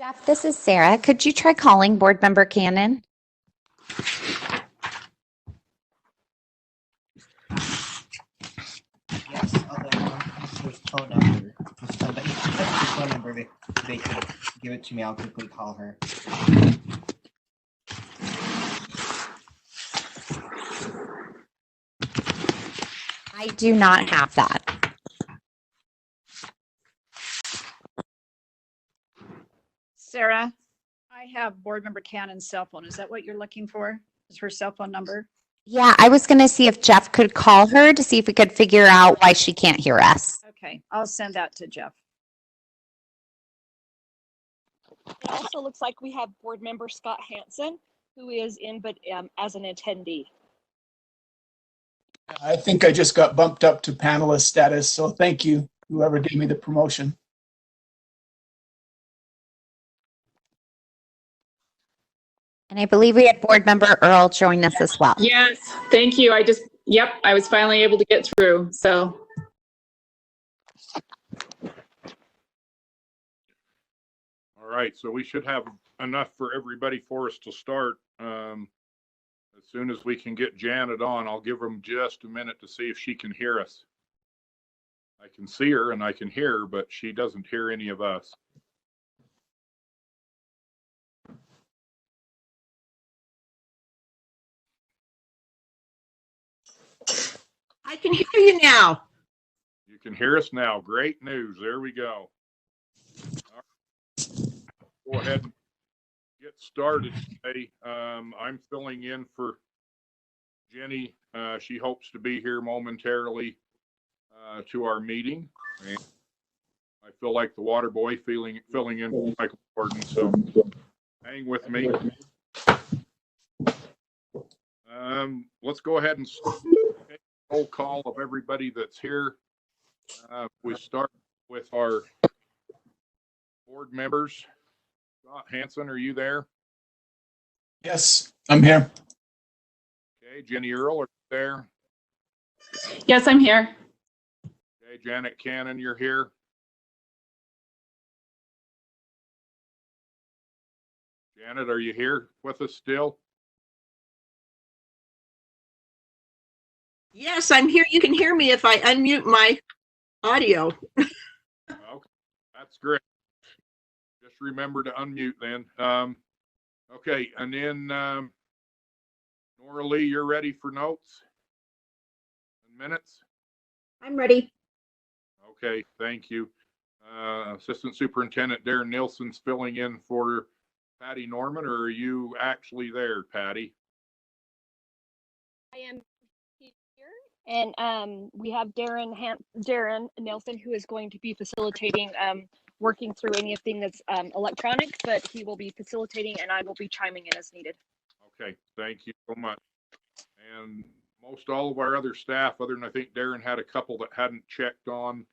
Jeff, this is Sarah. Could you try calling Board Member Cannon? Yes, although his phone number. But if she has the phone number, they could give it to me. I'll quickly call her. I do not have that. Sarah, I have Board Member Cannon's cell phone. Is that what you're looking for? Is her cell phone number? Yeah, I was going to see if Jeff could call her to see if we could figure out why she can't hear us. Okay, I'll send that to Jeff. It also looks like we have Board Member Scott Hansen, who is in, but as an attendee. I think I just got bumped up to panelist status, so thank you, whoever gave me the promotion. And I believe we had Board Member Earl join us as well. Yes, thank you. I was finally able to get through, so. All right, so we should have enough for everybody for us to start. As soon as we can get Janet on, I'll give them just a minute to see if she can hear us. I can see her and I can hear her, but she doesn't hear any of us. I can hear you now. You can hear us now. Great news. There we go. All right. Go ahead and get started today. I'm filling in for Jenny. She hopes to be here momentarily to our meeting. And I feel like the water boy filling in for Michael Gordon, so hang with me. Let's go ahead and take a roll call of everybody that's here. We start with our board members. Scott Hansen, are you there? Yes, I'm here. Okay, Jenny Earl, are you there? Yes, I'm here. Okay, Janet Cannon, you're here. Janet, are you here with us still? Yes, I'm here. You can hear me if I unmute my audio. Okay, that's great. Just remember to unmute then. Okay, and then Nora Lee, you're ready for notes and minutes? I'm ready. Okay, thank you. Assistant Superintendent Darren Nilsson's filling in for Patty Norman, or are you actually there, Patty? I am here, and we have Darren Nelson, who is going to be facilitating, working through anything that's electronic, but he will be facilitating, and I will be chiming in as needed. Okay, thank you so much. And most all of our other staff, other than I think Darren had a couple that hadn't checked on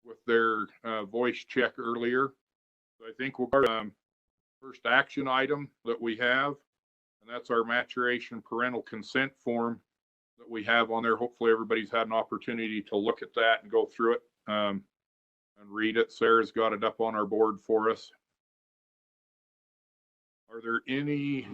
with their voice check earlier. So I think we'll start first action item that we have, and that's our maturation parental consent form that we have on there. Hopefully everybody's had an opportunity to look at that and go through it and read it. Sarah's got it up on our board for us. Are there any?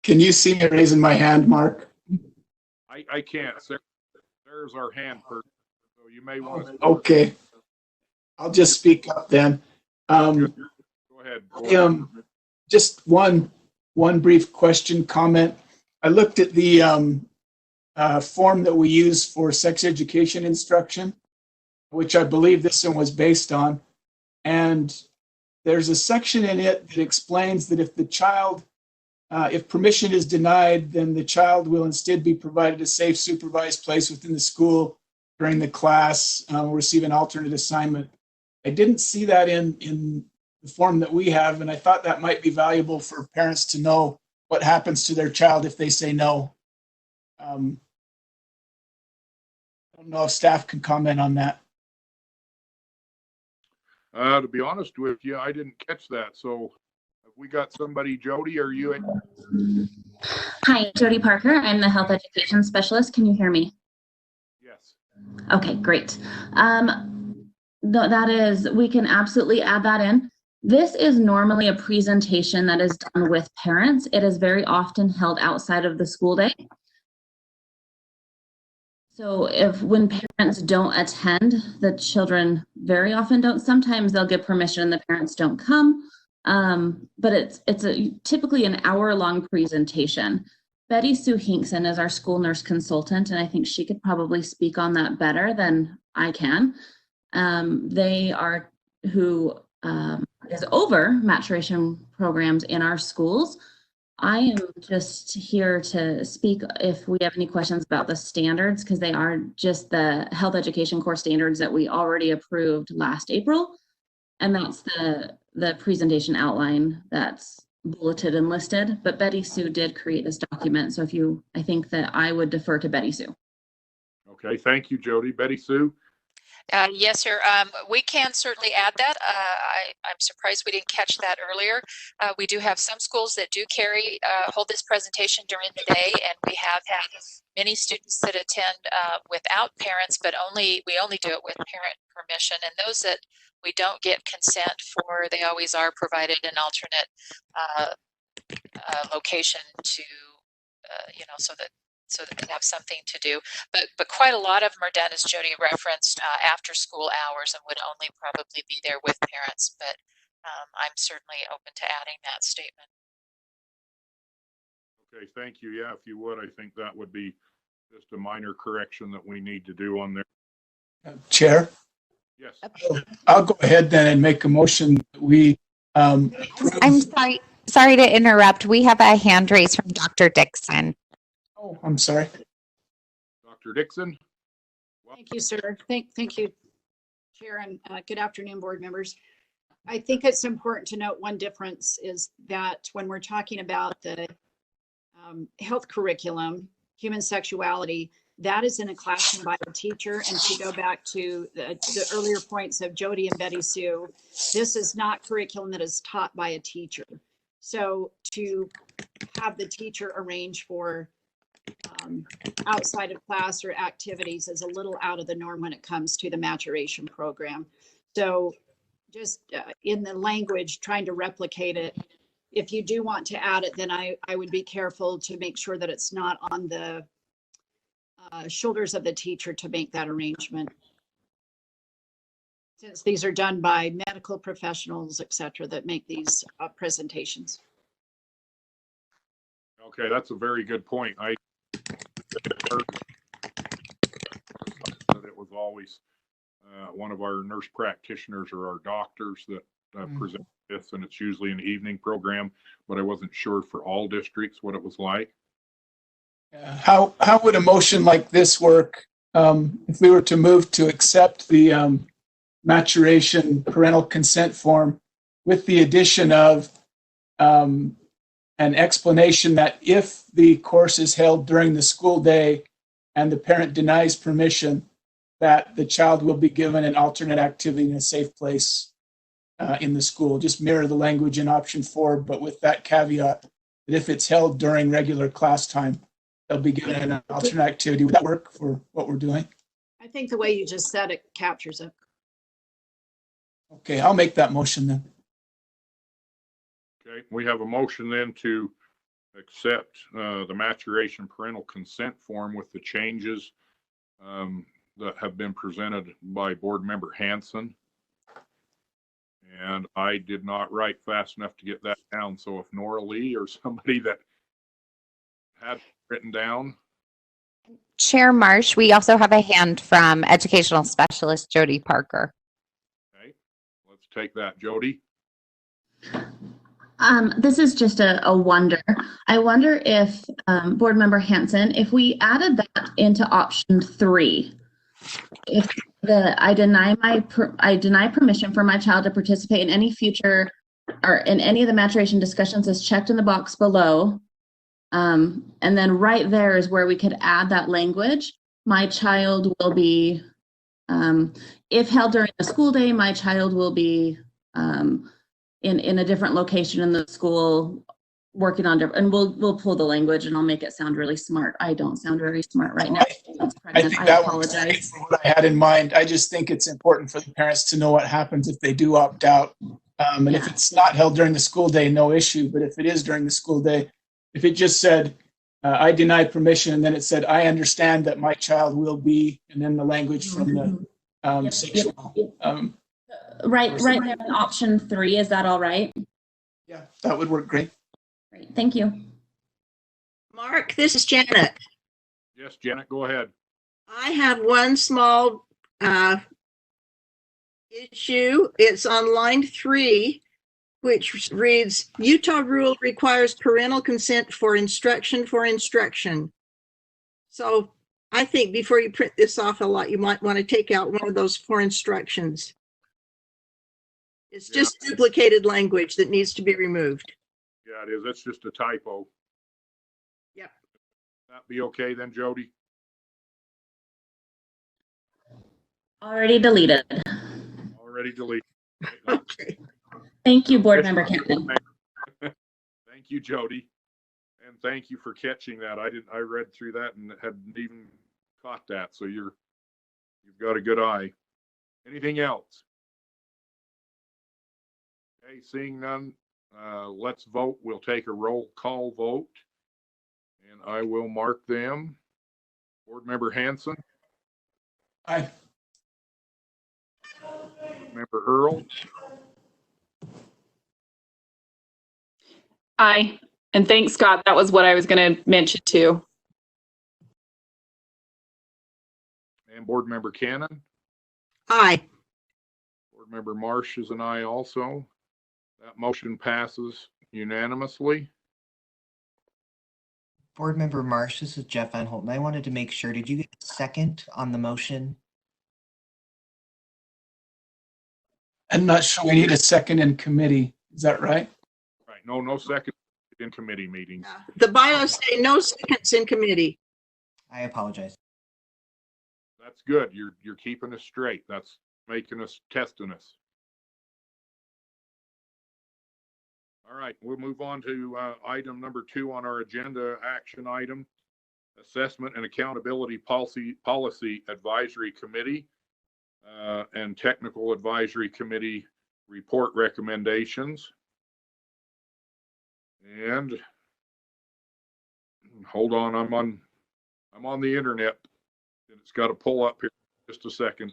Can you see me raising my hand, Mark? I can't. There's our hand person, so you may want to. Okay. I'll just speak up then. Go ahead. Just one brief question, comment. I looked at the form that we use for sex education instruction, which I believe this one was based on. And there's a section in it that explains that if the child, if permission is denied, then the child will instead be provided a safe supervised place within the school during the class, receive an alternate assignment. I didn't see that in the form that we have, and I thought that might be valuable for parents to know what happens to their child if they say no. I don't know if staff can comment on that. To be honest with you, I didn't catch that. So have we got somebody. Jody, are you? Hi, Jody Parker. I'm the health education specialist. Can you hear me? Yes. Okay, great. That is, we can absolutely add that in. This is normally a presentation that is done with parents. It is very often held outside of the school day. So when parents don't attend, the children very often don't. Sometimes they'll get permission, the parents don't come. But it's typically an hour-long presentation. Betty Sue Hinkson is our school nurse consultant, and I think she could probably speak on that better than I can. They are who is over maturation programs in our schools. I am just here to speak if we have any questions about the standards, because they are just the health education core standards that we already approved last April. And that's the presentation outline that's bulleted and listed. But Betty Sue did create this document. So I think that I would defer to Betty Sue. Okay, thank you, Jody. Betty Sue? Yes, sir. We can certainly add that. I'm surprised we didn't catch that earlier. We do have some schools that do hold this presentation during the day, and we have had many students that attend without parents, but we only do it with parent permission. And those that we don't get consent for, they always are provided an alternate location to, so that they have something to do. But quite a lot of them are done, as Jody referenced, after school hours, and would only probably be there with parents. But I'm certainly open to adding that statement. Okay, thank you. Yeah, if you would, I think that would be just a minor correction that we need to do on there. Chair? Yes. I'll go ahead then and make a motion that we I'm sorry to interrupt. We have a hand raised from Dr. Dixon. Oh, I'm sorry. Dr. Dixon? Thank you, sir. Thank you, Chair, and good afternoon, board members. I think it's important to note one difference is that when we're talking about the health curriculum, human sexuality, that is in a classroom by a teacher. And to go back to the earlier points of Jody and Betty Sue, this is not curriculum that is taught by a teacher. So to have the teacher arrange for outside of class or activities is a little out of the norm when it comes to the maturation program. So just in the language, trying to replicate it. If you do want to add it, then I would be careful to make sure that it's not on the shoulders of the teacher to make that arrangement. Since these are done by medical professionals, et cetera, that make these presentations. Okay, that's a very good point. It was always one of our nurse practitioners or our doctors that present this, and it's usually an evening program, but I wasn't sure for all districts what it was like. How would a motion like this work if we were to move to accept the maturation parental consent form with the addition of an explanation that if the course is held during the school day and the parent denies permission, that the child will be given an alternate activity in a safe place in the school? Just mirror the language in option 4, but with that caveat that if it's held during regular class time, they'll be given an alternate activity. Would that work for what we're doing? I think the way you just said it captures it. Okay, I'll make that motion then. Okay, we have a motion then to accept the maturation parental consent form with the changes that have been presented by board member Hanson. And I did not write fast enough to get that down. So if Nora Lee or somebody that had written down. Chair Marsh, we also have a hand from educational specialist Jody Parker. Okay, let's take that, Jody. This is just a wonder. I wonder if board member Hanson, if we added that into option 3, if I deny permission for my child to participate in any future or in any of the maturation discussions is checked in the box below. And then right there is where we could add that language. My child will be, if held during the school day, my child will be in a different location in the school, working on different, and we'll pull the language and I'll make it sound really smart. I don't sound very smart right now. I think that was what I had in mind. I just think it's important for the parents to know what happens if they do opt out. And if it's not held during the school day, no issue. But if it is during the school day, if it just said, I deny permission, and then it said, I understand that my child will be, and then the language from the sexual. Right there in option 3, is that all right? Yeah, that would work great. Great, thank you. Mark, this is Janet. Yes, Janet, go ahead. I have one small issue. It's on line 3, which reads, Utah rule requires parental consent for instruction. So I think before you print this off a lot, you might want to take out one of those for instructions. It's just duplicated language that needs to be removed. Yeah, it is. That's just a typo. Yep. That be okay then, Jody? Already deleted. Already deleted. Okay. Thank you, Board Member Campbell. Thank you, Jody. And thank you for catching that. I read through that and hadn't even caught that. So you've got a good eye. Anything else? Okay, seeing none, let's vote. We'll take a roll call vote. And I will mark them. Board Member Hanson. Aye. Member Earl. Aye. And thanks, Scott. That was what I was going to mention too. And Board Member Cannon. Aye. Board Member Marsh is an aye also. That motion passes unanimously. Board Member Marsh, this is Jeff Van Holten. I wanted to make sure, did you get a second on the motion? I'm not sure we need a second in committee. Is that right? Right. No second in committee meetings. The bylaws say no seconds in committee. I apologize. That's good. You're keeping us straight. That's making us, testing us. All right, we'll move on to item number 2 on our agenda, action item, Assessment and Accountability Policy Advisory Committee and Technical Advisory Committee report recommendations. And hold on, I'm on the internet and it's got to pull up here just a second.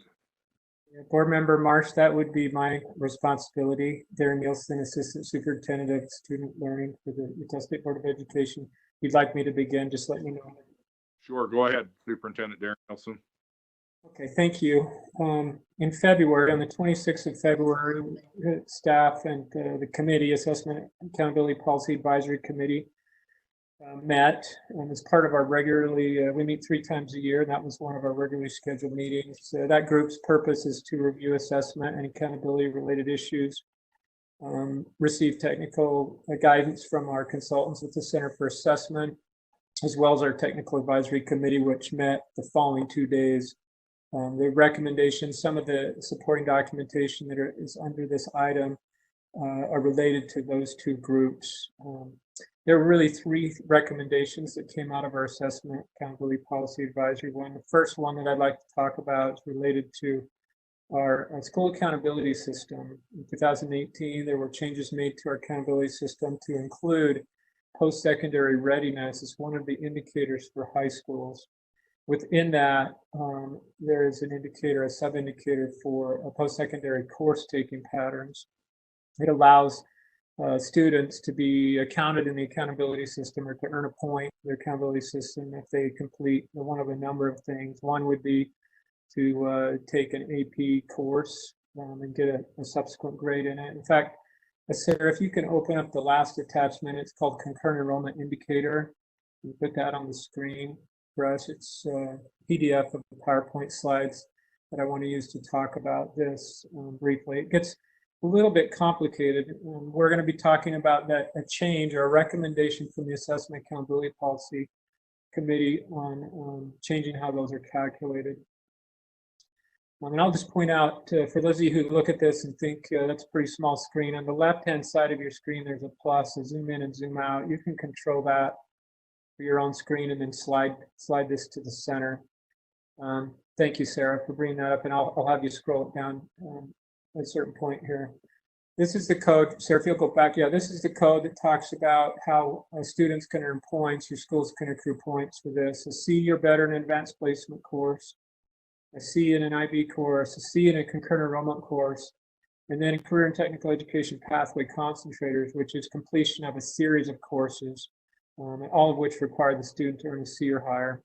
Board Member Marsh, that would be my responsibility. Darren Nielsen, Assistant Superintendent of Student Learning for the Utah State Board of Education. If you'd like me to begin, just let me know. Sure, go ahead, Superintendent Darren Nielsen. Okay, thank you. In February, on the 26th of February, staff and the committee, Assessment Accountability Policy Advisory Committee, met as part of our regularly, we meet 3 times a year, and that was one of our regularly scheduled meetings. So that group's purpose is to review assessment and accountability related issues, receive technical guidance from our consultants at the Center for Assessment, as well as our Technical Advisory Committee, which met the following 2 days. The recommendations, some of the supporting documentation that is under this item are related to those 2 groups. There were really 3 recommendations that came out of our Assessment Accountability Policy Advisory one. The first one that I'd like to talk about is related to our school accountability system. In 2018, there were changes made to our accountability system to include post-secondary readiness as one of the indicators for high schools. Within that, there is an indicator, a sub-indicator for post-secondary course taking patterns. It allows students to be accounted in the accountability system or to earn a point in their accountability system if they complete one of a number of things. One would be to take an AP course and get a subsequent grade in it. In fact, Sarah, if you can open up the last attachment, it's called Concurrent Enrollment Indicator. You put that on the screen for us. It's a PDF of the PowerPoint slides that I want to use to talk about this briefly. It gets a little bit complicated. We're going to be talking about a change or a recommendation from the Assessment Accountability Policy Committee on changing how those are calculated. And I'll just point out for those of you who look at this and think that's a pretty small screen, on the left-hand side of your screen, there's a plus, a zoom in and zoom out. You can control that for your own screen and then slide this to the center. Thank you, Sarah, for bringing that up, and I'll have you scroll it down at a certain point here. This is the code. Sarah, if you'll go back, yeah, this is the code that talks about how students can earn points. Your schools can accrue points for this. A C or better in an advanced placement course, a C in an IB course, a C in a concurrent enrollment course, and then career and technical education pathway concentrators, which is completion of a series of courses, all of which require the student to earn a C or higher.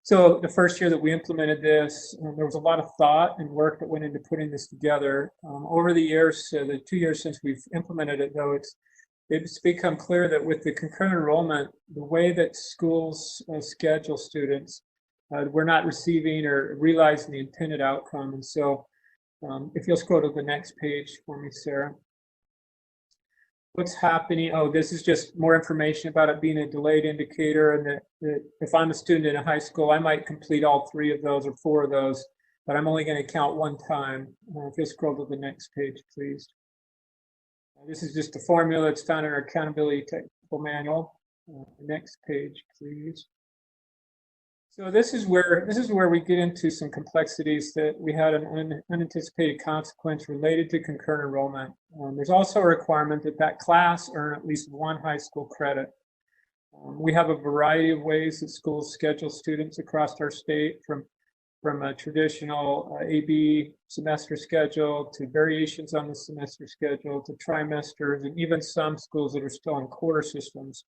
So the first year that we implemented this, there was a lot of thought and work that went into putting this together. Over the years, the 2 years since we've implemented it, though, it's become clear that with the concurrent enrollment, the way that schools schedule students, we're not receiving or realizing the intended outcome. And so if you'll scroll to the next page for me, Sarah. What's happening? Oh, this is just more information about it being a delayed indicator, and that if I'm a student in a high school, I might complete all 3 of those or 4 of those, but I'm only going to count 1 time. If you'll scroll to the next page, please. This is just a formula that's found in our accountability technical manual. Next page, please. So this is where we get into some complexities that we had an unanticipated consequence related to concurrent enrollment. There's also a requirement that class earn at least 1 high school credit. We have a variety of ways that schools schedule students across our state, from a traditional AB semester schedule to variations on the semester schedule to trimesters, and even some schools that are still in quarter systems.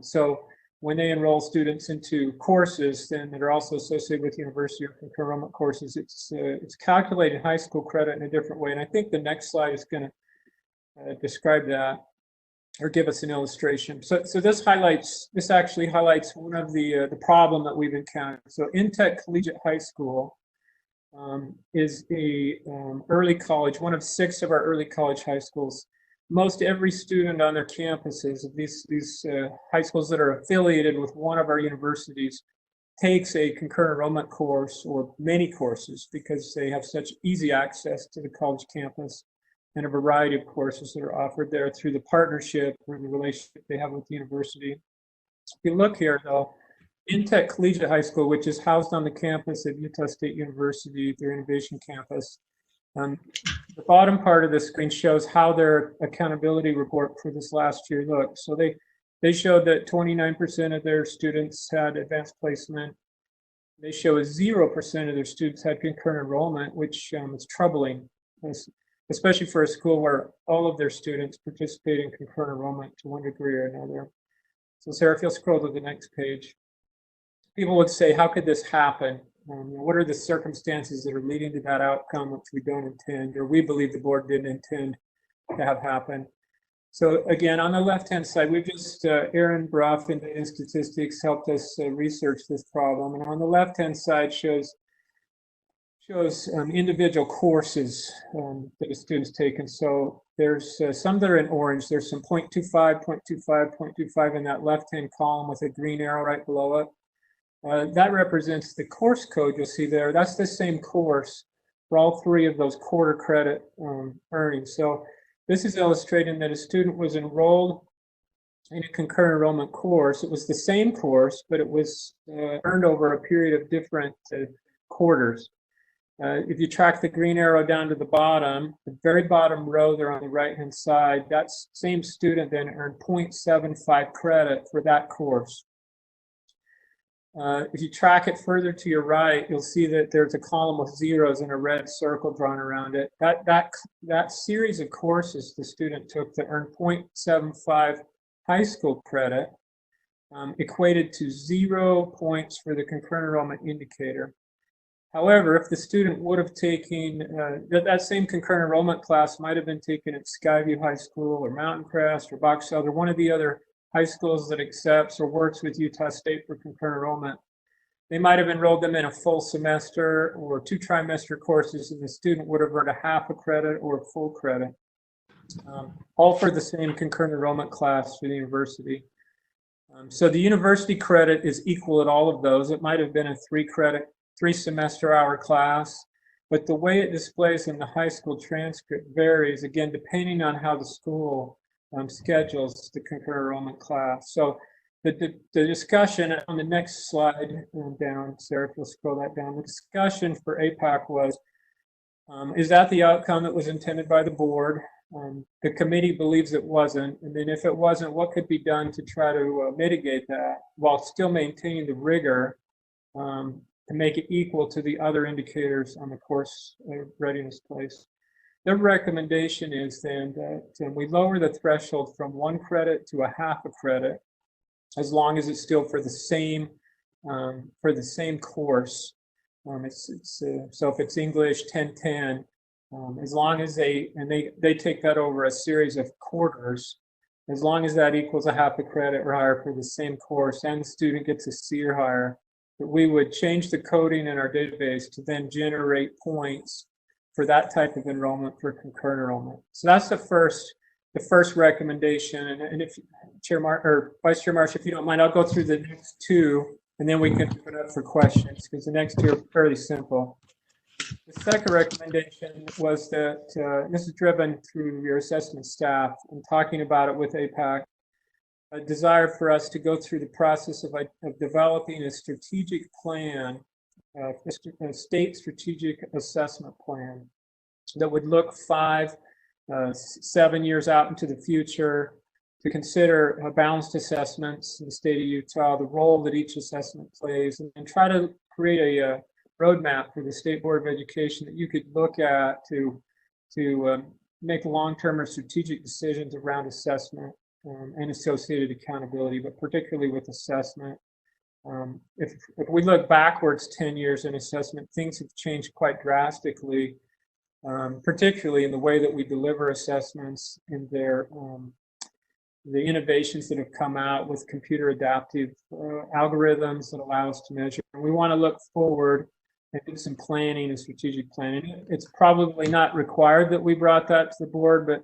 So when they enroll students into courses then that are also associated with university or concurrent enrollment courses, it's calculated high school credit in a different way. And I think the next slide is going to describe that or give us an illustration. So this actually highlights one of the problem that we've encountered. So Intech Collegiate High School is a early college, one of 6 of our early college high schools. Most every student on their campuses, these high schools that are affiliated with one of our universities, takes a concurrent enrollment course or many courses because they have such easy access to the college campus and a variety of courses that are offered there through the partnership or the relationship they have with the university. If you look here, though, Intech Collegiate High School, which is housed on the campus of Utah State University, their innovation campus, the bottom part of the screen shows how their accountability report for this last year looked. So they showed that 29% of their students had advanced placement. They show 0% of their students had concurrent enrollment, which is troubling, especially for a school where all of their students participate in concurrent enrollment to one degree or another. So Sarah, if you'll scroll to the next page. People would say, how could this happen? What are the circumstances that are leading to that outcome, which we don't intend, or we believe the board didn't intend to have happen? So again, on the left-hand side, we've just, Aaron Bruff in Data Statistics helped us research this problem. And on the left-hand side shows individual courses that a student's taken. So there's some that are in orange. There's some 0.25, 0.25, 0.25 in that left-hand column with a green arrow right below it. That represents the course code you'll see there. That's the same course for all 3 of those quarter credit earnings. So this is illustrating that a student was enrolled in a concurrent enrollment course. It was the same course, but it was earned over a period of different quarters. If you track the green arrow down to the bottom, the very bottom row there on the right-hand side, that same student then earned 0.75 credit for that course. If you track it further to your right, you'll see that there's a column with zeros and a red circle drawn around it. That series of courses the student took to earn 0.75 high school credit equated to 0 points for the concurrent enrollment indicator. However, if the student would have taken, that same concurrent enrollment class might have been taken at Skyview High School or Mountain Crest or Box Elder, one of the other high schools that accepts or works with Utah State for concurrent enrollment. They might have enrolled them in a full semester or 2 trimester courses, and the student would have earned a half a credit or a full credit, all for the same concurrent enrollment class for the university. So the university credit is equal at all of those. It might have been a 3 credit 3-semester hour class, but the way it displays in the high school transcript varies, again, depending on how the school schedules the concurrent enrollment class. So the discussion on the next slide down, Sarah, if you'll scroll that down, the discussion for APAC was, is that the outcome that was intended by the board? The committee believes it wasn't. And then if it wasn't, what could be done to try to mitigate that while still maintaining the rigor to make it equal to the other indicators on the course readiness place? Their recommendation is then that we lower the threshold from 1 credit to 1/2 a credit, as long as it's still for the same course. So if it's English 10-10, as long as they take that over a series of quarters, as long as that equals 1/2 a credit or higher for the same course, and the student gets a C or higher, that we would change the coding in our database to then generate points for that type of enrollment for concurrent enrollment. So that's the first recommendation. And if Vice Chair Marsh, if you don't mind, I'll go through the next two, and then we can open up for questions, because the next two are fairly simple. The second recommendation was that this is driven through your assessment staff and talking about it with APAC, a desire for us to go through the process of developing a strategic plan, a state strategic assessment plan that would look 5-7 years out into the future, to consider balanced assessments in the state of Utah, the role that each assessment plays, and try to create a roadmap for the State Board of Education that you could look at to make long-term or strategic decisions around assessment and associated accountability, but particularly with assessment. If we look backwards 10 years in assessment, things have changed quite drastically, particularly in the way that we deliver assessments and the innovations that have come out with computer adaptive algorithms that allow us to measure. And we want to look forward and do some planning and strategic planning. It's probably not required that we brought that to the board, but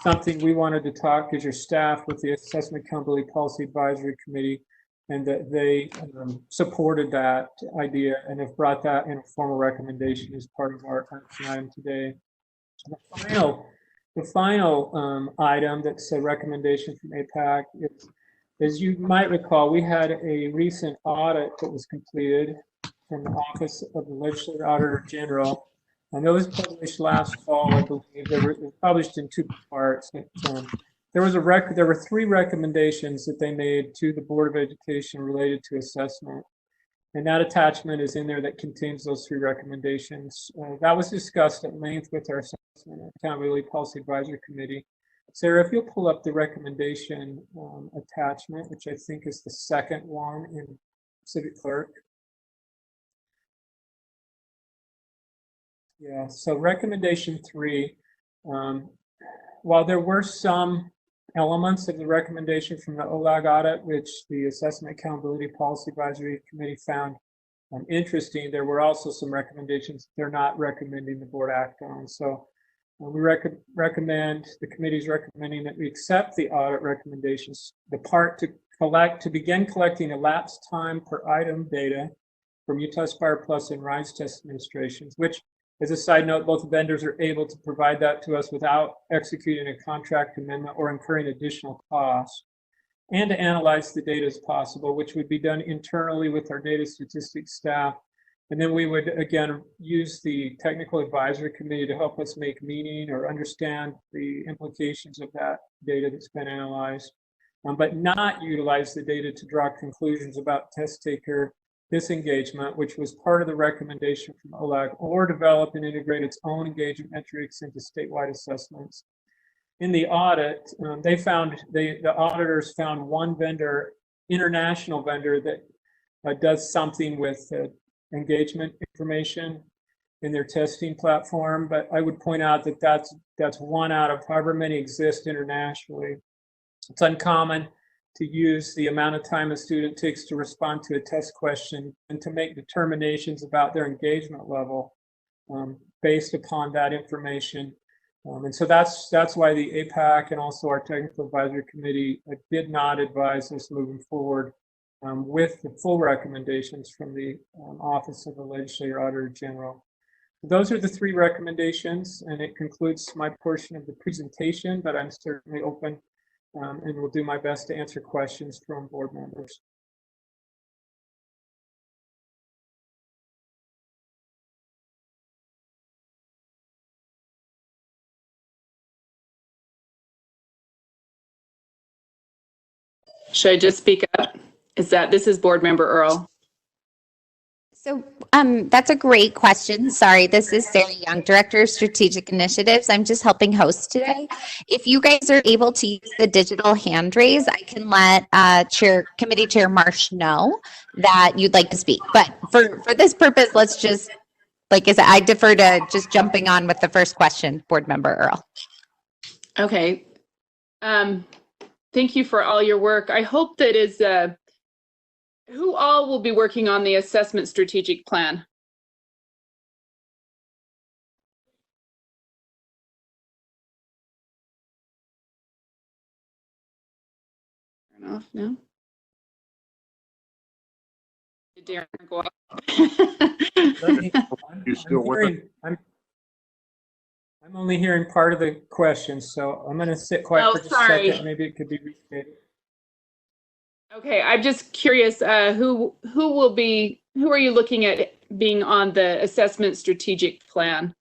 something we wanted to talk as your staff with the Assessment Accountability Policy Advisory Committee, and that they supported that idea and have brought that in a formal recommendation as part of our action item today. The final item that's a recommendation from APAC is, as you might recall, we had a recent audit that was completed from the Office of the Legislative Auditor General. And it was published last fall, I believe. They were published in 2 parts. There were 3 recommendations that they made to the Board of Education related to assessment. And that attachment is in there that contains those 3 recommendations. That was discussed at length with our Assessment Accountability Policy Advisory Committee. Sarah, if you'll pull up the recommendation attachment, which I think is the second one in Civic Clerk. Yeah, so recommendation 3, while there were some elements of the recommendation from the OLAG audit, which the Assessment Accountability Policy Advisory Committee found interesting, there were also some recommendations they're not recommending the board act on. So we recommend, the committee's recommending that we accept the audit recommendations, the part to begin collecting elapsed time per item data from Utah Aspire Plus and RISE test administrations, which, as a side note, both vendors are able to provide that to us without executing a contract amendment or incurring additional costs, and to analyze the data as possible, which would be done internally with our data statistics staff. And then we would, again, use the Technical Advisory Committee to help us make meaning or understand the implications of that data that's been analyzed, but not utilize the data to draw conclusions about test taker disengagement, which was part of the recommendation from OLAG, or develop and integrate its own engagement metrics into statewide assessments. In the audit, the auditors found one vendor, international vendor, that does something with engagement information in their testing platform. But I would point out that that's one out of however many exist internationally. It's uncommon to use the amount of time a student takes to respond to a test question and to make determinations about their engagement level based upon that information. And so that's why the APAC and also our Technical Advisory Committee did not advise us moving forward with the full recommendations from the Office of the Legislative Auditor General. Those are the 3 recommendations, and it concludes my portion of the presentation, but I'm certainly open and will do my best to answer questions from board members. Should I just speak up? This is Board Member Earl. So that's a great question. Sorry, this is Sarah Young, Director of Strategic Initiatives. I'm just helping host today. If you guys are able to use the digital hand raise, I can let Committee Chair Marsh know that you'd like to speak. But for this purpose, let's just, like I said, I defer to just jumping on with the first question, Board Member Earl. Okay. Thank you for all your work. I hope that is, who all will be working on the assessment strategic plan? Turn off now. Did Darren go off? You still with it? I'm only hearing part of the question, so I'm going to sit quiet for just a second. Maybe it could be restated. Okay, I'm just curious, who are you looking at being on the assessment strategic plan?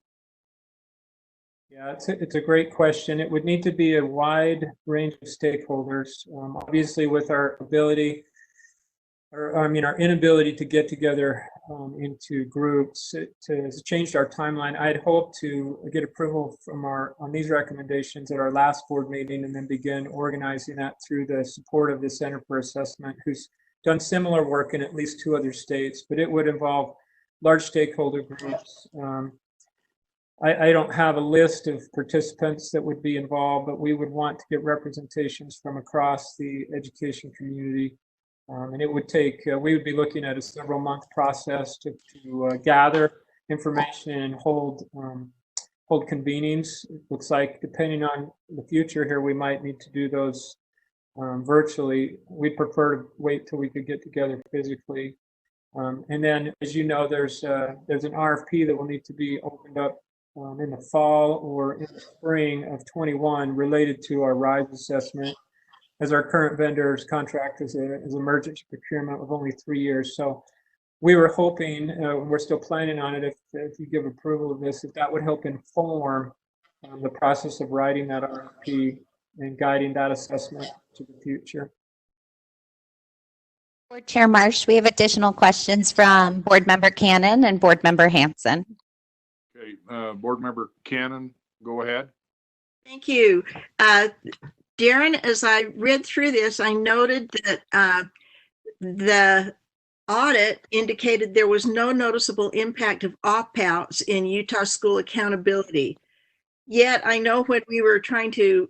Yeah, it's a great question. It would need to be a wide range of stakeholders. Obviously, with our our inability to get together into groups, it has changed our timeline. I'd hoped to get approval on these recommendations at our last board meeting and then begin organizing that through the support of the Center for Assessment, who's done similar work in at least 2 other states, but it would involve large stakeholder groups. I don't have a list of participants that would be involved, but we would want to get representations from across the education community. And it would take, we would be looking at a several-month process to gather information and hold convenings. It looks like, depending on the future here, we might need to do those virtually. We'd prefer to wait till we could get together physically. And then, as you know, there's an RFP that will need to be opened up in the fall or in the spring of 21 related to our RISE assessment, as our current vendor's contract is emergency procurement of only 3 years. So we were hoping, we're still planning on it, if you give approval of this, that would help inform the process of writing that RFP and guiding that assessment to the future. Board Chair Marsh, we have additional questions from Board Member Cannon and Board Member Hanson. Okay, Board Member Cannon, go ahead. Thank you. Darren, as I read through this, I noted that the audit indicated there was no noticeable impact of opt-outs in Utah school accountability. Yet I know when we were trying to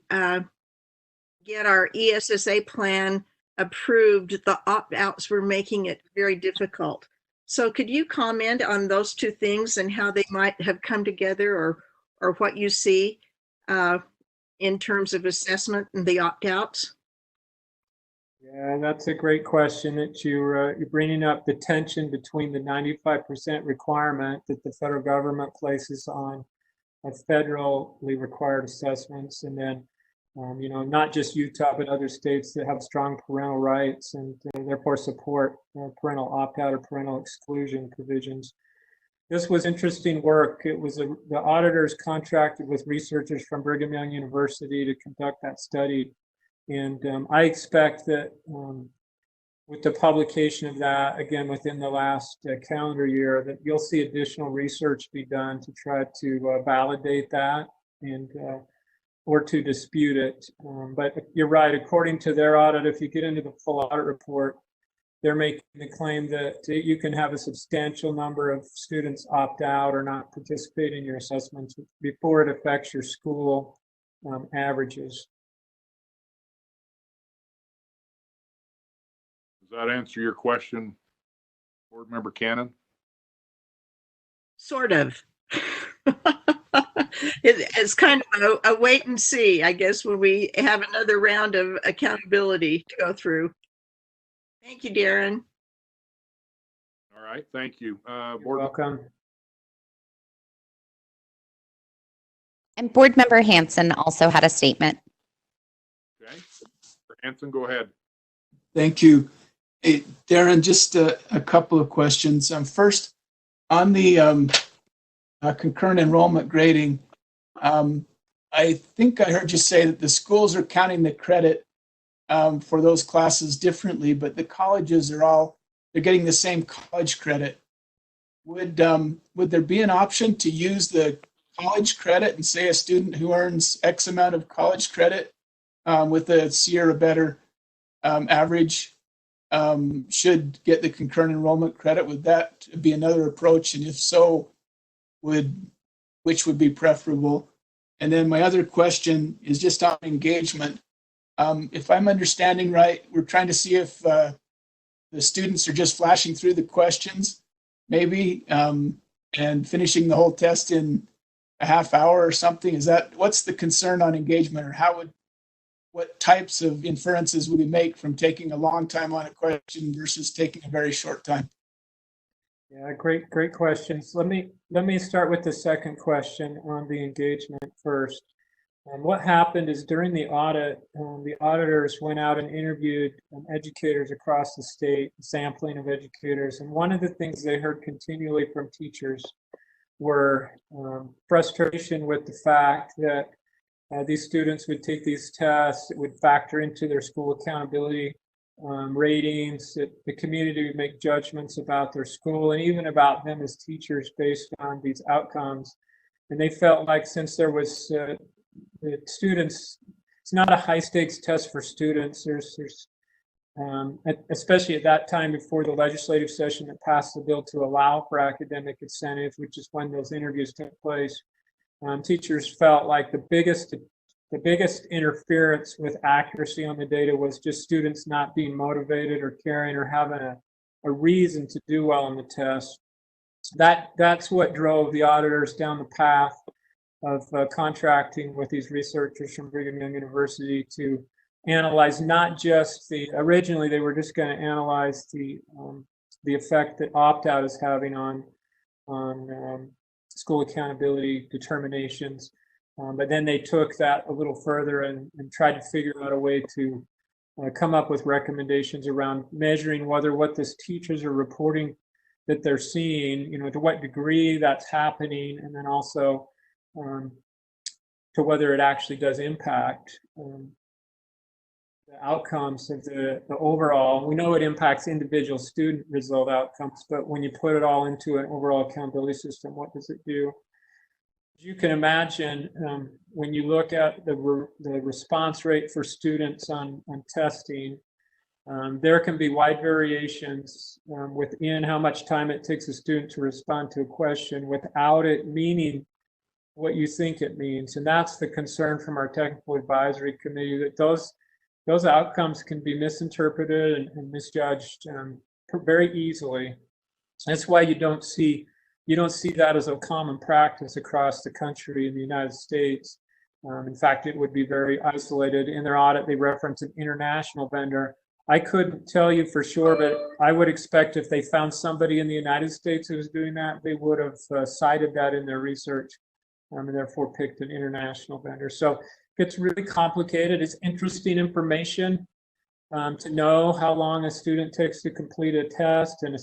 get our ESSA plan approved, the opt-outs were making it very difficult. So could you comment on those 2 things and how they might have come together, or what you see in terms of assessment and the opt-outs? Yeah, that's a great question that you're bringing up, the tension between the 95% requirement that the federal government places on federally required assessments, and then not just Utah, but other states that have strong parental rights and therefore support parental opt-out or parental exclusion provisions. This was interesting work. It was the auditors contracted with researchers from Brigham Young University to conduct that study. And I expect that with the publication of that, again, within the last calendar year, that you'll see additional research be done to try to validate that and or to dispute it. But you're right, according to their audit, if you get into the full audit report, they're making the claim that you can have a substantial number of students opt out or not participate in your assessments before it affects your school averages. Does that answer your question, Board Member Cannon? Sort of. It's kind of a wait and see, I guess, when we have another round of accountability to go through. Thank you, Darren. All right, thank you. You're Board, welcome. And Board Member Hanson also had a statement. okay. Hanson, go ahead. Thank you. Hey, Darren, just a couple of questions. First, on the concurrent enrollment grading, I think I heard you say that the schools are counting the credit for those classes differently, but the colleges are they're getting the same college credit. Would there be an option to use the college credit and say a student who earns X amount of college credit with a C or a better average should get the concurrent enrollment credit? Would that be another approach? And if so, which would be preferable? And then my other question is just on engagement. If I'm understanding right, we're trying to see if the students are just flashing through the questions, maybe, and finishing the whole test in a half hour or something. What's the concern on engagement, or what types of inferences would we make from taking a long time on a question versus taking a very short time? Yeah, great questions. Let me start with the second question on the engagement first. What happened is during the audit, the auditors went out and interviewed educators across the state, sampling of educators, and one of the things they heard continually from teachers were frustration with the fact that these students would take these tests. It would factor into their school accountability ratings. The community would make judgments about their school and even about them as teachers based on these outcomes. And they felt like since there was the students, it's not a high stakes test for students. There's especially at that time before the legislative session that passed the bill to allow for academic incentives, which is when those interviews took place. Teachers felt like the biggest interference with accuracy on the data was just students not being motivated or caring or having a reason to do well on the test. That's what drove the auditors down the path of contracting with these researchers from Brigham Young University to analyze not just originally they were just going to analyze the effect that opt-out is having on school accountability determinations. But then they took that a little further and tried to figure out a way to come up with recommendations around measuring whether what the teachers are reporting that they're seeing, to what degree that's happening, and then also to whether it actually does impact the outcomes of the overall. We know it impacts individual student result outcomes, but when you put it all into an overall accountability system, what does it do? You can imagine when you look at the response rate for students on testing, there can be wide variations within how much time it takes a student to respond to a question without it meaning what you think it means. And that's the concern from our technical advisory committee, that those outcomes can be misinterpreted and misjudged very easily. That's why you don't see that as a common practice across the country in the United States. In fact, it would be very isolated. In their audit, they reference an international vendor. I couldn't tell you for sure, but I would expect if they found somebody in the United States who was doing that, they would have cited that in their research and therefore picked an international vendor. So it gets really complicated. It's interesting information to know how long a student takes to complete a test and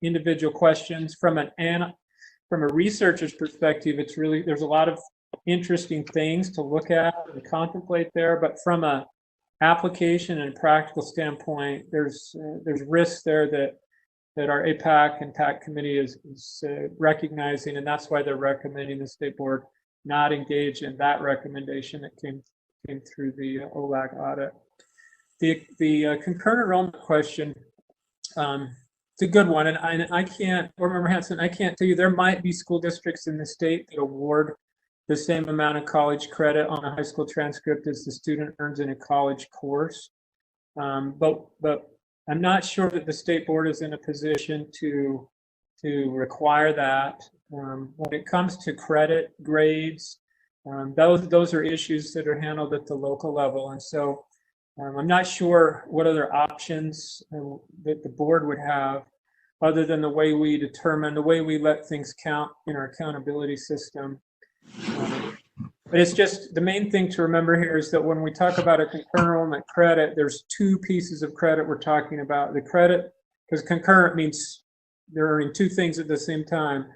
individual questions. From a researcher's perspective, there's a lot of interesting things to look at and contemplate there, but from a application and practical standpoint, there's risks there that our APAC and TAC committee is recognizing, and that's why they're recommending the state board not engage in that recommendation that came through the OLAG audit. The concurrent enrollment question, it's a good one, and I can't, Board Member Hanson, I can't tell you, there might be school districts in the state that award the same amount of college credit on a high school transcript as the student earns in a college course. But I'm not sure that the state board is in a position to require that. When it comes to credit grades, those are issues that are handled at the local level. And so I'm not sure what other options that the board would have other than the way we let things count in our accountability system. But it's just, the main thing to remember here is that when we talk about a concurrent enrollment credit, there's two pieces of credit we're talking about. The credit, because concurrent means they're earning two things at the same time.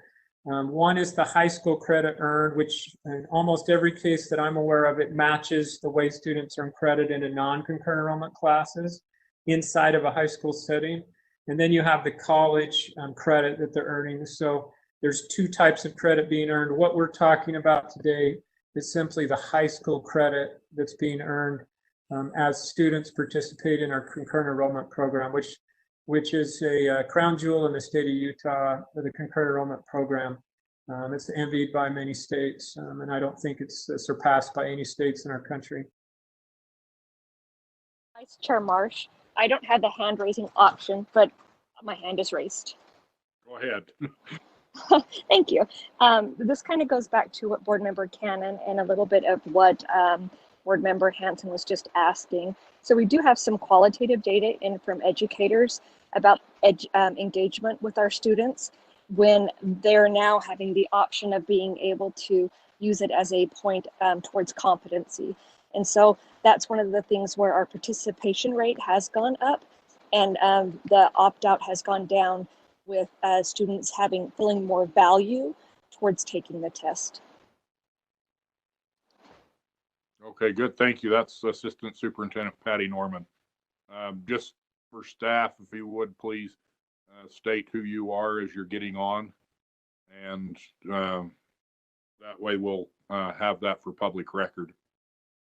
One is the high school credit earned, which in almost every case that I'm aware of, it matches the way students earn credit in a non-concurrent enrollment classes inside of a high school setting. And then you have the college credit that they're earning. So there's two types of credit being earned. What we're talking about today is simply the high school credit that's being earned as students participate in our concurrent enrollment program, which is a crown jewel in the state of Utah, the concurrent enrollment program. It's envied by many states, and I don't think it's surpassed by any states in our country. Vice Chair Marsh, I don't have the hand raising option, but my hand is raised. Go ahead. Thank you. This kind of goes back to what Board Member Cannon and a little bit of what Board Member Hanson was just asking. So we do have some qualitative data in from educators about engagement with our students when they're now having the option of being able to use it as a point towards competency. And so that's one of the things where our participation rate has gone up and the opt-out has gone down with students feeling more value towards taking the test. Okay, good. Thank you. That's Assistant Superintendent Patty Norman. Just for staff, if you would please state who you are as you're getting on, and that way we'll have that for public record.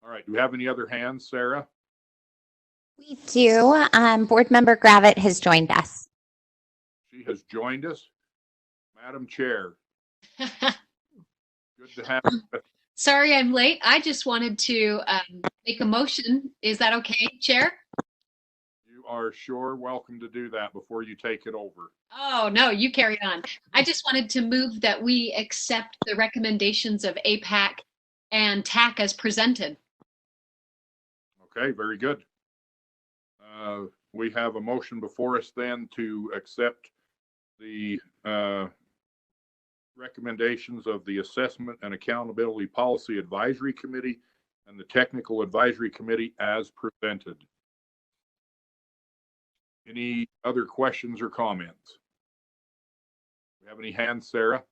All right. Do we have any other hands, Sarah? We do. Board Member Gravitt has joined us. She has joined us. Madam Chair. Good to have you. Sorry I'm late. I just wanted to make a motion. Is that okay, Chair? You are sure welcome to do that before you take it over. Oh, no, you carry on. I just wanted to move that we accept the recommendations of APAC and TAC as presented. Okay, very good. We have a motion before us then to accept the recommendations of the Assessment and Accountability Policy Advisory Committee and the Technical Advisory Committee as presented. Any other questions or comments? Do we have any hands, Sarah?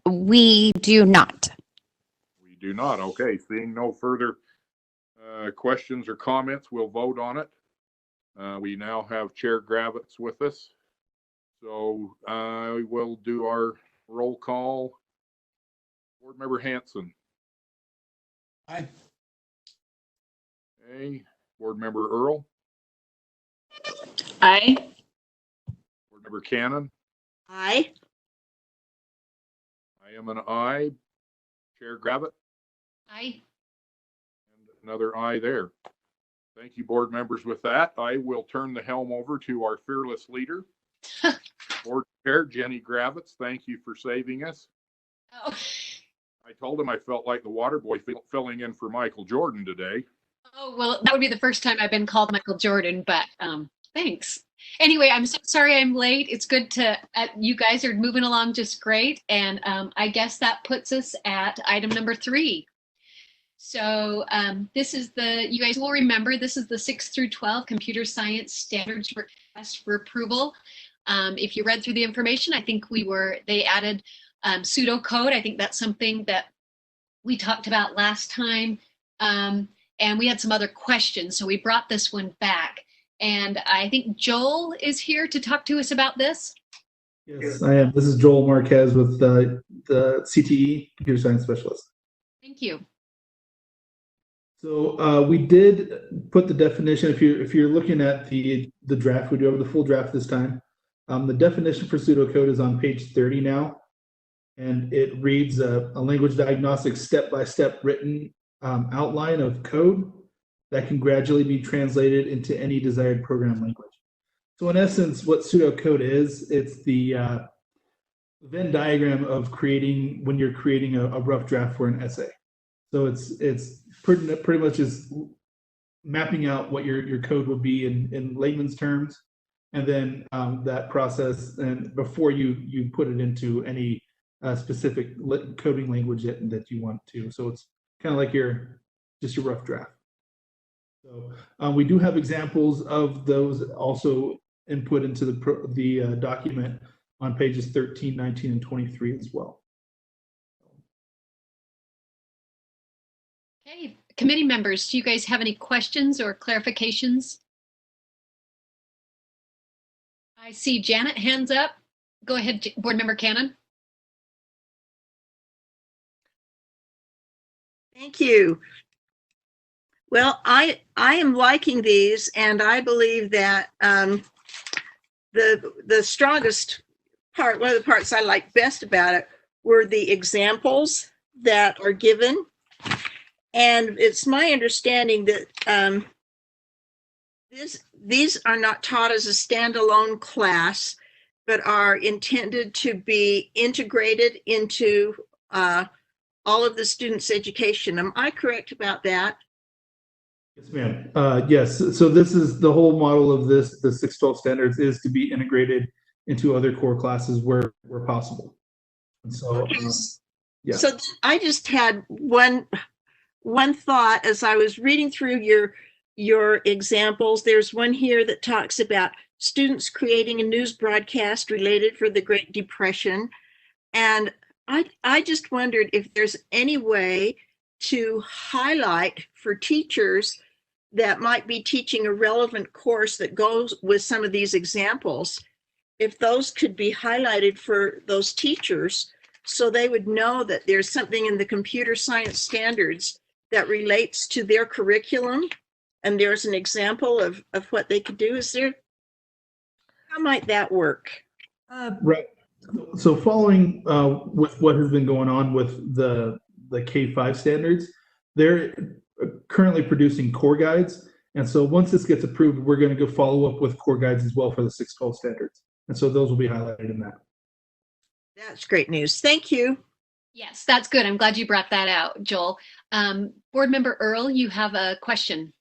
We do not. We do not. Okay, seeing no further questions or comments, we'll vote on it. We now have Chair Gravitz with us. So I will do our roll call. Board Member Hanson. Aye. Okay. Board Member Earl. Aye. Board Member Cannon. Aye. I am an aye. Chair Gravett. Aye. And another aye there. Thank you, board members. With that, I will turn the helm over to our fearless leader, Board Chair Jenny Gravitz. Thank you for saving us. Oh. I told him I felt like the water boy filling in for Michael Jordan today. Oh, well, that would be the first time I've been called Michael Jordan, but thanks. Anyway, I'm so sorry I'm late. It's good to, you guys are moving along just great. And I guess that puts us at item number 3. So this is you guys will remember, this is the 6 through 12 computer science standards request for approval. If you read through the information, I think they added pseudocode. I think that's something that we talked about last time. And we had some other questions, so we brought this one back. And I think Joel is here to talk to us about this. Yes, I am. This is Joel Marquez with the CTE, Computer Science Specialist. Thank you. So we did put the definition. If you're looking at the draft, we do have the full draft this time. The definition for pseudocode is on page 30 now, and it reads a language diagnostic step-by-step written outline of code that can gradually be translated into any desired program language. So in essence, what pseudocode is, it's the Venn diagram of creating when you're creating a rough draft for an essay. So it's pretty much just mapping out what your code would be in layman's terms, and then that process, and before you put it into any specific coding language that you want to. So it's kind of like just your rough draft. So we do have examples of those also input into the document on pages 13, 19, and 23 as well. Okay, committee members, do you guys have any questions or clarifications? I see Janet hands up. Go ahead, Board Member Cannon. Thank you. Well, I am liking these, and I believe that the strongest part, one of the parts I like best about it, were the examples that are given. And it's my understanding that these are not taught as a standalone class, but are intended to be integrated into all of the students' education. Am I correct about that? Yes, ma'am. Yes. So this is the whole model of the 612 standards is to be integrated into other core classes where possible. And so, yeah. So I just had one thought as I was reading through your examples. There's one here that talks about students creating a news broadcast related for the Great Depression. And I just wondered if there's any way to highlight for teachers that might be teaching a relevant course that goes with some of these examples, if those could be highlighted for those teachers so they would know that there's something in the computer science standards that relates to their curriculum, and there's an example of what they could do. How might that work? Right. So following with what has been going on with the K-5 standards, they're currently producing core guides. And so once this gets approved, we're going to go follow up with core guides as well for the 612 standards. And so those will be highlighted in that. That's great news. Thank you. Yes, that's good. I'm glad you brought that out, Joel. Board Member Earl, you have a question.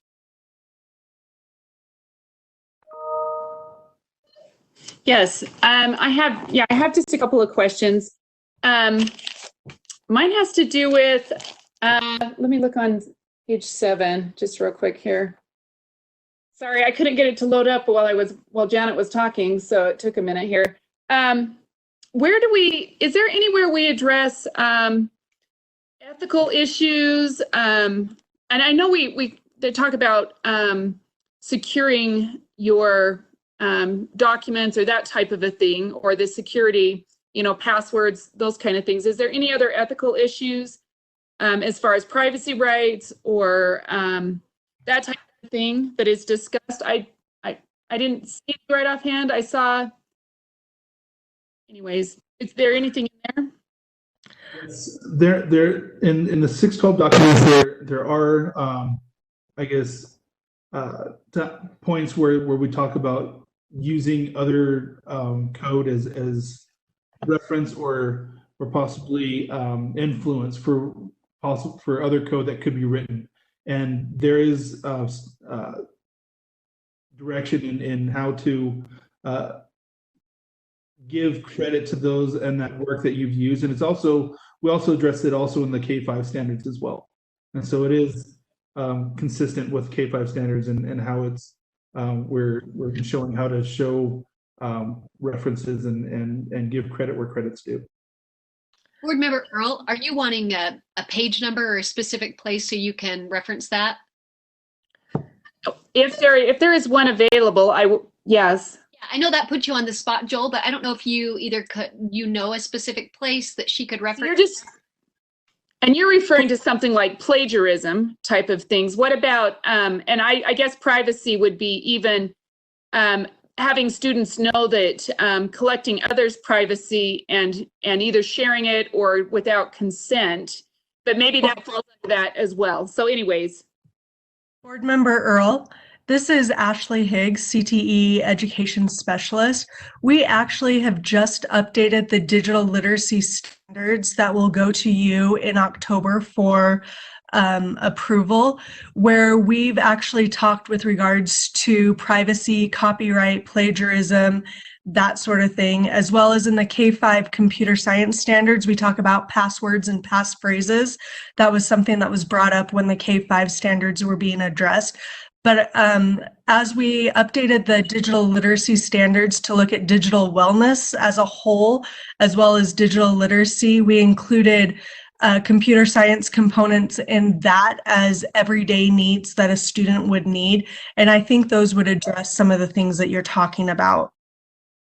Yes, I have just a couple of questions. Mine has to do with, let me look on page 7, just real quick here. Sorry, I couldn't get it to load up while Janet was talking, so it took a minute here. Is there anywhere we address ethical issues? And I know they talk about securing your documents or that type of a thing, or the security, passwords, those kind of things. Is there any other ethical issues as far as privacy rights or that type of thing that is discussed? I didn't see it right offhand. I saw. Anyways, is there anything in there? There in the 612 documents there are I guess points where we talk about using other code as reference or possibly influence for other code that could be written, and there is direction in how to give credit to those and that work that you've used. And we also address it also in the K-5 standards as well. And so it is consistent with K-5 standards and how it's we're showing how to show references and give credit where credit's due. Board Member Earl, are you wanting a page number or a specific place so you can reference that? If there is one available, yes. Yeah, I know that put you on the spot, Joel, but I don't know if you either a specific place that she could reference. You're referring to something like plagiarism type of things. What about, and I guess privacy would be even having students know that collecting others' privacy and either sharing it or without consent, but maybe that falls under that as well. So anyways. Board Member Earl, This is Ashley Higgs, CTE Education Specialist. We actually have just updated the digital literacy standards that will go to you in October for approval, where we've actually talked with regards to privacy, copyright, plagiarism, that sort of thing, as well as in the K-5 computer science standards, we talk about passwords and passphrases. That was something that was brought up when the K-5 standards were being addressed. But as we updated the digital literacy standards to look at digital wellness as a whole, as well as digital literacy, we included computer science components in that as everyday needs that a student would need. And I think those would address some of the things that you're talking about.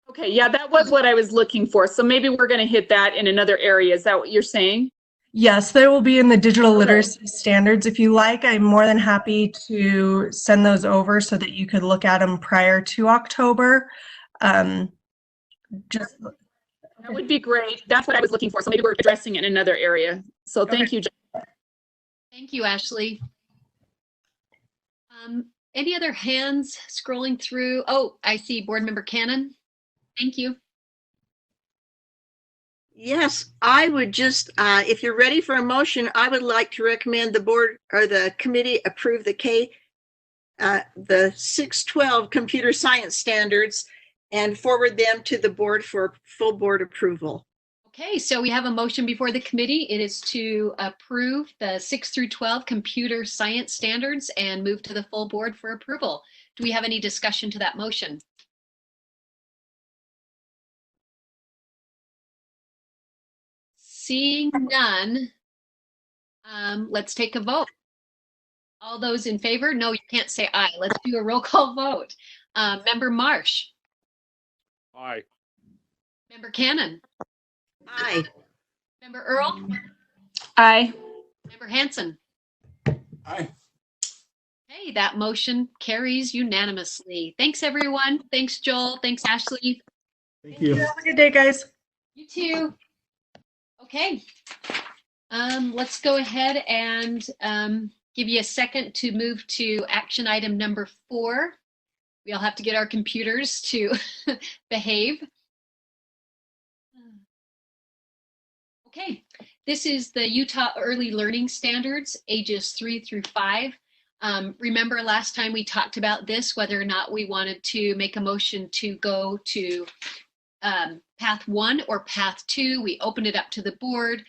Okay, yeah, that was what I was looking for. So maybe we're going to hit that in another area. Is that what you're saying? Yes, they will be in the digital literacy standards. If you like, I'm more than happy to send those over so that you could look at them prior to October. That would be great. That's what I was looking for. So maybe we're addressing it in another area. So thank you, Jen. Thank you, Ashley. Any other hands scrolling through? Oh, I see Board Member Cannon. Thank you. Yes, I would just, if you're ready for a motion, I would like to recommend the board or the committee approve the 612 computer science standards and forward them to the board for full board approval. Okay, so we have a motion before the committee. It is to approve the 6 through 12 computer science standards and move to the full board for approval. Do we have any discussion to that motion? Seeing none, let's take a vote. All those in favor? No, you can't say aye. Let's do a roll call vote. Member Marsh. Aye. Member Cannon. Aye. Member Earl. Aye. Member Hanson. Aye. Okay, that motion carries unanimously. Thanks, everyone. Thanks, Joel. Thanks, Ashley. Thank you. Have a good day, guys. You too. Okay, let's go ahead and give you a second to move to action item number 4. We all have to get our computers to behave. Okay, this is the Utah Early Learning Standards, ages 3 through 5. Remember last time we talked about this, whether or not we wanted to make a motion to go to path 1 or path 2. We opened it up to the board,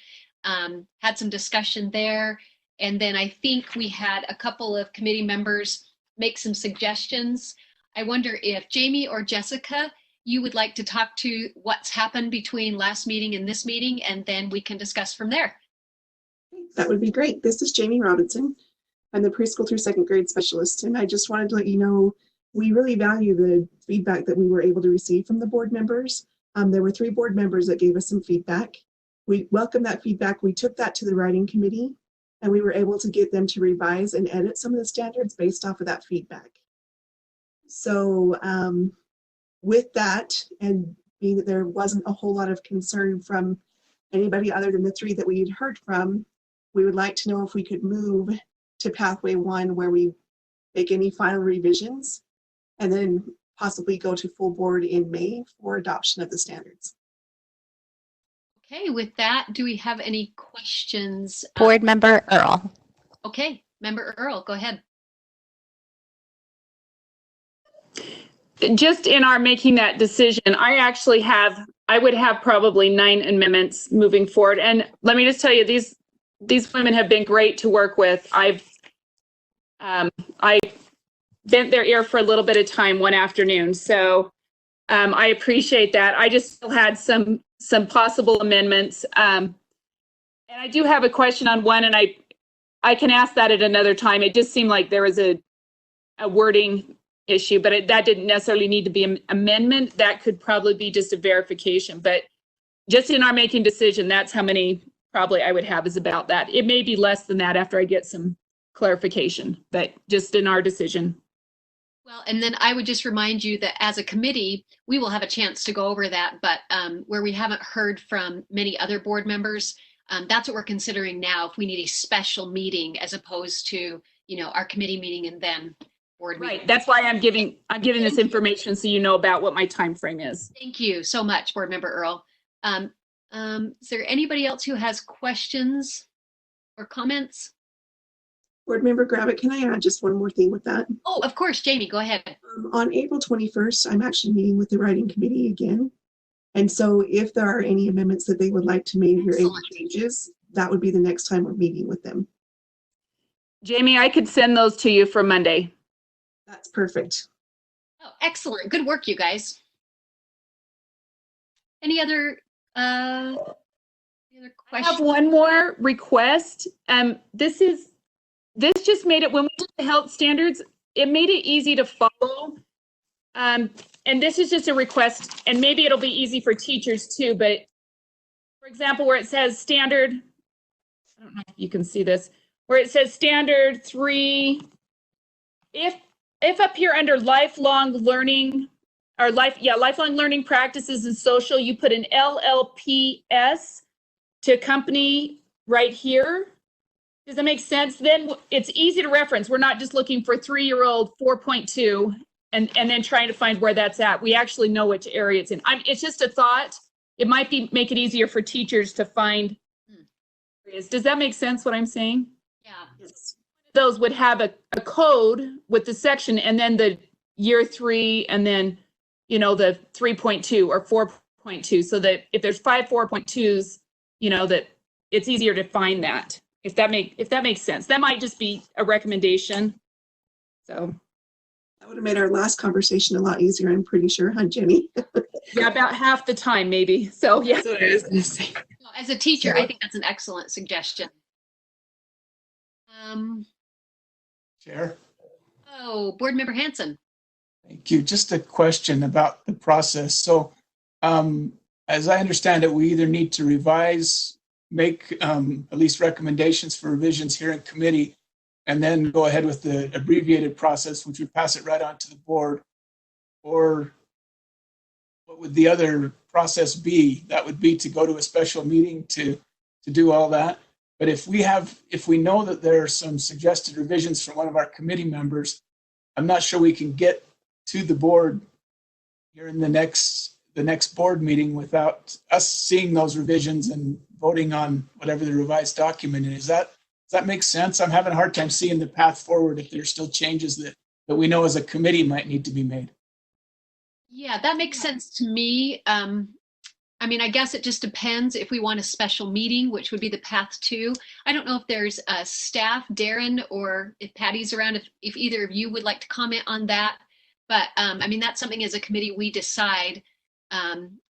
had some discussion there, and then I think we had a couple of committee members make some suggestions. I wonder if Jamie or Jessica, you would like to talk to what's happened between last meeting and this meeting, and then we can discuss from there. That would be great. This is Jamie Robinson. I'm the preschool through 2nd grade specialist, and I just wanted to let you know we really value the feedback that we were able to receive from the board members. There were 3 board members that gave us some feedback. We welcome that feedback. We took that to the writing committee, and we were able to get them to revise and edit some of the standards based off of that feedback. So with that, and being that there wasn't a whole lot of concern from anybody other than the 3 that we had heard from, we would like to know if we could move to pathway 1 where we make any final revisions and then possibly go to full board in May for adoption of the standards. Okay, with that, do we have any questions? Board Member Earl. Okay, Member Earl, go ahead. Just in our making that decision, I would have probably 9 amendments moving forward. And let me just tell you, these women have been great to work with. I bent their ear for a little bit of time one afternoon. So I appreciate that. I just still had some possible amendments. And I do have a question on one, and I can ask that at another time. It just seemed like there was a wording issue, but that didn't necessarily need to be an amendment. That could probably be just a verification. But just in our making decision, that's how many probably I would have is about that. It may be less than that after I get some clarification, but just in our decision. Well, and then I would just remind you that as a committee, we will have a chance to go over that, but where we haven't heard from many other board members, that's what we're considering now, if we need a special meeting as opposed to, our committee meeting and then board meeting. Right. That's why I'm giving this information so you know about what my time frame is. Thank you so much, Board Member Earl. Is there anybody else who has questions or comments? Board Member Gravitt, can I add just one more thing with that? Oh, of course, Jamie, go ahead. On April 21st, I'm actually meeting with the writing committee again. And so if there are any amendments that they would like to make or any changes, that would be the next time we're meeting with them. Jamie, I could send those to you for Monday. That's perfect. Oh, excellent. Good work, you guys. Any other questions? I have one more request. This just made it, when we did the health standards, it made it easy to follow. And this is just a request, and maybe it'll be easy for teachers too, but for example, where it says standard, I don't know if you can see this, where it says standard 3, if up here under lifelong learning or lifelong learning practices and social, you put an LLPS to accompany right here. Does that make sense? Then it's easy to reference. We're not just looking for 3-year-old 4.2 and then trying to find where that's at. We actually know which area it's in. It's just a thought. It might make it easier for teachers to find areas. Does that make sense what I'm saying? Yeah. Yes. Those would have a code with the section and then the year 3 and then, the 3.2 or 4.2, so that if there's 5 4.2s, that it's easier to find that. If that makes sense. That might just be a recommendation. So that would have made our last conversation a lot easier, I'm pretty sure, huh, Jenny? Yeah, about half the time maybe. So yeah. That's what I was gonna say. As a teacher, I think that's an excellent suggestion. Chair. Oh, Board Member Hanson. Thank you. Just a question about the process. So as I understand it, we either need to revise, make at least recommendations for revisions here in committee, and then go ahead with the abbreviated process, which would pass it right on to the board. Or what would the other process be? That would be to go to a special meeting to do all that. But if we know that there are some suggested revisions from one of our committee members, I'm not sure we can get to the board here in the next board meeting without us seeing those revisions and voting on whatever the revised document is. Does that make sense? I'm having a hard time seeing the path forward if there's still changes that we know as a committee might need to be made. Yeah, that makes sense to me. I guess it just depends if we want a special meeting, which would be the path to. I don't know if there's a staff, Darren, or if Patty's around, if either of you would like to comment on that. But that's something as a committee we decide.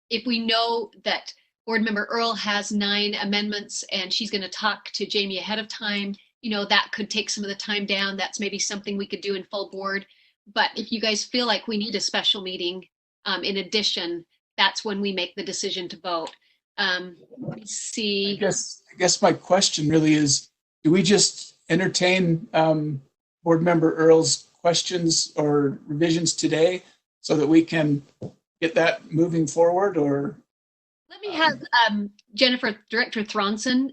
If we know that Board Member Earl has 9 amendments and she's going to talk to Jamie ahead of time, that could take some of the time down. That's maybe something we could do in full board. But if you guys feel like we need a special meeting, in addition, that's when we make the decision to vote. Let me see. I guess my question really is, do we just entertain Board Member Earl's questions or revisions today so that we can get that moving forward? Or let me have Director Thronson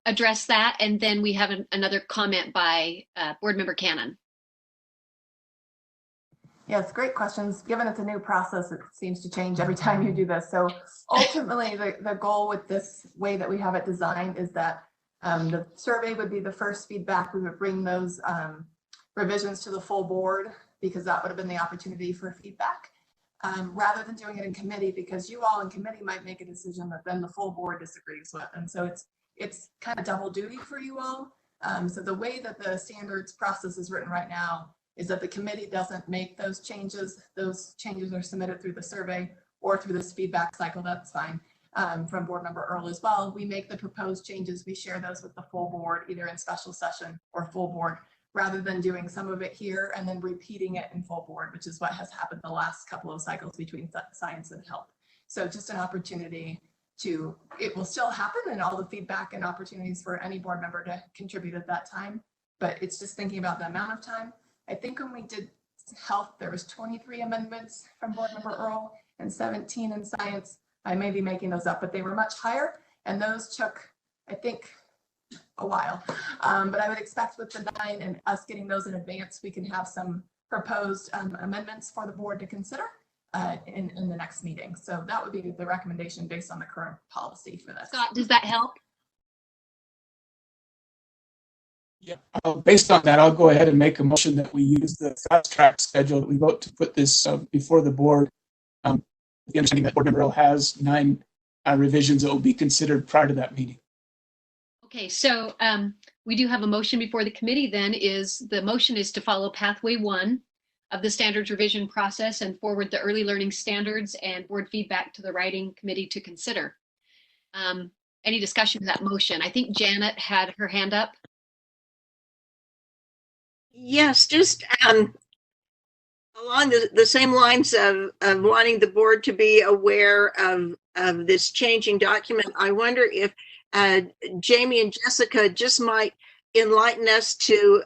address that, and then we have another comment by Board Member Cannon. Yes, great questions. Given it's a new process, it seems to change every time you do this. So ultimately, the goal with this way that we have it designed is that the survey would be the first feedback. We would bring those revisions to the full board because that would have been the opportunity for feedback, rather than doing it in committee, because you all in committee might make a decision that then the full board disagrees with. And so it's kind of double duty for you all. So the way that the standards process is written right now is that the committee doesn't make those changes. Those changes are submitted through the survey or through this feedback cycle. That's fine. From Board Member Earl as well. We make the proposed changes. We share those with the full board, either in special session or full board, rather than doing some of it here and then repeating it in full board, which is what has happened the last couple of cycles between science and health. So just an opportunity it will still happen, and all the feedback and opportunities for any board member to contribute at that time. But it's just thinking about the amount of time. I think when we did health, there was 23 amendments from Board Member Earl and 17 in science. I may be making those up, but they were much higher. And those took, I think, a while. But I would expect with the 9 and us getting those in advance, we can have some proposed amendments for the board to consider in the next meeting. So that would be the recommendation based on the current policy for this. Scott, does that help? Yeah. Based on that, I'll go ahead and make a motion that we use the fast track schedule. That we vote to put this before the board. The understanding that board member Earl has 9 revisions that will be considered prior to that meeting. Okay, so we do have a motion before the committee then. The motion is to follow pathway 1 of the standards revision process and forward the early learning standards and board feedback to the writing committee to consider. Any discussion of that motion? I think Janet had her hand up. Yes, just along the same lines of wanting the board to be aware of this changing document. I wonder if Jamie and Jessica just might enlighten us to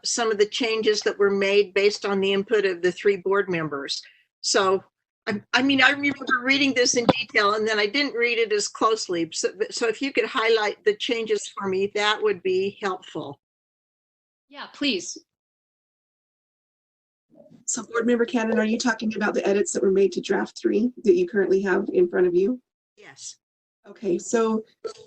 some of the changes that were made based on the input of the 3 board members. So, I mean, I remember reading this in detail and then I didn't read it as closely. So if you could highlight the changes for me, that would be helpful. Yeah, please. So Board Member Cannon, are you talking about the edits that were made to draft 3 that you currently have in front of you? Yes. Okay, so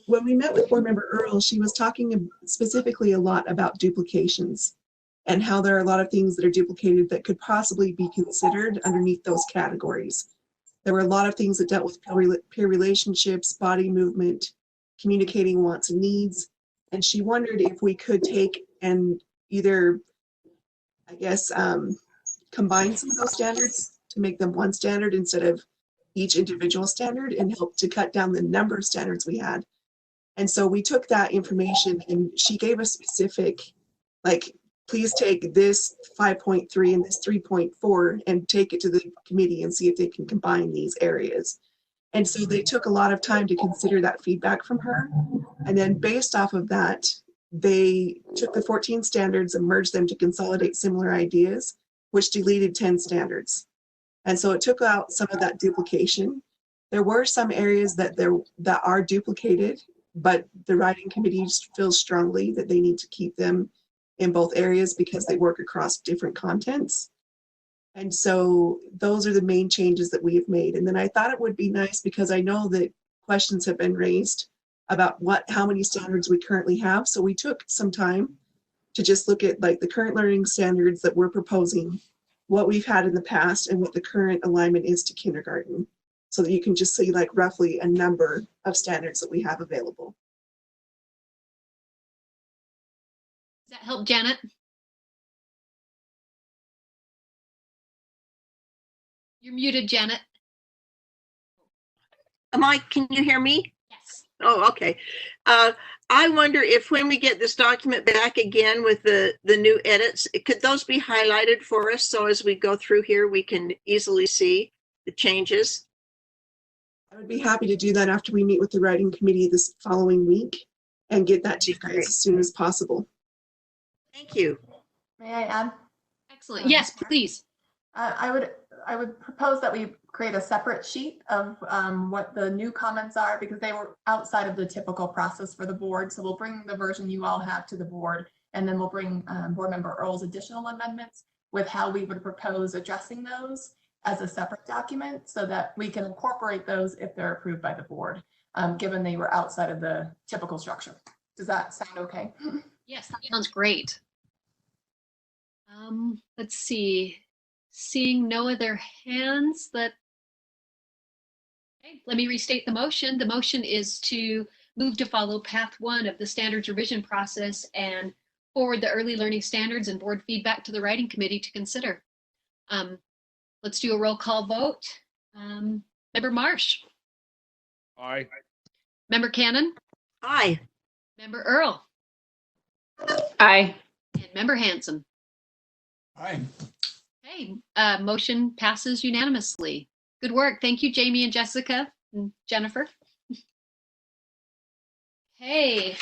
when we met with Board Member Earl, she was talking specifically a lot about duplications and how there are a lot of things that are duplicated that could possibly be considered underneath those categories. There were a lot of things that dealt with peer relationships, body movement, communicating wants and needs, and she wondered if we could take and either, I guess, combine some of those standards to make them one standard instead of each individual standard and help to cut down the number of standards we had. And so we took that information and she gave us specific, like, please take this 5.3 and this 3.4 and take it to the committee and see if they can combine these areas. And so they took a lot of time to consider that feedback from her. And then based off of that, they took the 14 standards and merged them to consolidate similar ideas, which deleted 10 standards. And so it took out some of that duplication. There were some areas that are duplicated, but the writing committee feels strongly that they need to keep them in both areas because they work across different contents. And so those are the main changes that we have made. And then I thought it would be nice because I know that questions have been raised about how many standards we currently have. So we took some time to just look at like the current learning standards that we're proposing, what we've had in the past and what the current alignment is to kindergarten, so that you can just see like roughly a number of standards that we have available. Does that help, Janet? You're muted, Janet. Can you hear me? Yes. Oh, okay. I wonder if when we get this document back again with the new edits, could those be highlighted for us so as we go through here, we can easily see the changes? I would be happy to do that after we meet with the writing committee this following week and get that to you guys as soon as possible. Thank you. May I add? Excellent. Yes, please. I would propose that we create a separate sheet of what the new comments are because they were outside of the typical process for the board. So we'll bring the version you all have to the board, and then we'll bring Board Member Earl's additional amendments with how we would propose addressing those as a separate document so that we can incorporate those if they're approved by the board, given they were outside of the typical structure. Does that sound okay? Yes, that sounds great. Let's see. Seeing no other hands, okay, let me restate the motion. The motion is to move to follow path 1 of the standards revision process and forward the early learning standards and board feedback to the writing committee to consider. Let's do a roll call vote. Member Marsh. Aye. Member Cannon. Aye. Member Earl. Aye. And Member Hanson. Aye. Okay, motion passes unanimously. Good work. Thank you, Jamie and Jessica and Jennifer. Okay.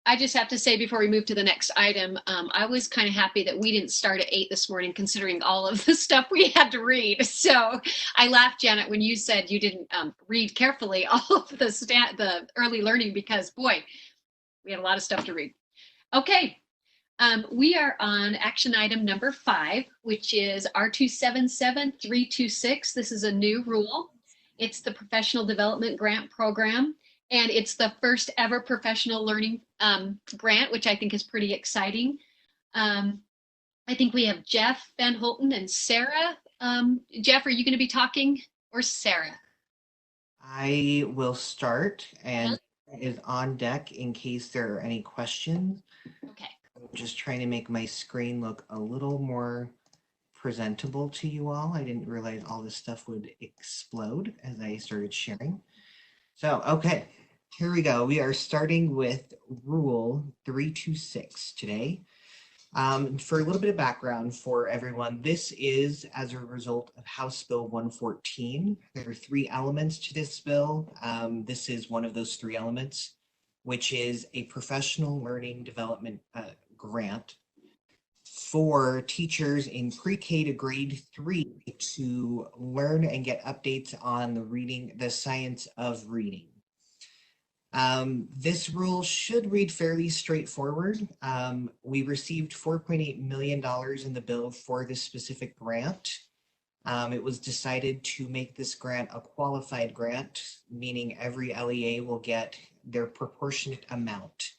I just have to say before we move to the next item, I was kind of happy that we didn't start at 8 this morning, considering all of the stuff we had to read. So I laughed, Janet, when you said you didn't read carefully all of the early learning, because boy, we had a lot of stuff to read. Okay, we are on action item number 5, which is R277326. This is a new rule. It's the Professional Development Grant Program. And it's the first ever professional learning grant, which I think is pretty exciting. I think we have Jeff Van Holten and Sarah. Jeff, are you going to be talking, or Sarah? I will start, and is on deck in case there are any questions. Okay. I'm just trying to make my screen look a little more presentable to you all. I didn't realize all this stuff would explode as I started sharing. So, okay. Here we go. We are starting with Rule 326 today. For a little bit of background for everyone, this is as a result of House Bill 114. There are 3 elements to this bill. This is one of those 3 elements, which is a professional learning development grant for teachers in pre-K to grade 3 to learn and get updates on the science of reading. This rule should read fairly straightforward. We received $4.8 million in the bill for this specific grant. It was decided to make this grant a qualified grant, meaning every LEA will get their proportionate amount.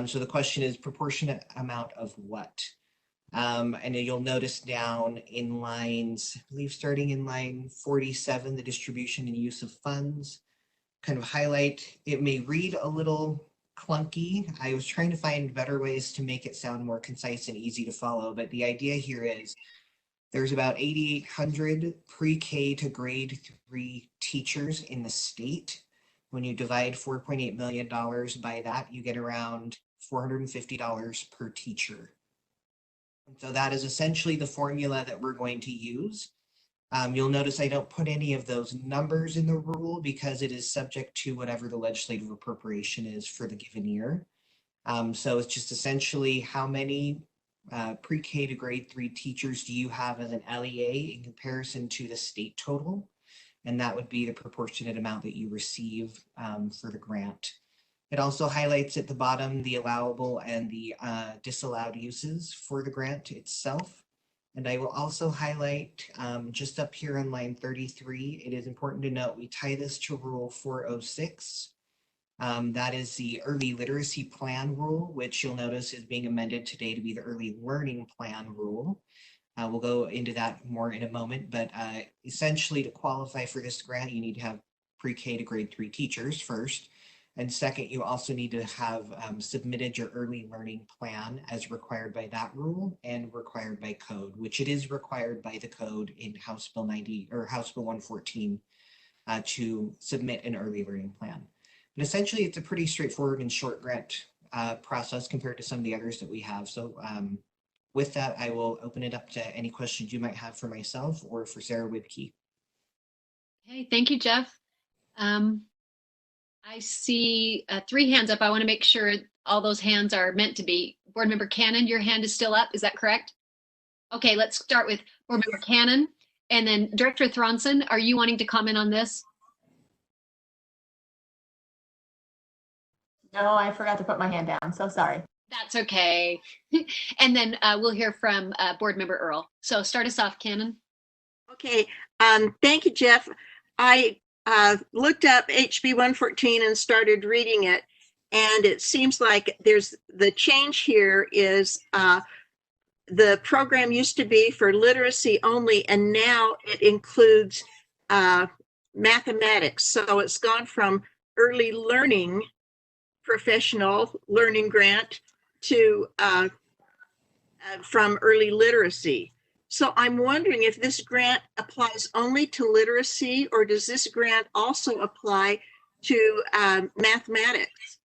So the question is, proportionate amount of what? And you'll notice down in lines, I believe starting in line 47, the distribution and use of funds. Kind of highlight, it may read a little clunky. I was trying to find better ways to make it sound more concise and easy to follow, but the idea here is there's about 8,800 pre-K to grade 3 teachers in the state. When you divide $4.8 million by that, you get around $450 per teacher. So that is essentially the formula that we're going to use. You'll notice I don't put any of those numbers in the rule because it is subject to whatever the legislative appropriation is for the given year. So it's just essentially how many pre-K to grade 3 teachers do you have as an LEA in comparison to the state total? And that would be the proportionate amount that you receive for the grant. It also highlights at the bottom the allowable and the disallowed uses for the grant itself. And I will also highlight just up here on line 33, it is important to note we tie this to Rule 406. That is the Early Literacy Plan Rule, which you'll notice is being amended today to be the Early Learning Plan Rule. We'll go into that more in a moment, but essentially to qualify for this grant, you need to have pre-K to grade 3 teachers first. And second, you also need to have submitted your early learning plan as required by that rule and required by code, which it is required by the code in House Bill 90 or House Bill 114 to submit an early learning plan. And essentially, it's a pretty straightforward and short grant process compared to some of the others that we have. So with that, I will open it up to any questions you might have for myself or for Sarah Whibkey. Okay, thank you, Jeff. I see 3 hands up. I want to make sure all those hands are meant to be. Board Member Cannon, your hand is still up. Is that correct? Okay, let's start with Board Member Cannon. And then Director Thronson, are you wanting to comment on this? No, I forgot to put my hand down. So sorry. That's okay. And then we'll hear from Board Member Earl. So start us off, Cannon. Okay, thank you, Jeff. I looked up HB 114 and started reading it, and it seems like there's the change here is the program used to be for literacy only, and now it includes mathematics. So it's gone from early learning professional learning grant to from early literacy. So I'm wondering if this grant applies only to literacy, or does this grant also apply to mathematics?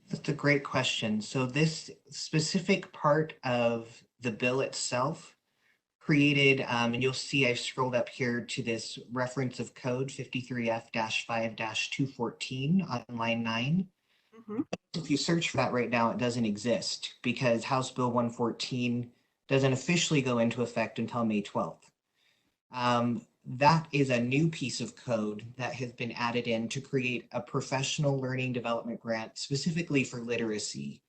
That's a great question. So this specific part of the bill itself created, and you'll see I've scrolled up here to this reference of code 53F-5-214 on line 9. If you search for that right now, it doesn't exist because House Bill 114 doesn't officially go into effect until May 12th. That is a new piece of code that has been added in to create a professional learning development grant specifically for literacy.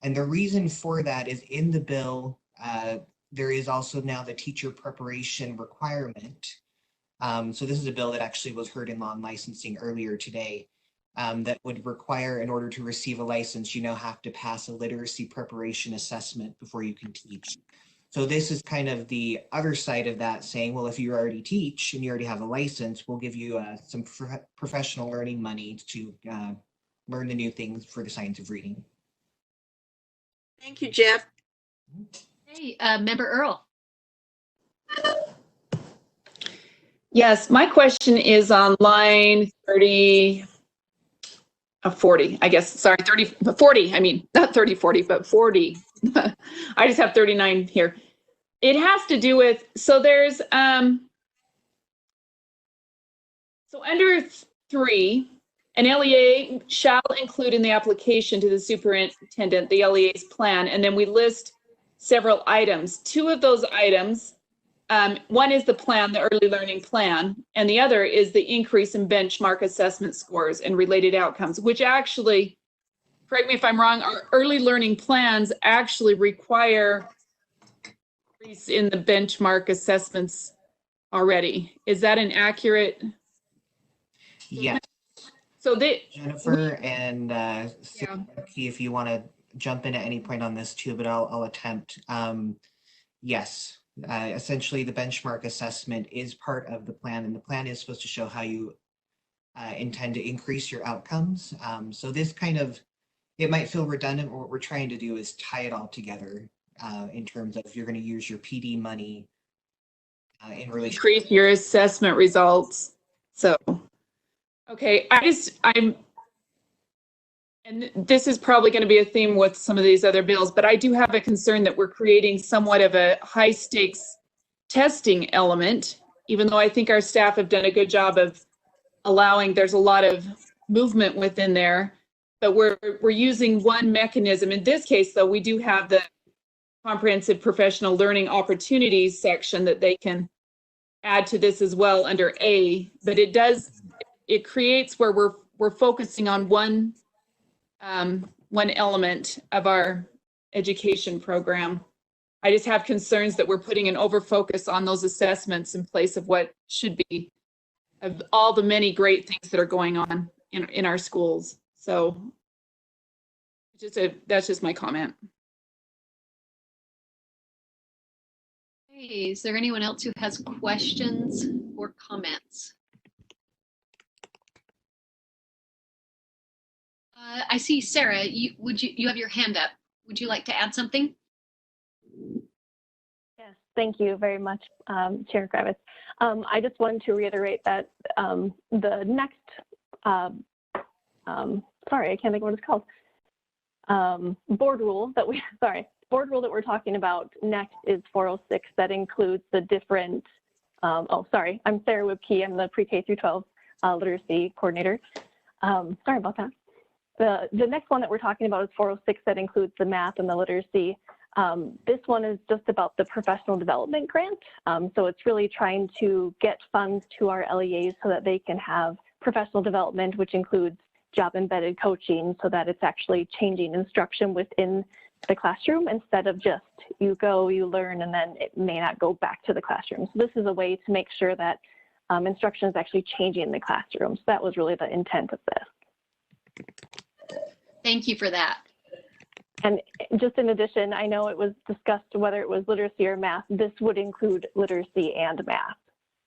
And the reason for that is in the bill, there is also now the teacher preparation requirement. So this is a bill that actually was heard in law and licensing earlier today. That would require, in order to receive a license, you now have to pass a literacy preparation assessment before you can teach. So this is kind of the other side of that, saying, well, if you already teach and you already have a license, we'll give you some professional learning money to learn the new things for the science of reading. Thank you, Jeff. Hey, Member Earl. Yes, my question is on line 40, I guess, sorry, 40, I mean, not 30, 40, but 40. I just have 39 here. It has to do with, so there's, so under 3, an LEA shall include in the application to the superintendent the LEA's plan, and then we list several items. 2 of those items, one is the plan, the early learning plan, and the other is the increase in benchmark assessment scores and related outcomes, which actually, correct me if I'm wrong, our early learning plans actually require increase in the benchmark assessments already. Is that an accurate? Yes. So Jennifer and Sarah, if you want to jump in at any point on this too, but I'll attempt. Yes, essentially the benchmark assessment is part of the plan, and the plan is supposed to show how you intend to increase your outcomes. So this kind of, it might feel redundant, but what we're trying to do is tie it all together in terms of you're going to use your PD money in relation. Increase your assessment results. So, okay, and this is probably going to be a theme with some of these other bills, but I do have a concern that we're creating somewhat of a high stakes testing element, even though I think our staff have done a good job of allowing, there's a lot of movement within there, but we're using one mechanism. In this case, though, we do have the comprehensive professional learning opportunities section that they can add to this as well under A, but it creates where we're focusing on one element of our education program. I just have concerns that we're putting an overfocus on those assessments in place of what should be of all the many great things that are going on in our schools. So that's just my comment. Hey, is there anyone else who has questions or comments? I see Sarah, you have your hand up. Would you like to add something? Yes, thank you very much, Chair Kravitz. I just wanted to reiterate that the next, sorry, I can't think of what it's called, board rule that we're talking about next is 406 that includes the different, I'm Sarah Wibke, I'm the pre-K through 12 literacy coordinator. Sorry about that. The next one that we're talking about is 406 that includes the math and the literacy. This one is just about the professional development grant. So it's really trying to get funds to our LEAs so that they can have professional development, which includes job embedded coaching, so that it's actually changing instruction within the classroom instead of just you go, you learn, and then it may not go back to the classroom. So this is a way to make sure that instruction is actually changing in the classroom. So that was really the intent of this. Thank you for that. And just in addition, I know it was discussed whether it was literacy or math. This would include literacy and math.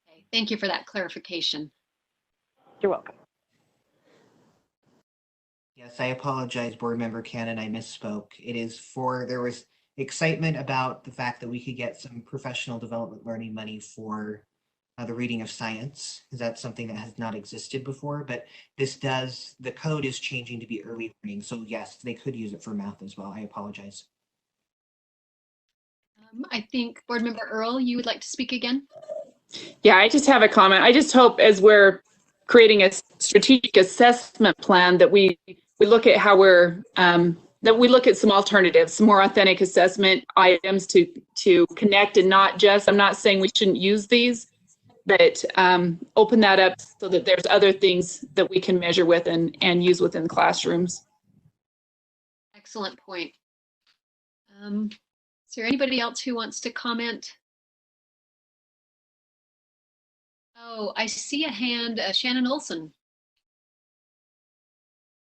Okay. Thank you for that clarification. You're welcome. Yes, I apologize, Board Member Cannon, I misspoke. There was excitement about the fact that we could get some professional development learning money for the reading of science, because that's something that has not existed before, but the code is changing to be early learning. So yes, they could use it for math as well. I apologize. I think Board Member Earl, you would like to speak again? Yeah, I just have a comment. I just hope as we're creating a strategic assessment plan that we we look at how that we look at some alternatives, some more authentic assessment items to connect, and not just, I'm not saying we shouldn't use these, but open that up so that there's other things that we can measure with and use within classrooms. Excellent point. Is there anybody else who wants to comment? Oh, I see a hand, Shannon Olson.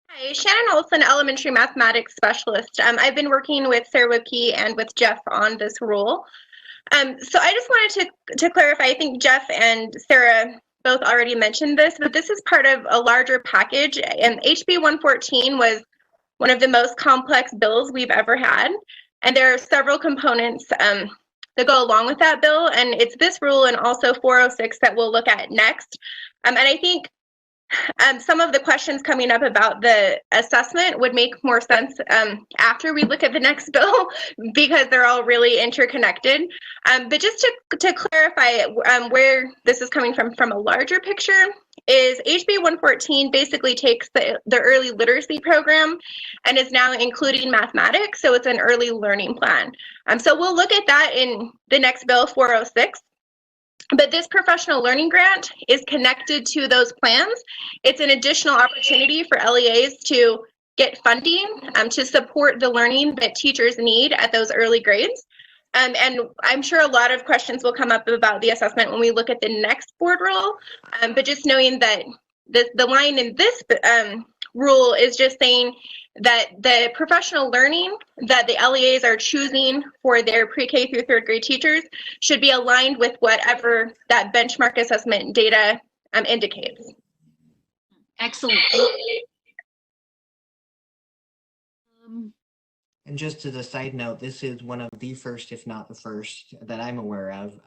Hi, Shannon Olson, Elementary Mathematics Specialist. I've been working with Sarah Wipke and with Jeff on this role. So I just wanted to clarify, I think Jeff and Sarah both already mentioned this, but this is part of a larger package, and HB 114 was one of the most complex bills we've ever had. And there are several components that go along with that bill, and it's this rule and also 406 that we'll look at next. And I think some of the questions coming up about the assessment would make more sense after we look at the next bill, because they're all really interconnected. But just to clarify where this is coming from a larger picture, is HB 114 basically takes the early literacy program and is now including mathematics, so it's an early learning plan. So we'll look at that in the next bill, 406. But this professional learning grant is connected to those plans. It's an additional opportunity for LEAs to get funding to support the learning that teachers need at those early grades. And I'm sure a lot of questions will come up about the assessment when we look at the next board rule. But just knowing that the line in this rule is just saying that the professional learning that the LEAs are choosing for their pre-K through third grade teachers should be aligned with whatever that benchmark assessment data indicates. Excellent. And just as a side note, this is one of the first, if not the first, that I'm aware of,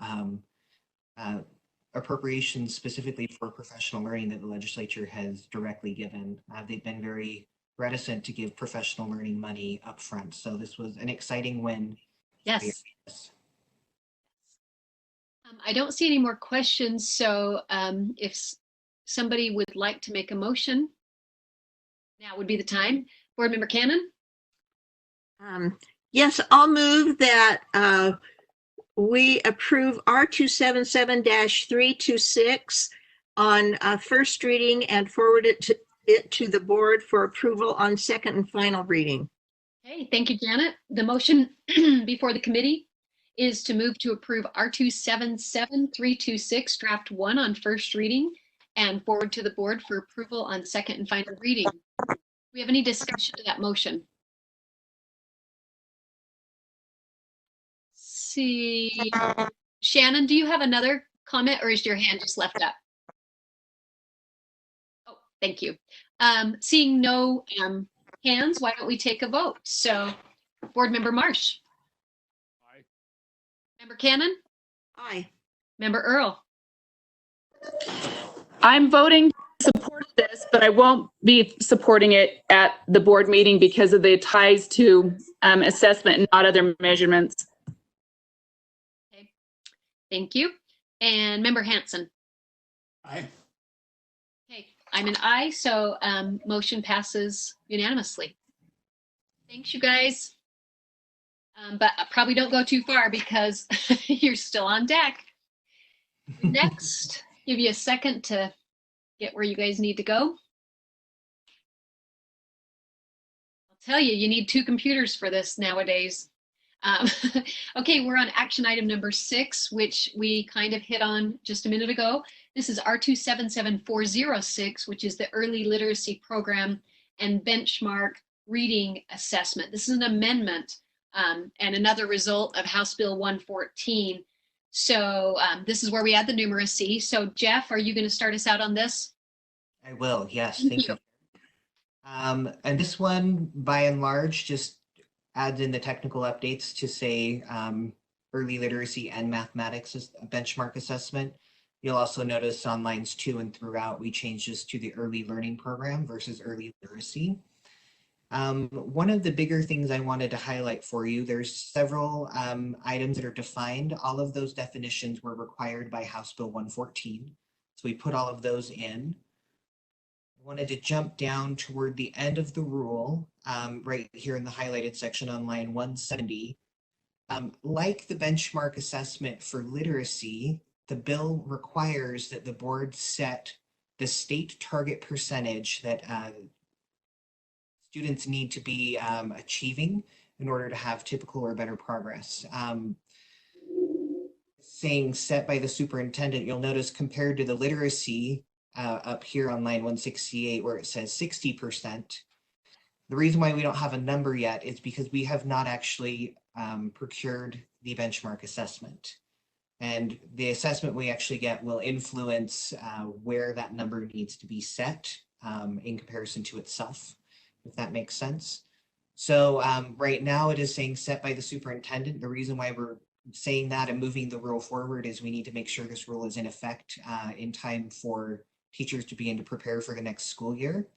appropriations specifically for professional learning that the legislature has directly given. They've been very reticent to give professional learning money up front. So this was an exciting win. Yes. I don't see any more questions. So if somebody would like to make a motion, now would be the time. Board Member Cannon? Yes, I'll move that we approve R277-326 on first reading and forward it to the board for approval on second and final reading. Okay, thank you, Janet. The motion before the committee is to move to approve R277-326 draft 1 on first reading and forward to the board for approval on second and final reading. Do we have any discussion to that motion? See, Shannon, do you have another comment, or is your hand just left up? Oh, thank you. Seeing no hands, why don't we take a vote? So, Board Member Marsh. Aye. Member Cannon. Aye. Member Earl. I'm voting to support this, but I won't be supporting it at the board meeting because of the ties to assessment and not other measurements. Okay, thank you. And Member Hanson. Aye. Okay, I'm an aye, so motion passes unanimously. Thanks, you guys. But probably don't go too far because you're still on deck. Next, give you a second to get where you guys need to go. I'll tell you, you need 2 computers for this nowadays. Okay, we're on action item number 6, which we kind of hit on just a minute ago. This is R277406, which is the Early Literacy Program and Benchmark Reading Assessment. This is an amendment and another result of House Bill 114. So this is where we add the numeracy. So Jeff, are you going to start us out on this? I will, yes, thank you. And this one, by and large, just adds in the technical updates to say early literacy and mathematics benchmark assessment. You'll also notice on lines 2 and throughout, we changed this to the early learning program versus early literacy. One of the bigger things I wanted to highlight for you, there's several items that are defined. All of those definitions were required by House Bill 114. So we put all of those in. I wanted to jump down toward the end of the rule, right here in the highlighted section on line 170. Like the benchmark assessment for literacy, the bill requires that the board set the state target percentage that students need to be achieving in order to have typical or better progress. Saying set by the superintendent, you'll notice compared to the literacy up here on line 168 where it says 60%. The reason why we don't have a number yet is because we have not actually procured the benchmark assessment. And the assessment we actually get will influence where that number needs to be set in comparison to itself, if that makes sense. So right now it is saying set by the superintendent. The reason why we're saying that and moving the rule forward is we need to make sure this rule is in effect in time for teachers to begin to prepare for the next school year.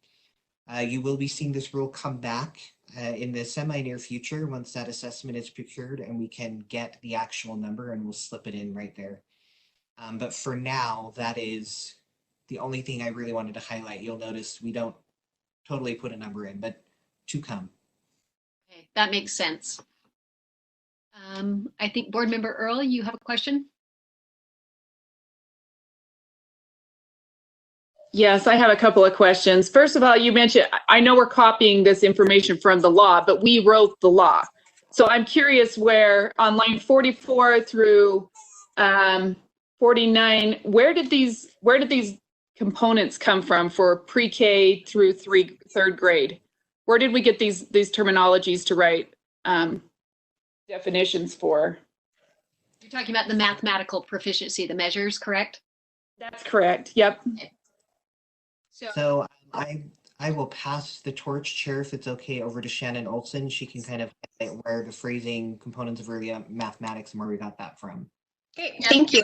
You will be seeing this rule come back in the semi-near future once that assessment is procured and we can get the actual number and we'll slip it in right there. But for now, that is the only thing I really wanted to highlight. You'll notice we don't totally put a number in, but to come. Okay, that makes sense. I think Board Member Earl, you have a question? Yes, I have a couple of questions. First of all, you mentioned, I know we're copying this information from the law, but we wrote the law. So I'm curious where on line 44 through 49, where did these components come from for pre-K through third grade? Where did we get these terminologies to write definitions for? You're talking about the mathematical proficiency, the measures, correct? That's correct. Yep. Okay. So I will pass the torch, Chair, if it's okay, over to Shannon Olson. She can kind of highlight where the phrasing components of early mathematics and where we got that from. Okay, thank you.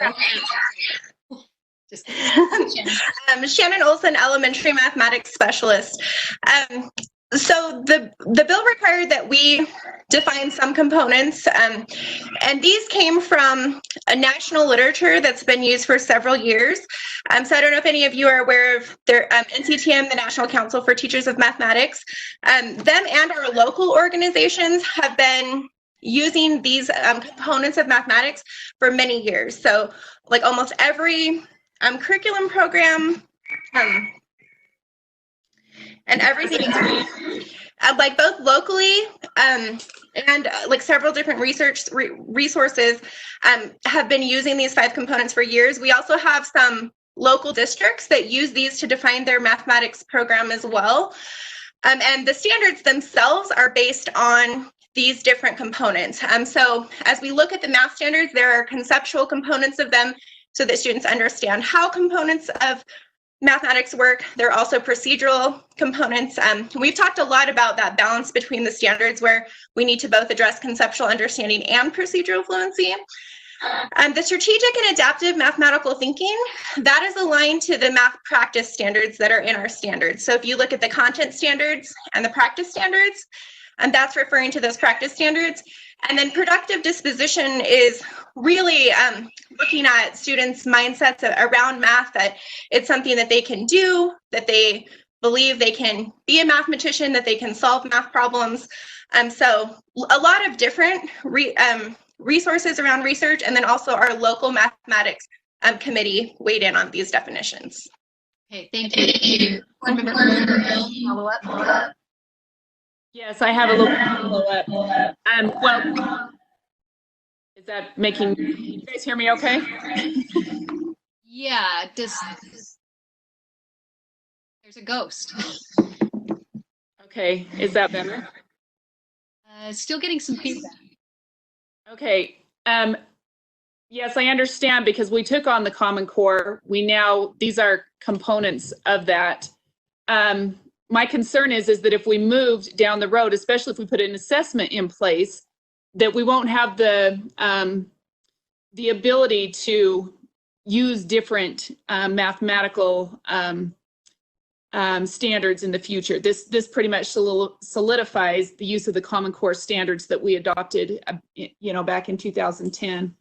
Shannon Olson, elementary mathematics specialist. So the bill required that we define some components, and these came from a national literature that's been used for several years. So I don't know if any of you are aware of their NCTM, the National Council for Teachers of Mathematics. Them and our local organizations have been using these components of mathematics for many years. So like almost every curriculum program, and everything, like both locally and like several different resources have been using these 5 components for years. We also have some local districts that use these to define their mathematics program as well. And the standards themselves are based on these different components. So as we look at the math standards, there are conceptual components of them so that students understand how components of mathematics work. There are also procedural components. We've talked a lot about that balance between the standards where we need to both address conceptual understanding and procedural fluency. The strategic and adaptive mathematical thinking, that is aligned to the math practice standards that are in our standards. So if you look at the content standards and the practice standards, and that's referring to those practice standards. And then productive disposition is really looking at students' mindsets around math, that it's something that they can do, that they believe they can be a mathematician, that they can solve math problems. So a lot of different resources around research, and then also our local mathematics committee weighed in on these definitions. Okay, thank you. Follow up. Yes, I have a little follow-up. Well, is that making you guys hear me okay? Yeah, there's a ghost. Okay, is that better? Still getting some feedback. Okay. Yes, I understand, because we took on the Common Core. These are components of that. My concern is that if we moved down the road, especially if we put an assessment in place, that we won't have the ability to use different mathematical standards in the future. This pretty much solidifies the use of the Common Core standards that we adopted, back in 2010.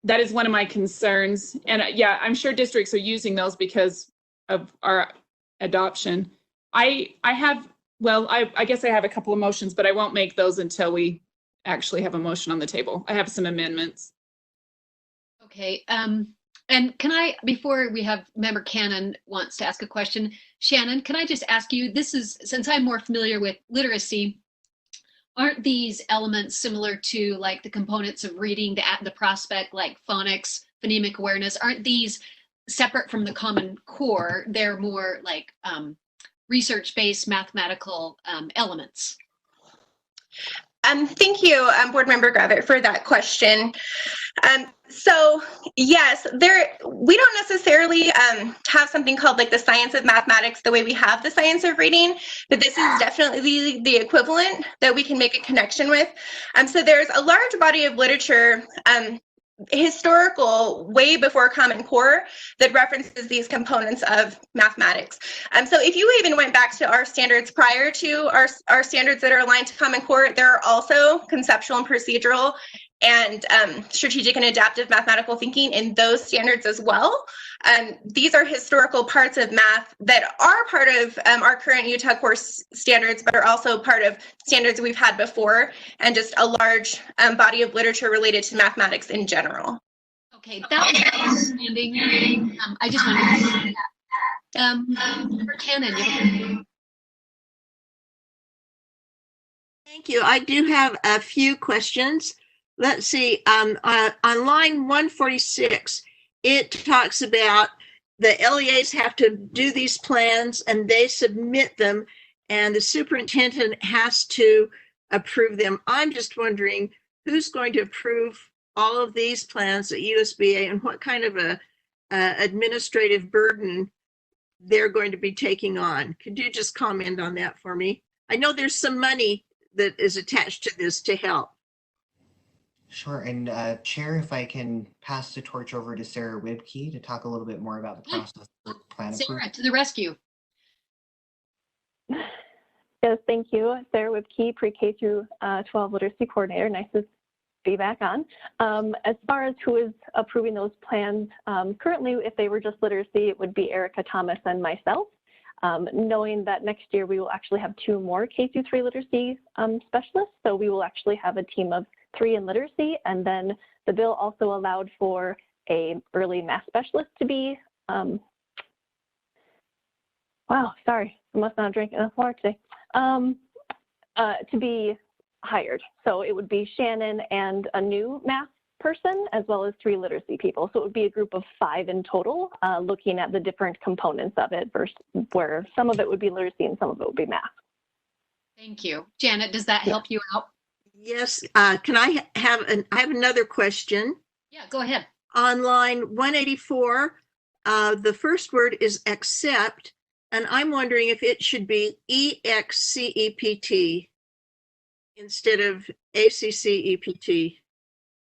That is one of my concerns, and yeah, I'm sure districts are using those because of our adoption. I guess I have a couple of motions, but I won't make those until we actually have a motion on the table. I have some amendments. Okay. And can I, before we have member Cannon wants to ask a question, Shannon, can I just ask you, this is, since I'm more familiar with literacy, aren't these elements similar to like the components of reading, the prospect, like phonics, phonemic awareness? Aren't these separate from the Common Core? They're more like research-based mathematical elements. Thank you, Board Member Gravett, for that question. So yes, we don't necessarily have something called like the science of mathematics the way we have the science of reading, but this is definitely the equivalent that we can make a connection with. So there's a large body of literature, historical, way before Common Core, that references these components of mathematics. So if you even went back to our standards prior to our standards that are aligned to Common Core, there are also conceptual and procedural and strategic and adaptive mathematical thinking in those standards as well. These are historical parts of math that are part of our current Utah course standards, but are also part of standards we've had before, and just a large body of literature related to mathematics in general. Okay, that was understanding. I just wanted to say that. For Cannon, Thank you. I do have a few questions. Let's see, on line 146, it talks about the LEAs have to do these plans and they submit them, and the superintendent has to approve them. I'm just wondering who's going to approve all of these plans at USBA, and what kind of a administrative burden they're going to be taking on. Could you just comment on that for me? I know there's some money that is attached to this to help. Sure. And Chair, if I can pass the torch over to Sarah Wibke to talk a little bit more about the process for plan approval. Sarah, to the rescue. Yes, thank you. Sarah Wibke, pre-K through 12 literacy coordinator. Nice to be back on. As far as who is approving those plans, currently, if they were just literacy, it would be Erica Thomas and myself. Knowing that next year we will actually have 2 more K through 3 literacy specialists, so we will actually have a team of 3 in literacy, and then the bill also allowed for a early math specialist to be, wow, sorry, I must not drink enough water today, to be hired. So it would be Shannon and a new math person, as well as 3 literacy people. So it would be a group of 5 in total, looking at the different components of it, versus where some of it would be literacy and some of it would be math. Thank you. Janet, does that help you out? Yes. Can I have I have another question. Yeah, go ahead. On line 184, the first word is accept, and I'm wondering if it should be EXCEPT instead of ACCEPT.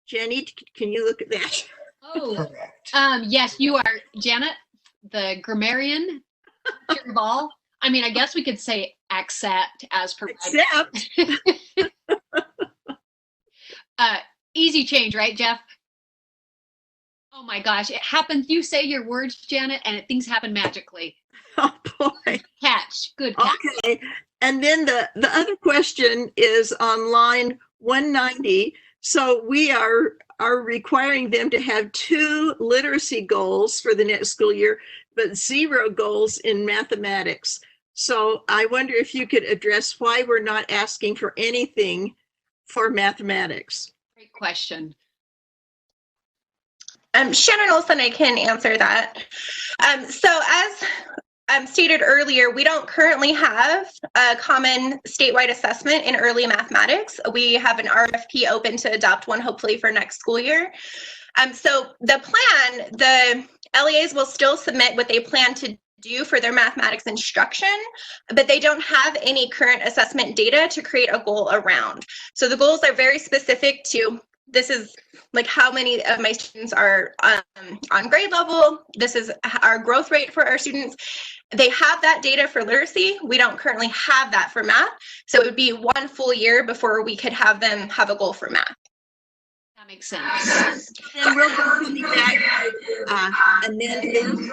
Jenny, can you look at that? Oh, yes, you are, Janet, the grammarian of all. I mean, I guess we could say accept as provided. Accept. Easy change, right, Jeff? Oh my gosh, it happens. You say your words, Janet, and things happen magically. Oh boy. Catch. Good catch. Okay. And then the other question is on line 190. So we are requiring them to have 2 literacy goals for the next school year, but 0 goals in mathematics. So I wonder if you could address why we're not asking for anything for mathematics. Great question. Shannon Olson, I can answer that. So as stated earlier, we don't currently have a common statewide assessment in early mathematics. We have an RFP open to adopt one, hopefully for next school year. So the plan, the LEAs will still submit what they plan to do for their mathematics instruction, but they don't have any current assessment data to create a goal around. So the goals are very specific to, this is like how many of my students are on grade level. This is our growth rate for our students. They have that data for literacy. We don't currently have that for math. So it would be 1 full year before we could have them have a goal for math. That makes sense. Then we'll go to the back, amending.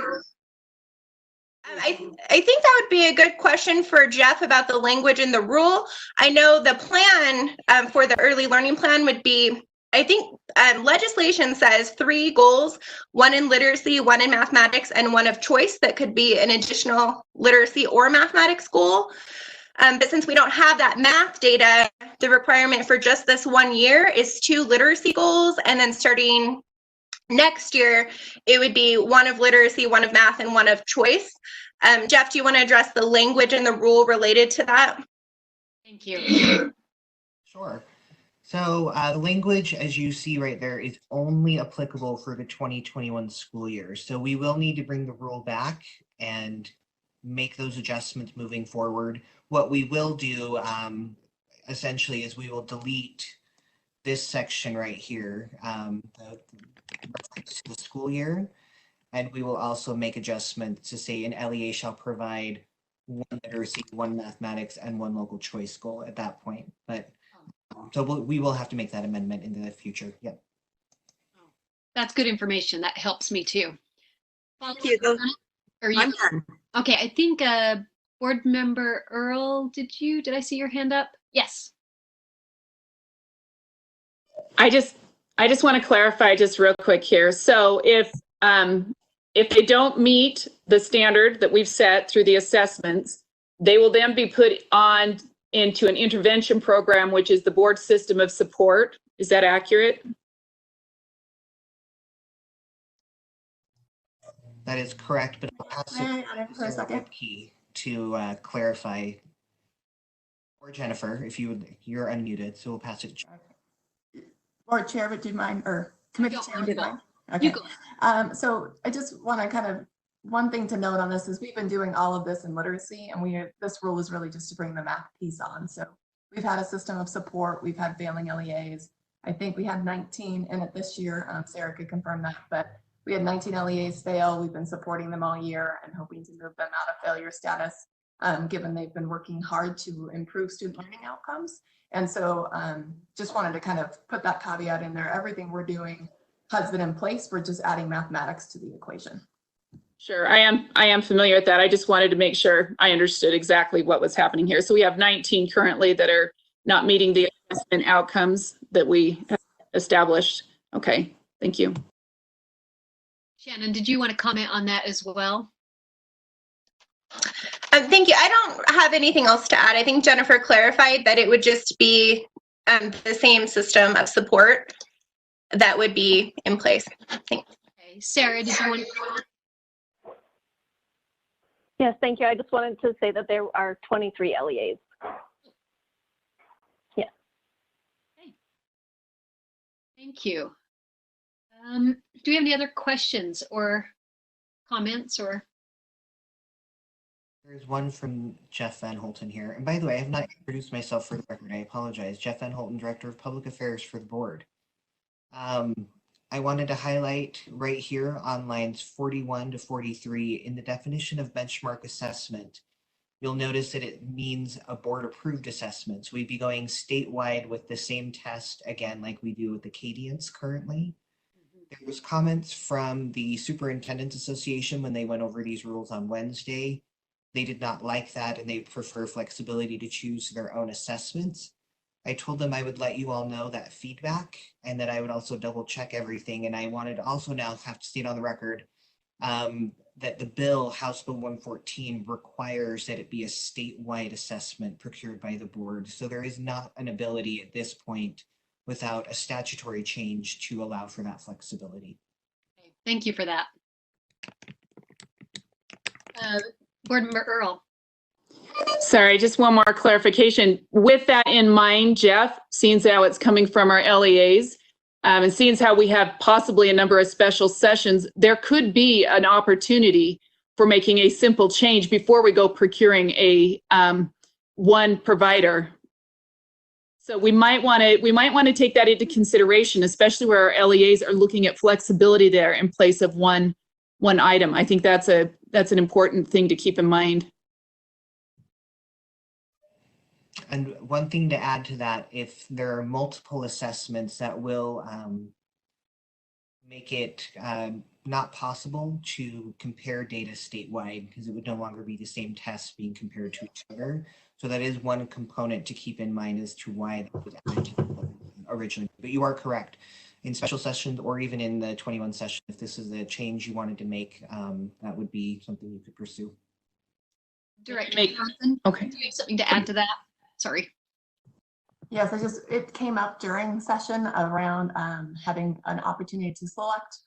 I think that would be a good question for Jeff about the language in the rule. I know the plan for the early learning plan would be, I think legislation says 3 goals, 1 in literacy, 1 in mathematics, and 1 of choice that could be an additional literacy or mathematics goal. But since we don't have that math data, the requirement for just this 1 year is 2 literacy goals, and then starting next year, it would be 1 of literacy, 1 of math, and 1 of choice. Jeff, do you want to address the language in the rule related to that? Thank you. Sure. So the language, as you see right there, is only applicable for the 2021 school year. So we will need to bring the rule back and make those adjustments moving forward. What we will do essentially is we will delete this section right here, the school year, and we will also make adjustments to say an LEA shall provide 1 literacy, 1 mathematics, and 1 local choice goal at that point. But so we will have to make that amendment in the future. Yep. That's good information. That helps me too. Thank you. I'm done. Okay, I think Board Member Earl, did I see your hand up? Yes. I just want to clarify just real quick here. So if they don't meet the standard that we've set through the assessments, they will then be put on into an intervention program, which is the board system of support. Is that accurate? That is correct, but I'll pass it for a second to clarify. Or Jennifer, if you would, you're unmuted, so we'll pass it. Board Chair, would you mind, or Committee Chair, would you mind? Okay. So I just want to kind of, one thing to note on this is we've been doing all of this in literacy, and this rule is really just to bring the math piece on. So we've had a system of support, we've had failing LEAs. I think we had 19 in it this year. Sarah could confirm that, but we had 19 LEAs fail. We've been supporting them all year and hoping to move them out of failure status, given they've been working hard to improve student learning outcomes. And so just wanted to kind of put that caveat in there. Everything we're doing has been in place. We're just adding mathematics to the equation. Sure, I am familiar with that. I just wanted to make sure I understood exactly what was happening here. So we have 19 currently that are not meeting the assessment outcomes that we have established. Okay, thank you. Shannon, did you want to comment on that as well? Thank you. I don't have anything else to add. I think Jennifer clarified that it would just be the same system of support that would be in place. Thanks. Okay. Sarah, did you want to? Yes, thank you. I just wanted to say that there are 23 LEAs. Yes. Okay. Thank you. Do we have any other questions or comments or? There's one from Jeff Van Holten here. And by the way, I have not introduced myself for the record. I apologize. Jeff Van Holten, Director of Public Affairs for the board. I wanted to highlight right here on lines 41 to 43 in the definition of benchmark assessment. You'll notice that it means a board approved assessment. So we'd be going statewide with the same test again, like we do with the Cadians currently. There was comments from the Superintendent's Association when they went over these rules on Wednesday. They did not like that and they prefer flexibility to choose their own assessments. I told them I would let you all know that feedback and that I would also double check everything. And I wanted to also now have to state on the record that the bill, House Bill 114, requires that it be a statewide assessment procured by the board. So there is not an ability at this point without a statutory change to allow for that flexibility. Okay, thank you for that. Board Member Earl. Sorry, just one more clarification. With that in mind, Jeff, seeing how it's coming from our LEAs, and seeing how we have possibly a number of special sessions, there could be an opportunity for making a simple change before we go procuring a one provider. So we might want to take that into consideration, especially where our LEAs are looking at flexibility there in place of one item. I think that's an important thing to keep in mind. And one thing to add to that, if there are multiple assessments, that will make it not possible to compare data statewide because it would no longer be the same tests being compared to each other. So that is one component to keep in mind as to why that was added to the bill originally. But you are correct. In special sessions or even in the 21 session, if this is a change you wanted to make, that would be something you could pursue. Director Johnson, okay. do you have something to add to that? Sorry. Yes, it came up during session around having an opportunity to select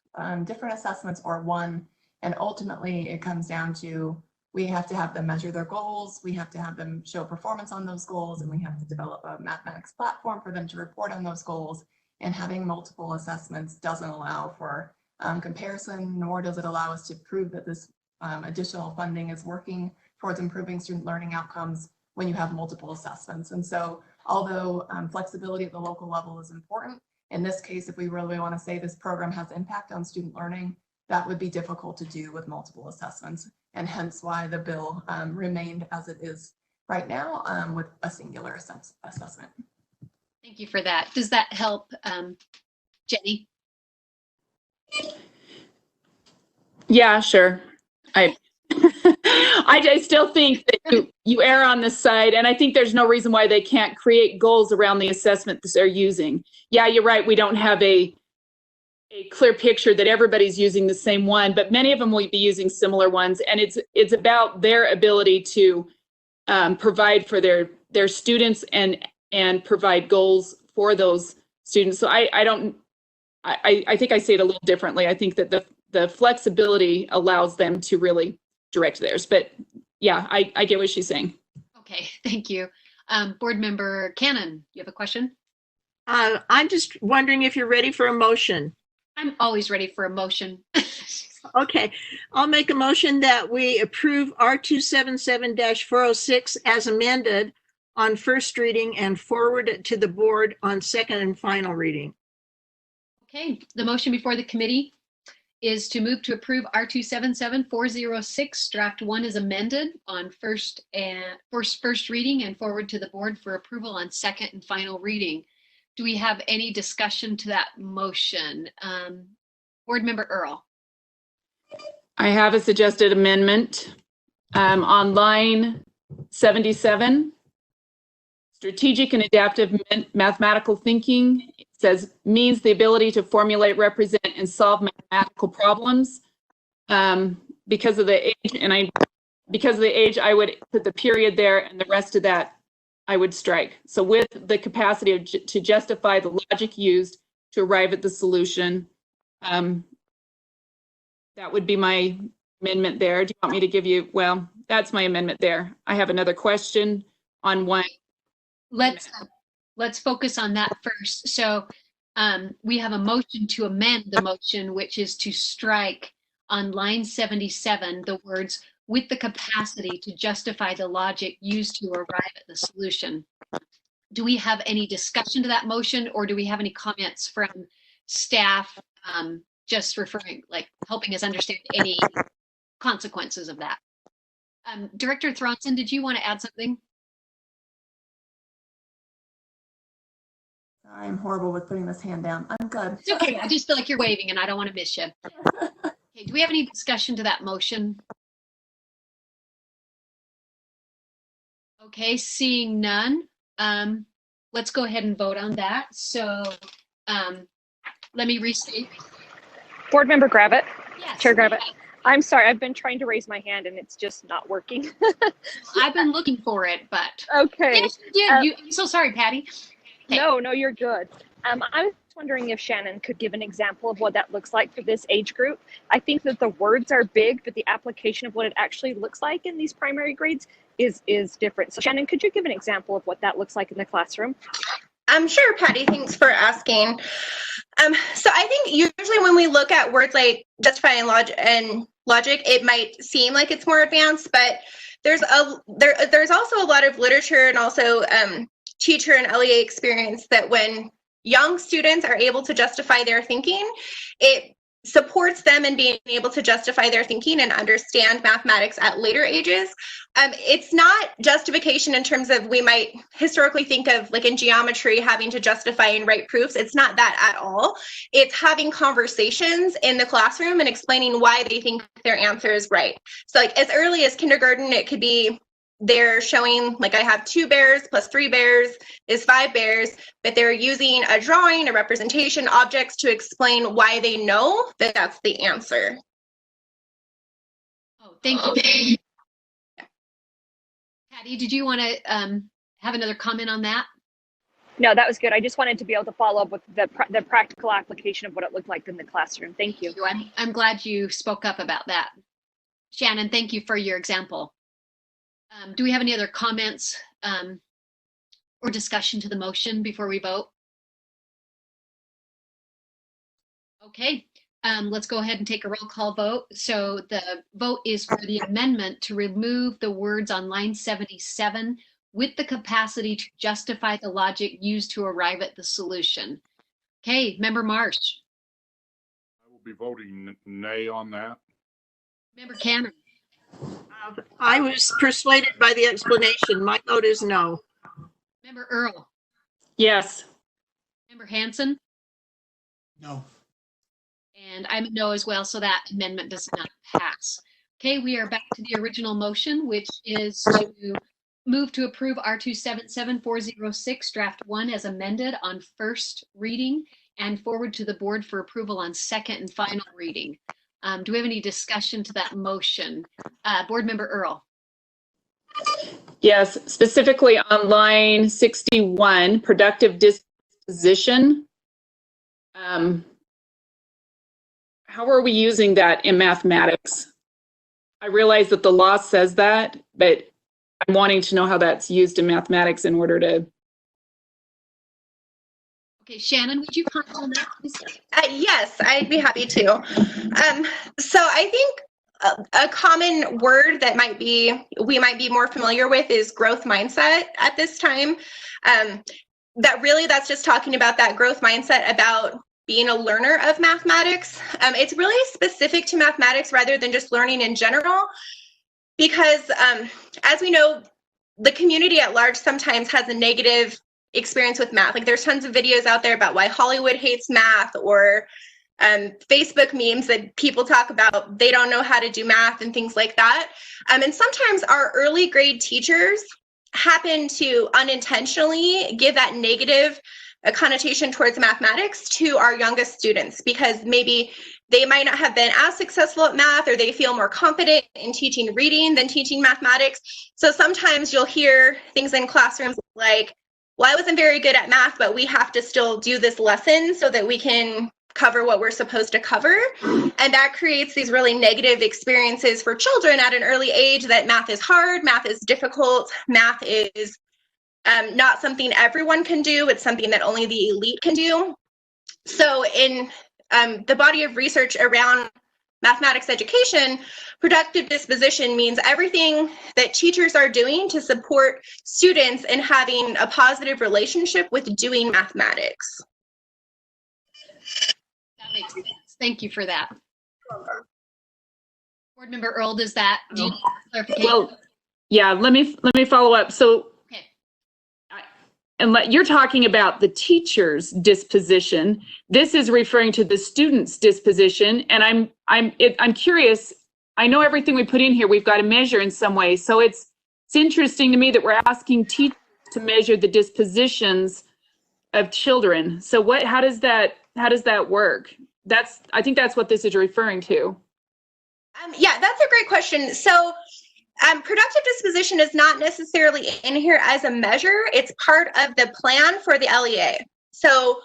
different assessments or one, and ultimately it comes down to we have to have them measure their goals, we have to have them show performance on those goals, and we have to develop a mathematics platform for them to report on those goals. And having multiple assessments doesn't allow for comparison, nor does it allow us to prove that this additional funding is working towards improving student learning outcomes when you have multiple assessments. And so although flexibility at the local level is important, in this case, if we really want to say this program has impact on student learning, that would be difficult to do with multiple assessments, and hence why the bill remained as it is right now with a singular assessment. Thank you for that. Does that help, Jenny? Yeah, sure. I still think that you err on this side, and I think there's no reason why they can't create goals around the assessment that they're using. Yeah, you're right. We don't have a clear picture that everybody's using the same one, but many of them will be using similar ones, and it's about their ability to provide for their students and provide goals for those students. So I think I see it a little differently. I think that the flexibility allows them to really direct theirs. But yeah, I get what she's saying. Okay, thank you. Board Member Cannon, you have a question? I'm just wondering if you're ready for a motion. I'm always ready for a motion. Okay, I'll make a motion that we approve R277-406 as amended on first reading and forward it to the board on second and final reading. Okay, the motion before the committee is to move to approve R277-406 draft 1 is amended on first reading and forward to the board for approval on second and final reading. Do we have any discussion to that motion? Board Member Earl. I have a suggested amendment on line 77. Strategic and adaptive mathematical thinking, it says, means the ability to formulate, represent, and solve mathematical problems. Because of the age, I would put the period there, and the rest of that I would strike. So with the capacity to justify the logic used to arrive at the solution, that would be my amendment there. Do you want me to give you? Well, that's my amendment there. I have another question on one. Let's focus on that first. So we have a motion to amend the motion, which is to strike on line 77 the words "with the capacity to justify the logic used to arrive at the solution." Do we have any discussion to that motion, or do we have any comments from staff just referring, like helping us understand any consequences of that? Director Thronson, did you want to add something? I'm horrible with putting this hand down. I'm good. It's okay. I just feel like you're waving and I don't want to miss you. Okay, do we have any discussion to that motion? Okay, seeing none, let's go ahead and vote on that. So let me restate. Board Member Gravitt. Yes. Chair Gravitt. I'm sorry, I've been trying to raise my hand and it's just not working. I've been looking for it, but. Okay. Yes, you did. I'm so sorry, Patty. Okay. No, you're good. I was wondering if Shannon could give an example of what that looks like for this age group. I think that the words are big, but the application of what it actually looks like in these primary grades is different. So Shannon, could you give an example of what that looks like in the classroom? I'm sure, Patty, thanks for asking. So I think usually when we look at words like justifying logic, it might seem like it's more advanced, but there's also a lot of literature and also teacher and LEA experience that when young students are able to justify their thinking, it supports them in being able to justify their thinking and understand mathematics at later ages. It's not justification in terms of we might historically think of like in geometry having to justify and write proofs. It's not that at all. It's having conversations in the classroom and explaining why they think their answer is right. So like as early as kindergarten, it could be they're showing like I have 2 bears plus 3 bears is 5 bears, but they're using a drawing, a representation, objects to explain why they know that that's the answer. Oh, thank you. Patty, did you want to have another comment on that? No, that was good. I just wanted to be able to follow up with the practical application of what it looked like in the classroom. Thank you. I'm glad you spoke up about that. Shannon, thank you for your example. Do we have any other comments or discussion to the motion before we vote? Okay, let's go ahead and take a roll call vote. So the vote is for the amendment to remove the words on line 77 with the capacity to justify the logic used to arrive at the solution. Okay, Member Marsh. I will be voting nay on that. Member Cannon. I was persuaded by the explanation. My vote is no. Member Earl. Yes. Member Hanson. No. And I'm a no as well, so that amendment does not pass. Okay, we are back to the original motion, which is to move to approve R277406 draft 1 as amended on first reading and forward to the board for approval on second and final reading. Do we have any discussion to that motion? Board Member Earl. Yes, specifically on line 61, productive disposition. How are we using that in mathematics? I realize that the law says that, but I'm wanting to know how that's used in mathematics in order to. Okay, Shannon, would you comment on that, please? Yes, I'd be happy to. So I think a common word that we might be more familiar with is growth mindset at this time. That's just talking about that growth mindset about being a learner of mathematics. It's really specific to mathematics rather than just learning in general, because as we know, the community at large sometimes has a negative experience with math. Like there's tons of videos out there about why Hollywood hates math, or Facebook memes that people talk about they don't know how to do math and things like that. And sometimes our early grade teachers happen to unintentionally give that negative connotation towards mathematics to our youngest students, because maybe they might not have been as successful at math, or they feel more confident in teaching reading than teaching mathematics. So sometimes you'll hear things in classrooms like, well, I wasn't very good at math, but we have to still do this lesson so that we can cover what we're supposed to cover. And that creates these really negative experiences for children at an early age, that math is hard, math is difficult, math is not something everyone can do. It's something that only the elite can do. So in the body of research around mathematics education, productive disposition means everything that teachers are doing to support students in having a positive relationship with doing mathematics. That makes sense. Thank you for that. Board Member Earl, does that need clarification? Well, yeah, let me follow up. So, okay. You're talking about the teacher's disposition. This is referring to the student's disposition, and I'm curious. I know everything we put in here, we've got to measure in some way. So it's interesting to me that we're asking teachers to measure the dispositions of children. So how does that work? I think that's what this is referring to. Yeah, that's a great question. So productive disposition is not necessarily in here as a measure. It's part of the plan for the LEA. So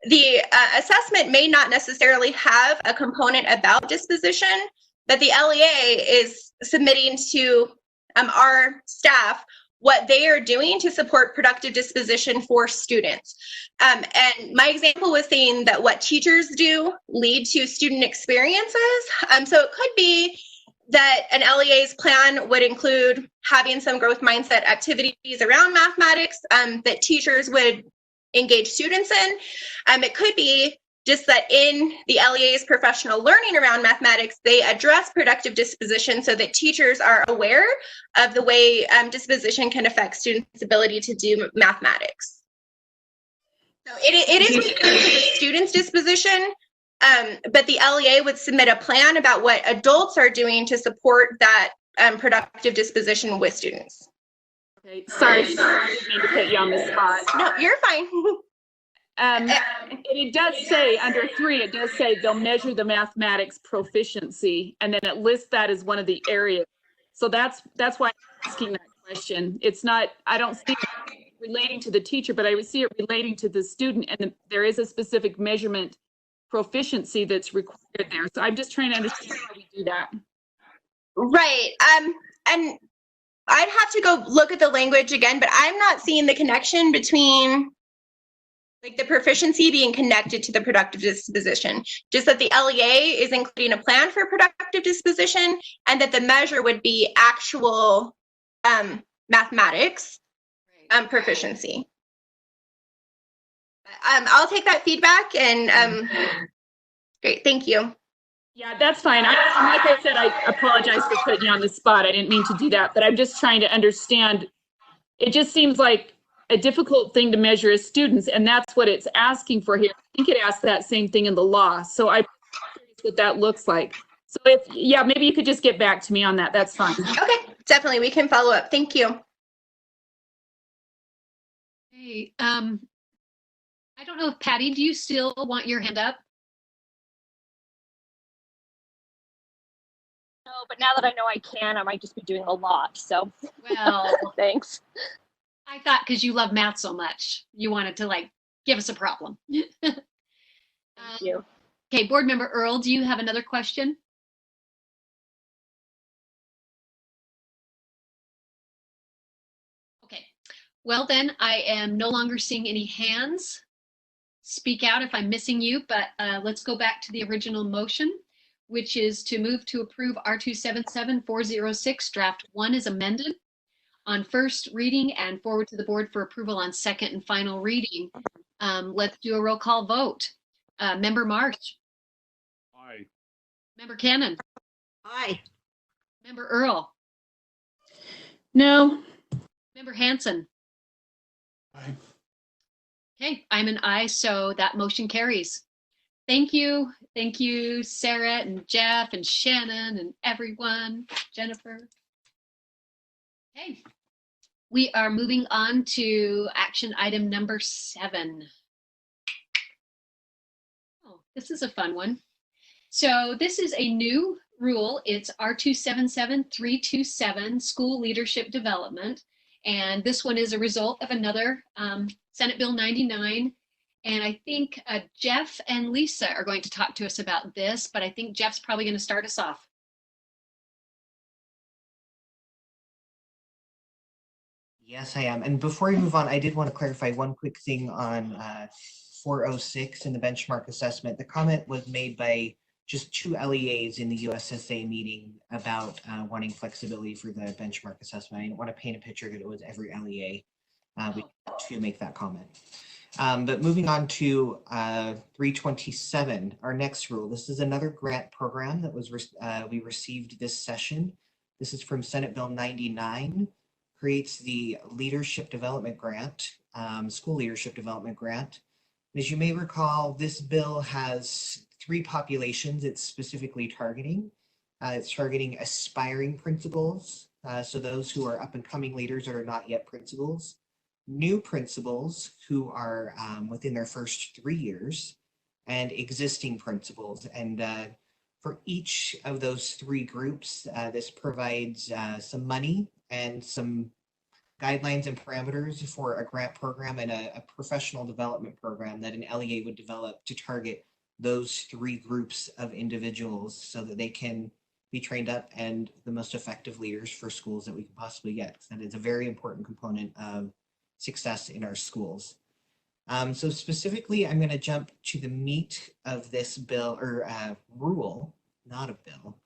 the assessment may not necessarily have a component about disposition, but the LEA is submitting to our staff what they are doing to support productive disposition for students. And my example was saying that what teachers do lead to student experiences. So it could be that an LEA's plan would include having some growth mindset activities around mathematics that teachers would engage students in. It could be just that in the LEA's professional learning around mathematics, they address productive disposition so that teachers are aware of the way disposition can affect students' ability to do mathematics. So it is the student's disposition, but the LEA would submit a plan about what adults are doing to support that productive disposition with students. Okay, sorry, I didn't mean to put you on the spot. No, you're fine. It does say under 3, it does say they'll measure the mathematics proficiency, and then it lists that as one of the areas. So that's why I'm asking that question. It's not, I don't see it relating to the teacher, but I would see it relating to the student, and there is a specific measurement proficiency that's required there. So I'm just trying to understand how we do that. Right. And I'd have to go look at the language again, but I'm not seeing the connection between like the proficiency being connected to the productive disposition. Just that the LEA is including a plan for productive disposition and that the measure would be actual mathematics proficiency. I'll take that feedback and great, thank you. Yeah, that's fine. Like I said, I apologize for putting you on the spot. I didn't mean to do that, but I'm just trying to understand. It just seems like a difficult thing to measure as students, and that's what it's asking for here. I think it asks that same thing in the law. So I'm curious what that looks like. So maybe you could just get back to me on that. That's fine. Okay, definitely. We can follow up. Thank you. Hey, I don't know if Patty, do you still want your hand up? No, but now that I know I can, I might just be doing a lot. So, well, thanks. I thought because you love math so much, you wanted to like give us a problem. Thank you. Okay, Board Member Earl, do you have another question? Okay, well then I am no longer seeing any hands. Speak out if I'm missing you, but let's go back to the original motion, which is to move to approve R277406 draft 1 is amended on first reading and forward to the board for approval on second and final reading. Let's do a roll call vote. Member March. Aye. Member Cannon. Aye. Member Earl. No. Member Hanson. Aye. Okay, I'm an aye, so that motion carries. Thank you. Thank you, Sarah and Jeff and Shannon and everyone, Jennifer. Okay, we are moving on to action item number 7. Oh, this is a fun one. So this is a new rule. It's R277327, School Leadership Development. And this one is a result of another Senate Bill 99. And I think Jeff and Lisa are going to talk to us about this, but I think Jeff's probably going to start us off. Yes, I am. And before we move on, I did want to clarify one quick thing on 406 in the benchmark assessment. The comment was made by just 2 LEAs in the USSA meeting about wanting flexibility for the benchmark assessment. I didn't want to paint a picture that it was every LEA to make that comment. But moving on to 327, our next rule. This is another grant program that was we received this session. This is from Senate Bill 99. Creates the Leadership Development Grant, School Leadership Development Grant. As you may recall, this bill has 3 populations it's specifically targeting. It's targeting aspiring principals, so those who are up and coming leaders that are not yet principals, new principals who are within their first 3 years, and existing principals. And for each of those 3 groups, this provides some money and some guidelines and parameters for a grant program and a professional development program that an LEA would develop to target those 3 groups of individuals so that they can be trained up and the most effective leaders for schools that we can possibly get. That is a very important component of success in our schools. So specifically, I'm going to jump to the meat of this bill or rule, not a bill.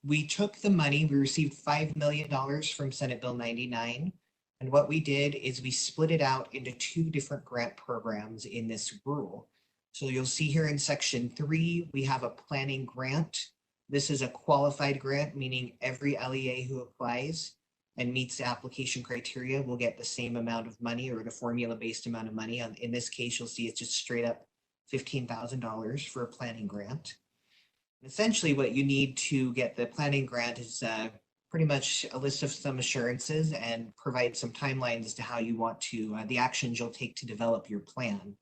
We took the money, we received $5 million from Senate Bill 99. And what we did is we split it out into 2 different grant programs in this rule. So you'll see here in section 3, we have a planning grant. This is a qualified grant, meaning every LEA who applies and meets the application criteria will get the same amount of money, or the formula-based amount of money. In this case, you'll see it's just straight up $15,000 for a planning grant. And essentially what you need to get the planning grant is pretty much a list of some assurances and provide some timelines as to how you want to, the actions you'll take to develop your plan.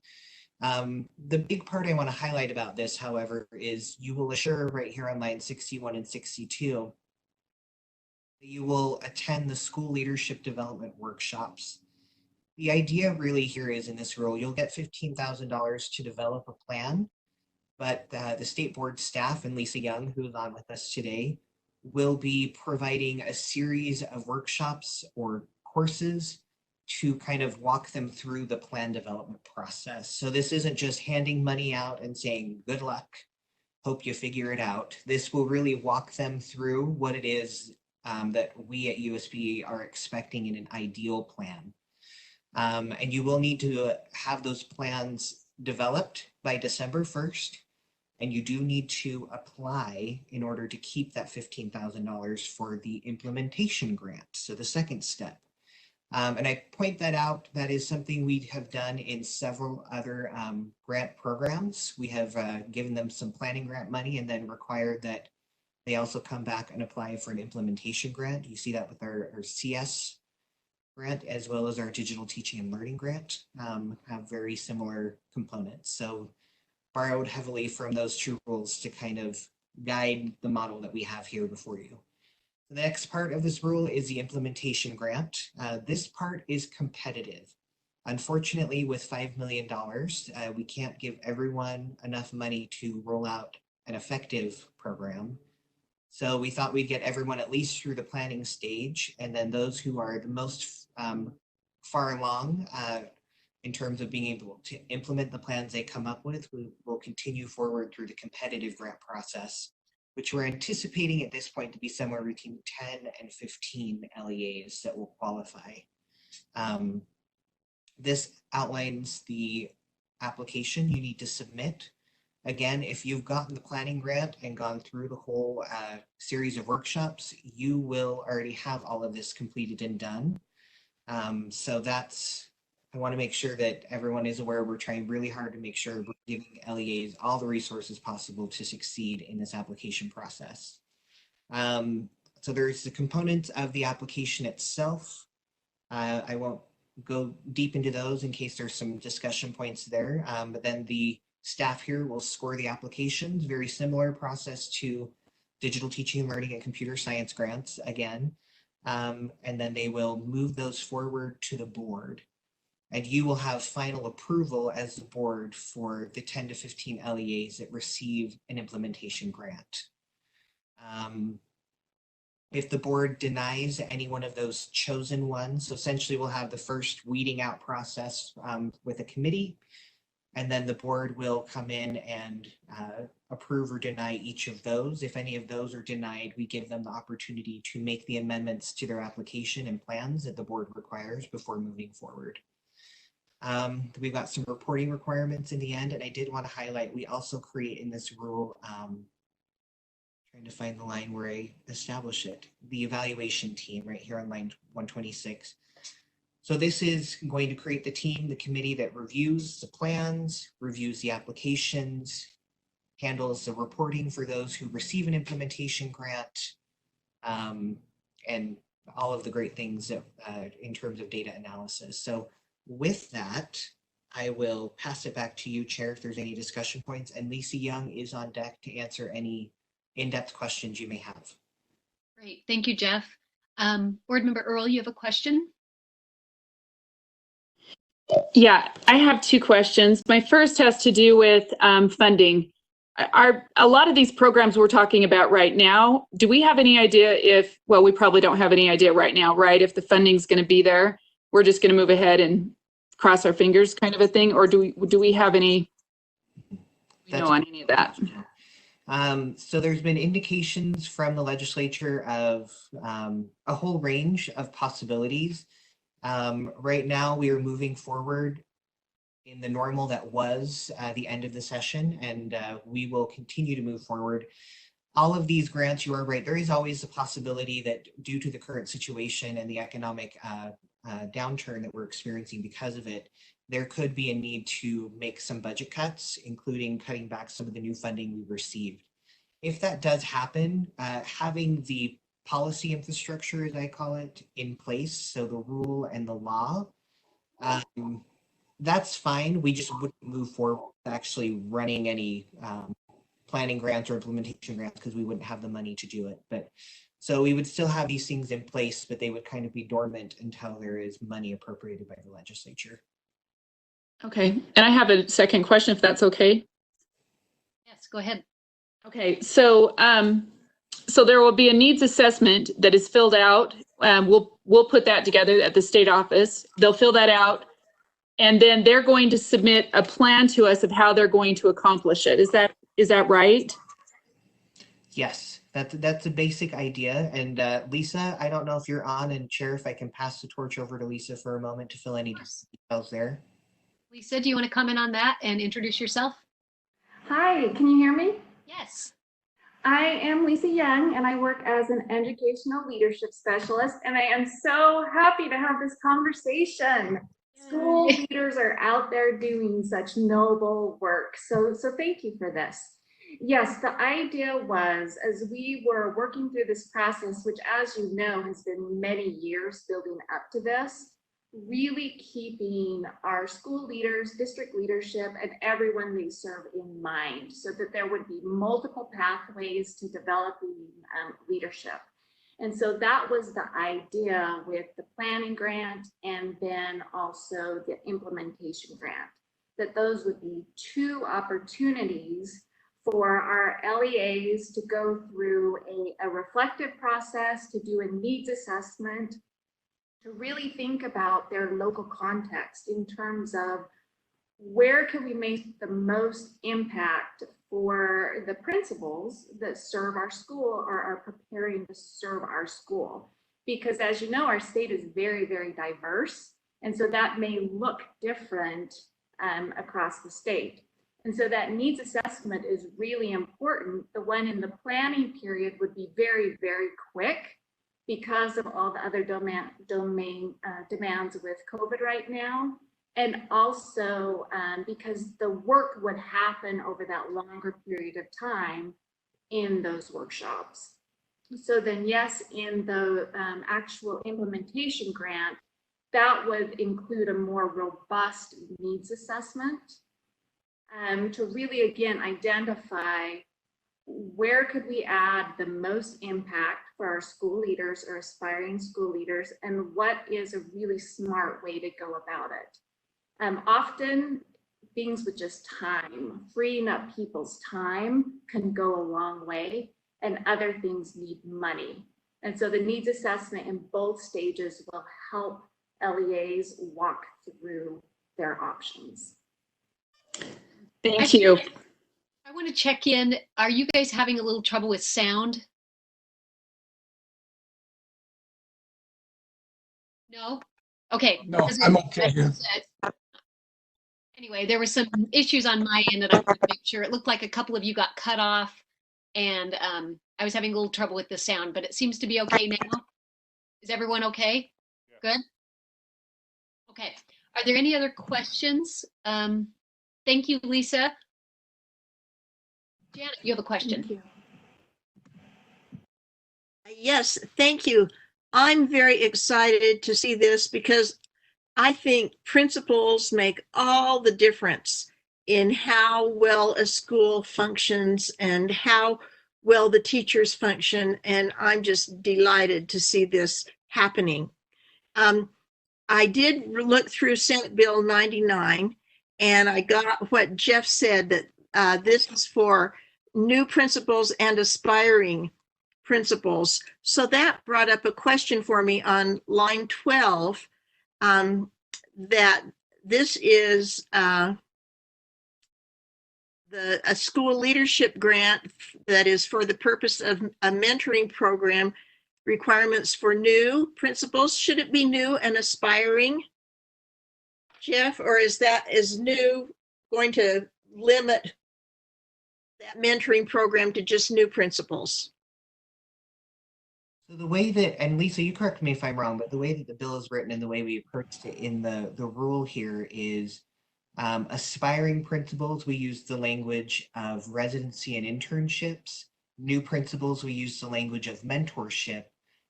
The big part I want to highlight about this, however, is you will assure right here on line 61 and 62 that you will attend the school leadership development workshops. The idea really here is, in this role, you'll get $15,000 to develop a plan, but the state board staff and Lisa Young, who is on with us today, will be providing a series of workshops or courses to kind of walk them through the plan development process. So this isn't just handing money out and saying, good luck, hope you figure it out. This will really walk them through what it is that we at USB are expecting in an ideal plan. And you will need to have those plans developed by December 1st. And you do need to apply in order to keep that $15,000 for the implementation grant. So the second step. And I point that out, that is something we have done in several other grant programs. We have given them some planning grant money and then required that they also come back and apply for an implementation grant. You see that with our CS grant, as well as our digital teaching and learning grant, have very similar components. So borrowed heavily from those two rules to kind of guide the model that we have here before you. The next part of this rule is the implementation grant. This part is competitive. Unfortunately, with $5 million, we can't give everyone enough money to roll out an effective program. So we thought we'd get everyone at least through the planning stage, and then those who are the most far along in terms of being able to implement the plans they come up with, we will continue forward through the competitive grant process, which we're anticipating at this point to be somewhere between 10 and 15 LEAs that will qualify. This outlines the application you need to submit. Again, if you've gotten the planning grant and gone through the whole series of workshops, you will already have all of this completed and done. So I want to make sure that everyone is aware we're trying really hard to make sure we're giving LEAs all the resources possible to succeed in this application process. So there's the components of the application itself. I won't go deep into those in case there's some discussion points there, but then the staff here will score the applications, very similar process to digital teaching and learning and computer science grants again. And then they will move those forward to the board. And you will have final approval as the board for the 10 to 15 LEAs that receive an implementation grant. If the board denies any one of those chosen ones, so essentially we'll have the first weeding out process with a committee, and then the board will come in and approve or deny each of those. If any of those are denied, we give them the opportunity to make the amendments to their application and plans that the board requires before moving forward. We've got some reporting requirements in the end, and I did want to highlight, we also create in this rule, trying to find the line where I establish it, the evaluation team right here on line 126. So this is going to create the team, the committee that reviews the plans, reviews the applications, handles the reporting for those who receive an implementation grant, and all of the great things that, in terms of data analysis. So with that, I will pass it back to you, Chair, if there's any discussion points, and Lisa Young is on deck to answer any in-depth questions you may have. Great, thank you, Jeff. Board Member Earl, you have a question? Yeah, I have two questions. My first has to do with funding. A lot of these programs we're talking about right now, do we have any idea if, well, we probably don't have any idea right now, right? If the funding's going to be there, we're just going to move ahead and cross our fingers kind of a thing, or do we have any, on any of that? So there's been indications from the legislature of a whole range of possibilities. Right now we are moving forward in the normal that was the end of the session, and we will continue to move forward. All of these grants, you are right, there is always the possibility that due to the current situation and the economic downturn that we're experiencing because of it, there could be a need to make some budget cuts, including cutting back some of the new funding we received. If that does happen, having the policy infrastructure, as I call it, in place, so the rule and the law, that's fine. We just wouldn't move forward with actually running any planning grants or implementation grants because we wouldn't have the money to do it. But so we would still have these things in place, but they would kind of be dormant until there is money appropriated by the legislature. Okay, and I have a second question, if that's okay. Yes, go ahead. Okay, so so there will be a needs assessment that is filled out. We'll put that together at the state office. They'll fill that out, and then they're going to submit a plan to us of how they're going to accomplish it. Is that right? Yes, that's a basic idea. And Lisa, I don't know if you're on, and Chair, if I can pass the torch over to Lisa for a moment to fill any details there. Lisa, do you want to comment on that and introduce yourself? Hi, can you hear me? Yes. I am Lisa Young, and I work as an educational leadership specialist, and I am so happy to have this conversation. School leaders are out there doing such noble work, so thank you for this. Yes, the idea was, as we were working through this process, which, as you know, has been many years building up to this, really keeping our school leaders, district leadership, and everyone they serve in mind, so that there would be multiple pathways to developing leadership. And so that was the idea with the planning grant and then also the implementation grant, that those would be two opportunities for our LEAs to go through a reflective process, to do a needs assessment, to really think about their local context in terms of where can we make the most impact for the principals that serve our school or are preparing to serve our school. Because as you know, our state is very, very diverse. And so that may look different across the state. And so that needs assessment is really important. The one in the planning period would be very, very quick because of all the other demands with COVID right now. And also because the work would happen over that longer period of time in those workshops. So then, yes, in the actual implementation grant, that would include a more robust needs assessment to really, again, identify where could we add the most impact for our school leaders or aspiring school leaders, and what is a really smart way to go about it. Often things with just time, freeing up people's time can go a long way, and other things need money. And so the needs assessment in both stages will help LEAs walk through their options. Thank you. I want to check in. Are you guys having a little trouble with sound? No? Okay. No, I'm okay here. Anyway, there were some issues on my end that I wanted to make sure. It looked like a couple of you got cut off, and I was having a little trouble with the sound, but it seems to be okay now. Is everyone okay? Yeah. Good? Okay. Are there any other questions? Thank you, Lisa. Janet, you have a question. Thank you. Yes, thank you. I'm very excited to see this because I think principals make all the difference in how well a school functions and how well the teachers function. And I'm just delighted to see this happening. I did look through Senate Bill 99, and I got what Jeff said, that this is for new principals and aspiring principals. So that brought up a question for me on line 12, that this is a school leadership grant that is for the purpose of a mentoring program, requirements for new principals. Should it be new and aspiring? Jeff, or is new going to limit that mentoring program to just new principals? So the way that, and Lisa, you correct me if I'm wrong, but the way that the bill is written and the way we approached it in the rule here is aspiring principals, we use the language of residency and internships. New principals, we use the language of mentorship.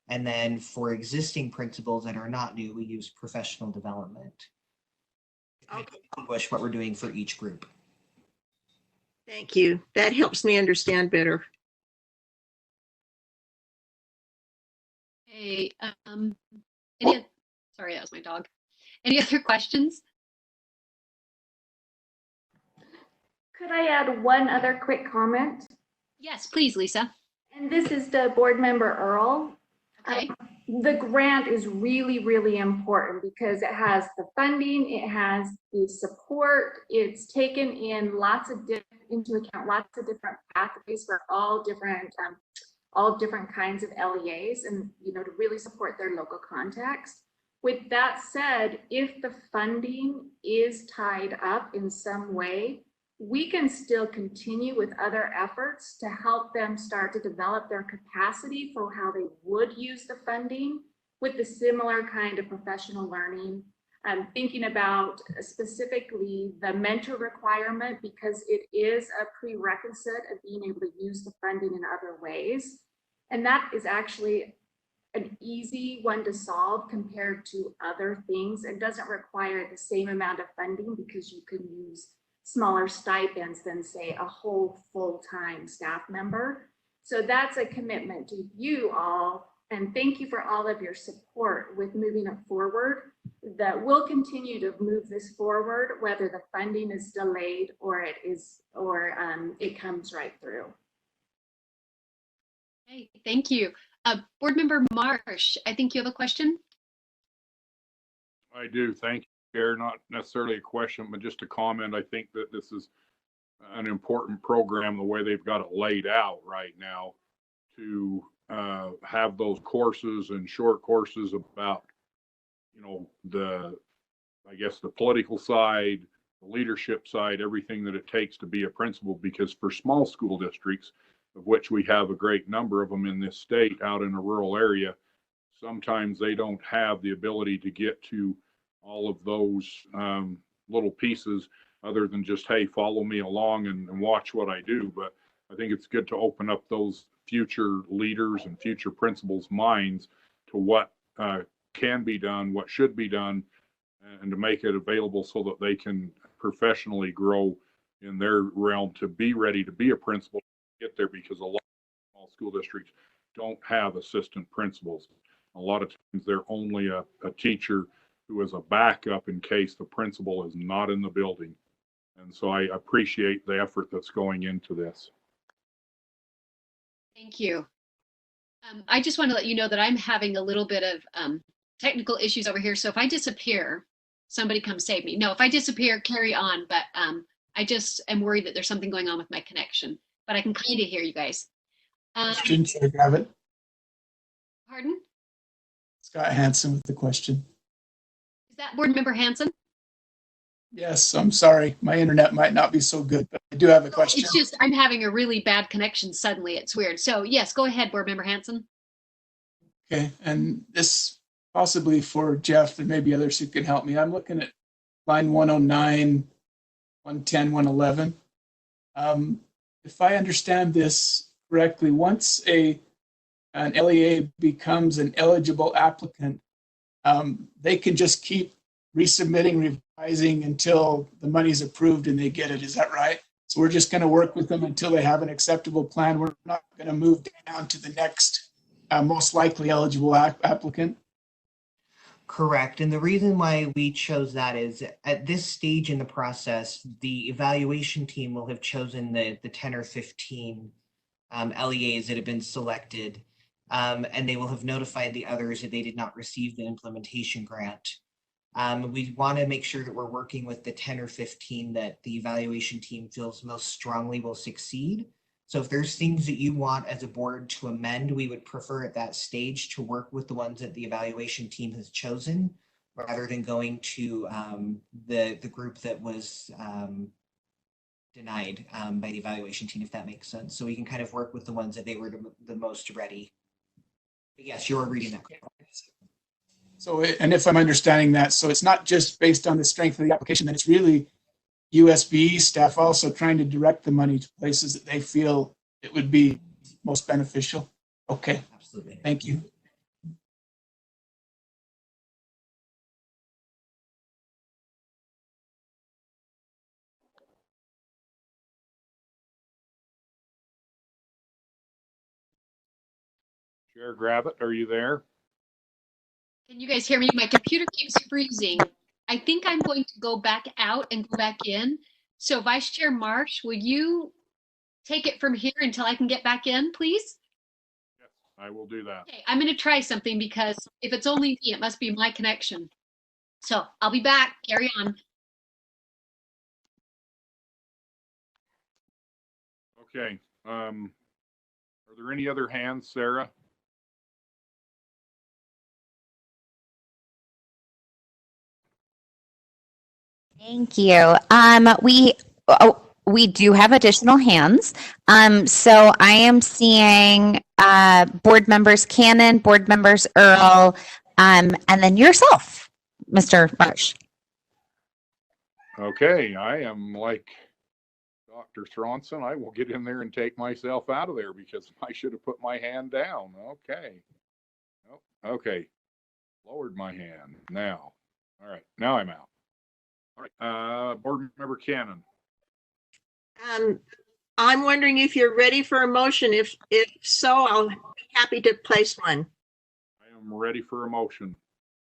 And then for existing principals that are not new, we use professional development. Okay. Distinguish what we're doing for each group. Thank you. That helps me understand better. Hey, sorry, that was my dog. Any other questions? Could I add one other quick comment? Yes, please, Lisa. And this is the board member Earl. Okay. The grant is really, really important because it has the funding, it has the support, it's taken in into account lots of different pathways for all different kinds of LEAs, and to really support their local context. With that said, if the funding is tied up in some way, we can still continue with other efforts to help them start to develop their capacity for how they would use the funding with the similar kind of professional learning. I'm thinking about specifically the mentor requirement because it is a prerequisite of being able to use the funding in other ways. And that is actually an easy one to solve compared to other things. It doesn't require the same amount of funding because you can use smaller stipends than, say, a whole full-time staff member. So that's a commitment to you all, and thank you for all of your support with moving it forward. That we'll continue to move this forward, whether the funding is delayed or it comes right through. Hey, thank you. Board Member Marsh, I think you have a question. I do. Thank you. Not necessarily a question, but just a comment. I think that this is an important program, the way they've got it laid out right now, to have those courses and short courses about, I guess the political side, the leadership side, everything that it takes to be a principal, because for small school districts, of which we have a great number of them in this state out in a rural area, sometimes they don't have the ability to get to all of those little pieces other than just, hey, follow me along and watch what I do. But I think it's good to open up those future leaders and future principals' minds to what can be done, what should be done, and to make it available so that they can professionally grow in their realm to be ready to be a principal, get there, because a lot of small school districts don't have assistant principals. A lot of times they're only a teacher who is a backup in case the principal is not in the building. And so I appreciate the effort that's going into this. Thank you. I just want to let you know that I'm having a little bit of technical issues over here. So if I disappear, somebody come save me. No, if I disappear, carry on. But I just am worried that there's something going on with my connection. But I can kind of hear you guys. Question, Chair Gavitt. Pardon? Scott Hansen with the question. Is that Board Member Hansen? Yes, I'm sorry. My internet might not be so good, but I do have a question. It's just I'm having a really bad connection suddenly. It's weird. So yes, go ahead, Board Member Hansen. Okay, and this possibly for Jeff and maybe others who can help me. I'm looking at line 109, 110, 111. If I understand this correctly, once an LEA becomes an eligible applicant, they can just keep resubmitting, revising until the money's approved and they get it. Is that right? So we're just going to work with them until they have an acceptable plan. We're not going to move down to the next most likely eligible applicant. Correct. And the reason why we chose that is at this stage in the process, the evaluation team will have chosen the 10 or 15 LEAs that have been selected, and they will have notified the others that they did not receive the implementation grant. We want to make sure that we're working with the 10 or 15 that the evaluation team feels most strongly will succeed. So if there's things that you want as a board to amend, we would prefer at that stage to work with the ones that the evaluation team has chosen, rather than going to the group that was denied by the evaluation team, if that makes sense. So we can kind of work with the ones that they were the most ready. But yes, you're reading that correctly. So, and if I'm understanding that, so it's not just based on the strength of the application, then it's really USB staff also trying to direct the money to places that they feel it would be most beneficial. Okay. Absolutely. Thank you. Chair Gravitt, are you there? Can you guys hear me? My computer keeps freezing. I think I'm going to go back out and go back in. So Vice Chair Marsh, will you take it from here until I can get back in, please? Yes, I will do that. Okay, I'm going to try something because if it's only me, it must be my connection. So I'll be back. Carry on. Okay. Are there any other hands, Sarah? Thank you. We do have additional hands. So I am seeing board members Cannon, board members Earl, and then yourself, Mr. Marsh. Okay, I am like Dr. Thronson. I will get in there and take myself out of there because I should have put my hand down. Okay. Oh, okay. Lowered my hand now. All right, now I'm out. All right, board member Cannon. I'm wondering if you're ready for a motion. If so, I'll be happy to place one. I am ready for a motion.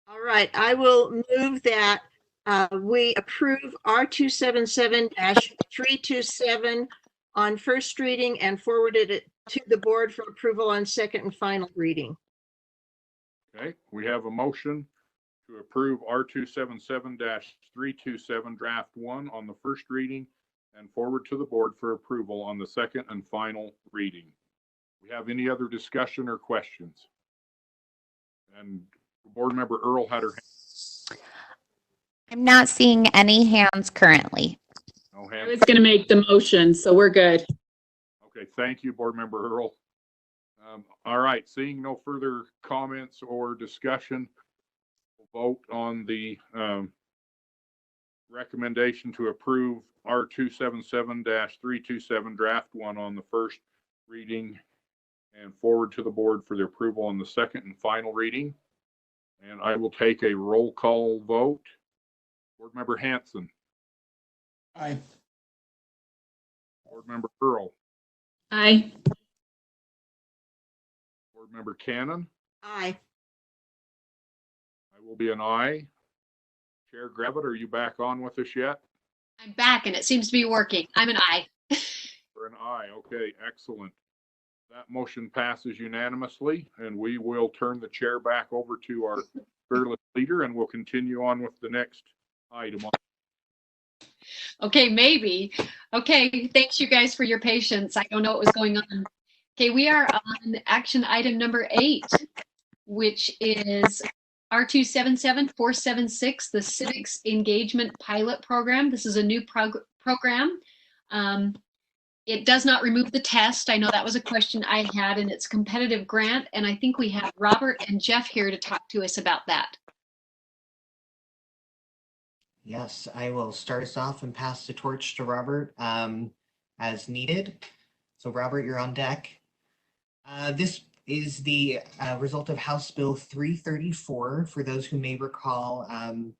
All right, I will move that we approve R277-327 on first reading and forwarded it to the board for approval on second and final reading. Okay, we have a motion to approve R277-327 draft 1 on the first reading and forward to the board for approval on the second and final reading. We have any other discussion or questions? And board member Earl had her hand. I'm not seeing any hands currently. No I hands. was going to make the motion, so we're good. Okay, thank you, board member Earl. All right, seeing no further comments or discussion, we'll vote on the recommendation to approve R277-327 draft 1 on the first reading and forward to the board for the approval on the second and final reading. And I will take a roll call vote. Board member Hanson. Aye. Board member Earl. Aye. Board member Cannon. Aye. I will be an aye. Chair Gravitt, are you back on with us yet? I'm back and it seems to be working. I'm an aye. For an aye. Okay, excellent. That motion passes unanimously, and we will turn the chair back over to our fearless leader, and we'll continue on with the next item. Okay, maybe. Okay, thanks you guys for your patience. I don't know what was going on. Okay, we are on action item number 8, which is R277-476, the Civics Engagement Pilot Program. This is a new program. It does not remove the test. I know that was a question I had, and it's a competitive grant, and I think we have Robert and Jeff here to talk to us about that. Yes, I will start us off and pass the torch to Robert as needed. So Robert, you're on deck. This is the result of House Bill 334. For those who may recall,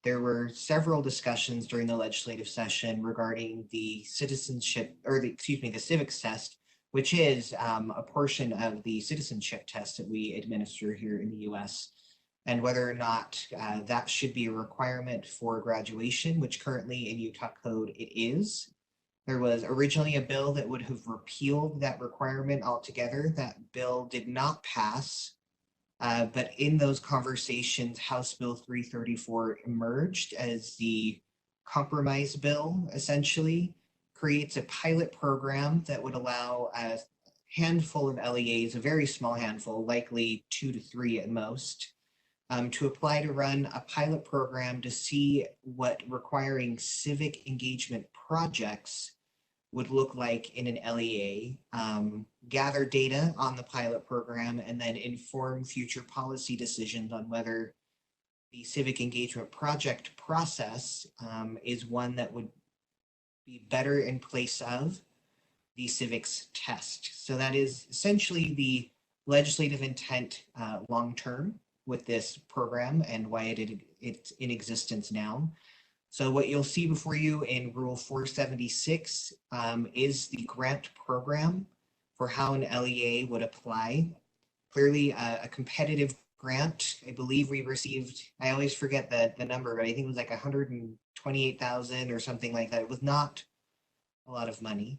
there were several discussions during the legislative session regarding the citizenship, or the civics test, which is a portion of the citizenship test that we administer here in the US, and whether or not that should be a requirement for graduation, which currently in Utah code it is. There was originally a bill that would have repealed that requirement altogether. That bill did not pass, but in those conversations, House Bill 334 emerged as the compromise bill, essentially creates a pilot program that would allow a handful of LEAs, a very small handful, likely 2 to 3 at most, to apply to run a pilot program to see what requiring civic engagement projects would look like in an LEA, gather data on the pilot program, and then inform future policy decisions on whether the civic engagement project process is one that would be better in place of the civics test. So that is essentially the legislative intent long-term with this program and why it's in existence now. So what you'll see before you in Rule 476 is the grant program for how an LEA would apply. Clearly a competitive grant. I believe we received, I always forget the number, but I think it was like 128,000 or something like that. It was not a lot of money.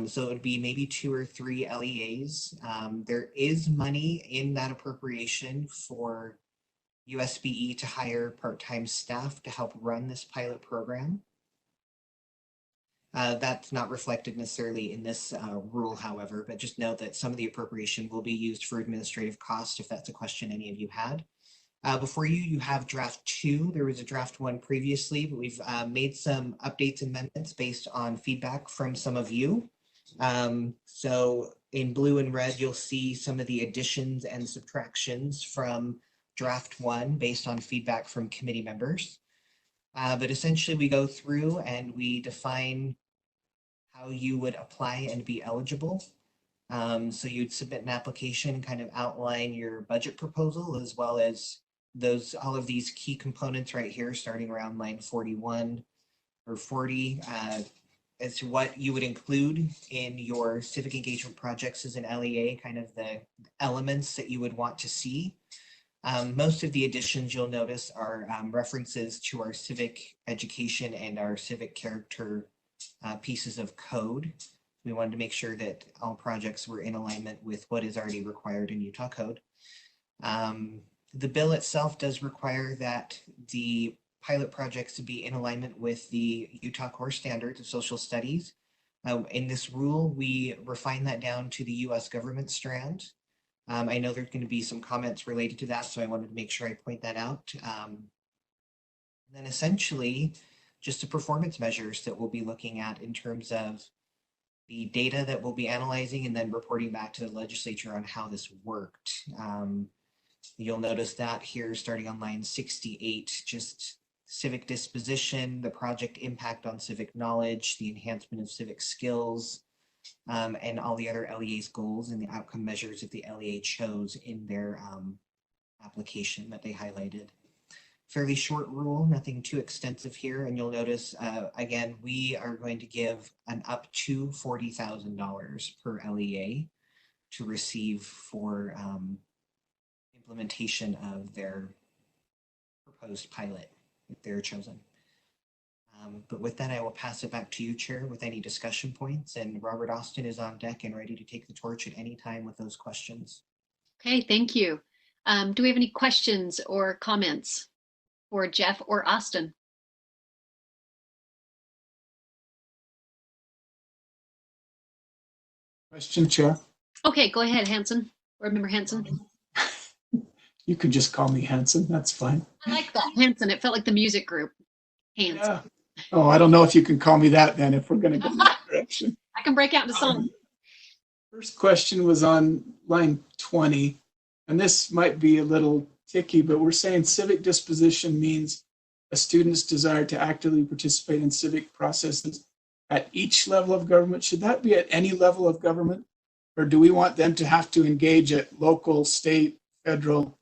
So it would be maybe 2 or 3 LEAs. There is money in that appropriation for USBE to hire part-time staff to help run this pilot program. That's not reflected necessarily in this rule, however, but just note that some of the appropriation will be used for administrative costs if that's a question any of you had. Before you have draft 2. There was a draft 1 previously, but we've made some updates and amendments based on feedback from some of you. So in blue and red, you'll see some of the additions and subtractions from draft 1 based on feedback from committee members. But essentially we go through and we define how you would apply and be eligible. So you'd submit an application and kind of outline your budget proposal, as well as all of these key components right here, starting around line 41 or 40, as to what you would include in your civic engagement projects as an LEA, kind of the elements that you would want to see. Most of the additions you'll notice are references to our civic education and our civic character pieces of code. We wanted to make sure that all projects were in alignment with what is already required in Utah code. The bill itself does require that the pilot projects to be in alignment with the Utah core standards of social studies. In this rule, we refine that down to the US government strand. I know there's going to be some comments related to that, so I wanted to make sure I point that out. And then essentially, just the performance measures that we'll be looking at in terms of the data that we'll be analyzing and then reporting back to the legislature on how this worked. You'll notice that here, starting on line 68, just civic disposition, the project impact on civic knowledge, the enhancement of civic skills, and all the other LEA's goals and the outcome measures that the LEA chose in their application that they highlighted. Fairly short rule, nothing too extensive here. And you'll notice, again, we are going to give an up to $40,000 per LEA to receive for implementation of their proposed pilot, if they're chosen. But with that, I will pass it back to you, Chair, with any discussion points. And Robert Austin is on deck and ready to take the torch at any time with those questions. Okay, thank you. Do we have any questions or comments for Jeff or Austin? Question, Chair. Okay, go ahead, Hanson. Board Member Hanson. You can just call me Hanson. That's fine. I like that, Hanson. It felt like the music group. Hanson. Yeah. Oh, I don't know if you can call me that then, if we're going to go in that direction. I can break out into song. First question was on line 20, and this might be a little ticky, but we're saying civic disposition means a student's desire to actively participate in civic processes at each level of government. Should that be at any level of government? Or do we want them to have to engage at local, state, federal?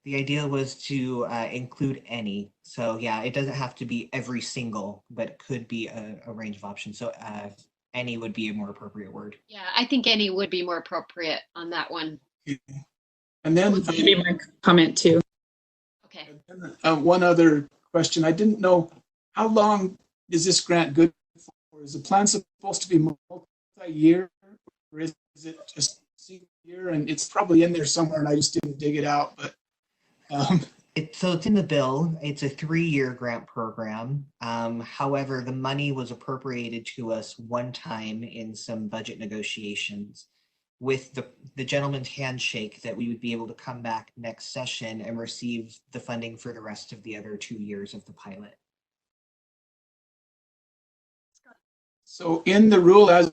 The idea was to include any. So yeah, it doesn't have to be every single, but it could be a range of options. So any would be a more appropriate word. Yeah, I think any would be more appropriate on that one. And then that would be my comment too. Okay. One other question. I didn't know, how long is this grant good for? Is the plan supposed to be multi-year, or is it just a single year? And it's probably in there somewhere and I just didn't dig it out, but so it's in the bill. It's a 3-year grant program. However, the money was appropriated to us one time in some budget negotiations. with the gentleman's handshake that we would be able to come back next session and receive the funding for the rest of the other 2 years of the pilot. So in the rule as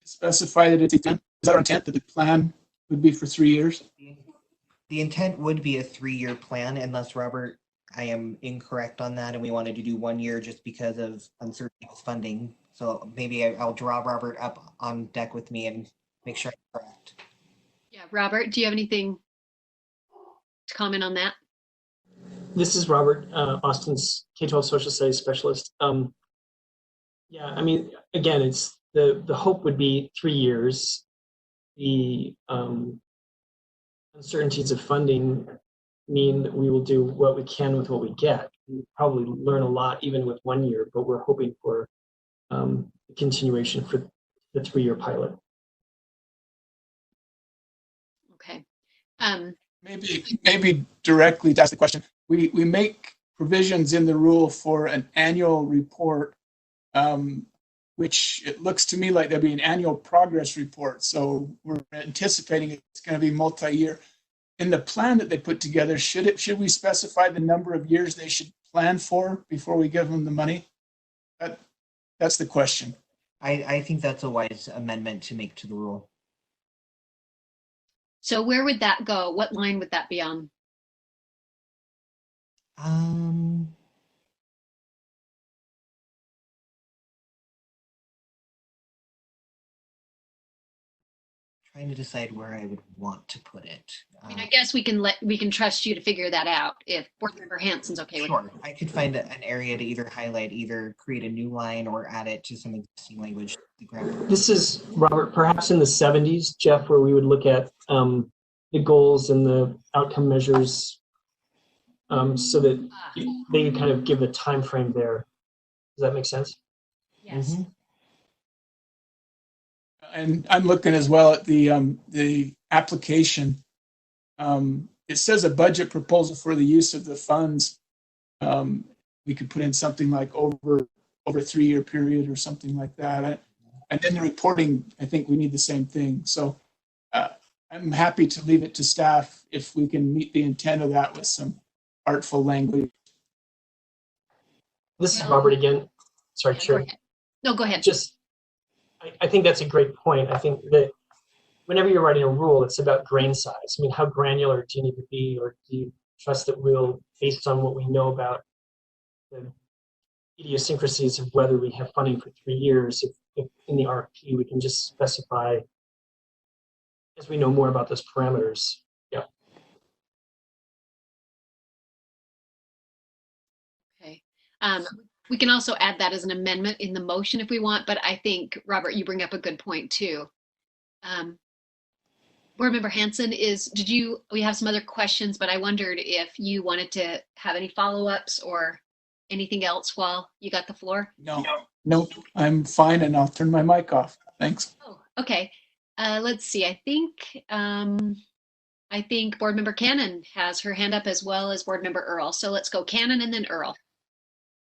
specified that it's intent, is that our intent that the plan would be for 3 years? The intent would be a 3-year plan unless, Robert, I am incorrect on that and we wanted to do 1 year just because of uncertainty with funding. So maybe I'll draw Robert up on deck with me and make sure I'm correct. Yeah, Robert, do you have anything to comment on that? This is Robert, Austin's K-12 social studies specialist. Yeah, I mean, again, it's the hope would be 3 years. The uncertainties of funding mean that we will do what we can with what we get. We probably learn a lot even with 1 year, but we're hoping for continuation for the 3-year pilot. Okay. Maybe directly to ask the question. We make provisions in the rule for an annual report, which it looks to me like there'll be an annual progress report. So we're anticipating it's going to be multi-year. In the plan that they put together, should we specify the number of years they should plan for before we give them the money? That's the question. I think that's a wise amendment to make to the rule. So where would that go? What line would that be on? Trying to decide where I would want to put it. I mean, I guess we can trust you to figure that out if Board Member Hansen's okay with it. Sure, I could find an area to either highlight, either create a new line or add it to some existing language. This is, Robert, perhaps in the 70s, Jeff, where we would look at the goals and the outcome measures so that they kind of give a time frame there. Does that make sense? Yes. Mm-hmm. And I'm looking as well at the application. It says a budget proposal for the use of the funds. We could put in something like over a 3-year period or something like that. And then the reporting, I think we need the same thing. So I'm happy to leave it to staff if we can meet the intent of that with some artful language. This is Robert again. Sorry, Yeah, Chair. No, go ahead. I think that's a great point. I think that whenever you're writing a rule, it's about grain size. I mean, how granular do you need to be, or do you trust that we'll, based on what we know about the idiosyncrasies of whether we have funding for 3 years, if in the RFP we can just specify as we know more about those parameters. Yeah. Okay. We can also add that as an amendment in the motion if we want, but I think, Robert, you bring up a good point too. Board Member Hansen, we have some other questions, but I wondered if you wanted to have any follow-ups or anything else while you got the floor? No, I'm fine, and I'll turn my mic off. Thanks. Oh, okay. Let's see. I think Board Member Cannon has her hand up as well as Board Member Earl. So let's go Cannon and then Earl.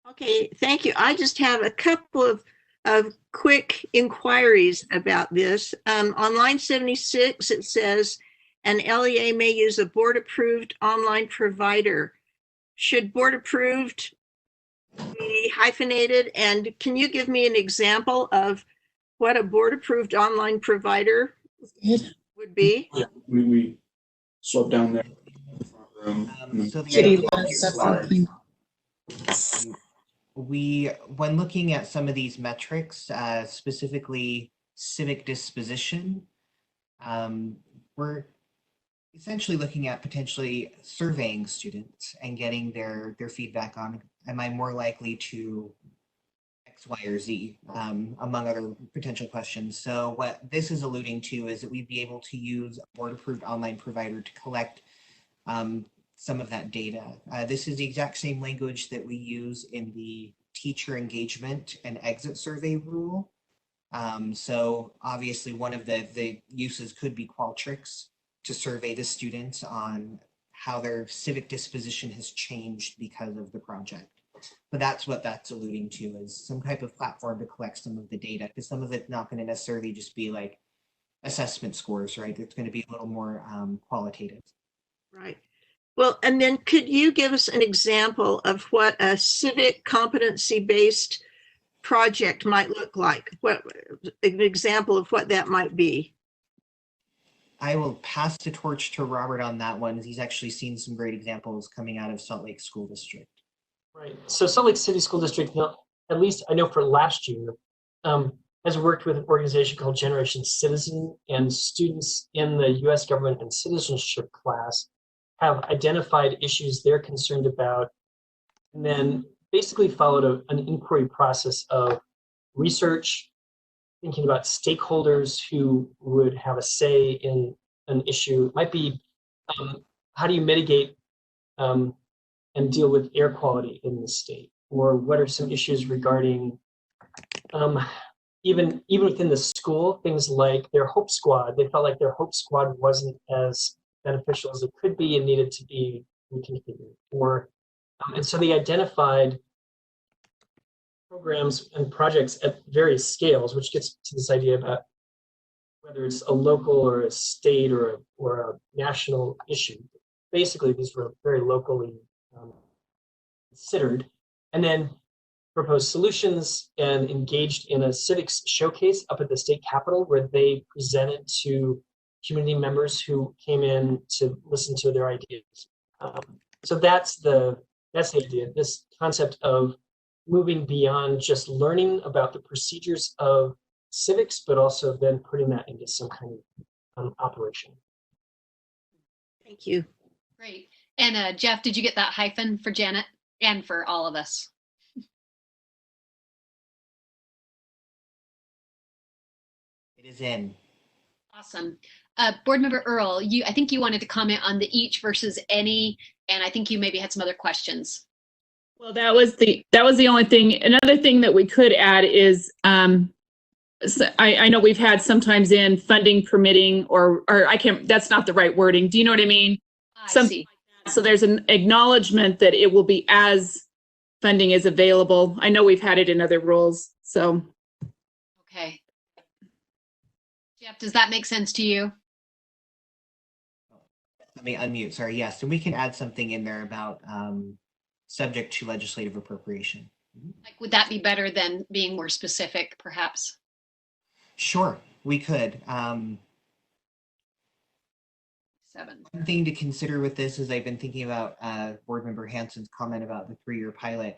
Okay, thank you. I just have a couple of quick inquiries about this. On line 76, it says, an LEA may use a board-approved online provider. Should board-approved be hyphenated? And can you give me an example of what a board-approved online provider would be? Yeah, we swap down there. So the when looking at some of these metrics, specifically civic disposition, we're essentially looking at potentially surveying students and getting their feedback on, am I more likely to X, Y, or Z, among other potential questions. So what this is alluding to is that we'd be able to use a board-approved online provider to collect some of that data. This is the exact same language that we use in the teacher engagement and exit survey rule. So obviously one of the uses could be Qualtrics to survey the students on how their civic disposition has changed because of the project. But that's what that's alluding to, is some type of platform to collect some of the data, because some of it's not going to necessarily just be like assessment scores, right? It's going to be a little more qualitative. Right. Well, and then could you give us an example of what a civic competency-based project might look like? What an example of what that might be? I will pass the torch to Robert on that one. He's actually seen some great examples coming out of Salt Lake School District. Right. So Salt Lake City School District, at least I know for last year, has worked with an organization called Generation Citizen, and students in the U.S. government and citizenship class have identified issues they're concerned about, and then basically followed an inquiry process of research, thinking about stakeholders who would have a say in an issue. It might be how do you mitigate and deal with air quality in the state, or what are some issues regarding even within the school, things like their Hope Squad. They felt like their Hope Squad wasn't as beneficial as it could be and needed to be reconfigured. And so they identified programs and projects at various scales, which gets to this idea about whether it's a local or a state or a national issue. Basically, these were very locally considered, and then proposed solutions and engaged in a civics showcase up at the state capitol, where they presented to community members who came in to listen to their ideas. So that's the idea, this concept of moving beyond just learning about the procedures of civics, but also then putting that into some kind of operation. Thank you. Great. And Jeff, did you get that hyphen for Janet and for all of us? It is in. Awesome. Board Member Earl, I think you wanted to comment on the each versus any, and I think you maybe had some other questions. Well, that was the only thing. Another thing that we could add is so I know we've had sometimes in funding permitting or I can't, that's not the right wording. Do you know what I mean? I see. So there's an acknowledgement that it will be as funding is available. I know we've had it in other rules. So. Okay. Jeff, does that make sense to you? Let me unmute. Sorry. Yes. And we can add something in there about subject to legislative appropriation. Like, would that be better than being more specific, perhaps? Sure, we could. 7. One thing to consider with this is I've been thinking about Board Member Hansen's comment about the 3-year pilot.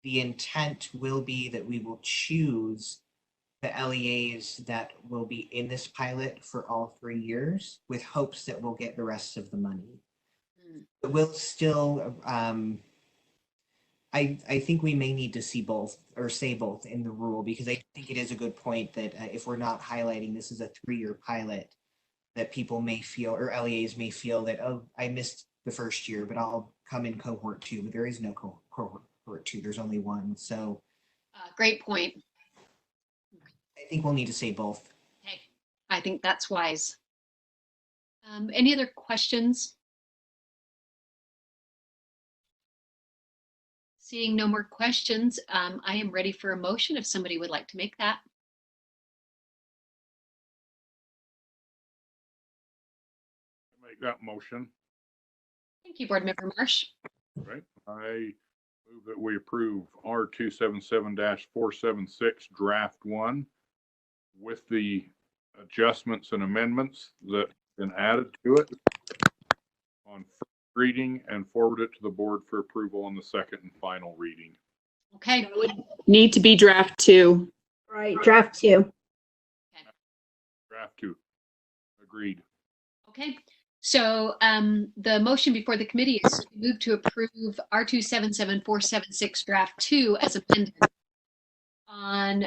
The intent will be that we will choose the LEAs that will be in this pilot for all 3 years with hopes that we'll get the rest of the money. But we'll still, I think we may need to see both or say both in the rule, because I think it is a good point that if we're not highlighting this is a 3-year pilot, that people may feel, or LEAs may feel that, oh, I missed the first year, but I'll come in cohort 2, but there is no cohort 2, there's only one. So great point. I think we'll need to say both. Okay, I think that's wise. Any other questions? Seeing no more questions, I am ready for a motion if somebody would like to make that. Make that motion. Thank you, Board Member Marsh. Right. I move that we approve R277-476 draft 1 with the adjustments and amendments that have been added to it on first reading, and forward it to the board for approval on the second and final reading. Okay. That would need to be draft 2. Right, draft 2. Okay. Draft 2. Agreed. Okay. So the motion before the committee is to move to approve R277-476 draft 2 as amended on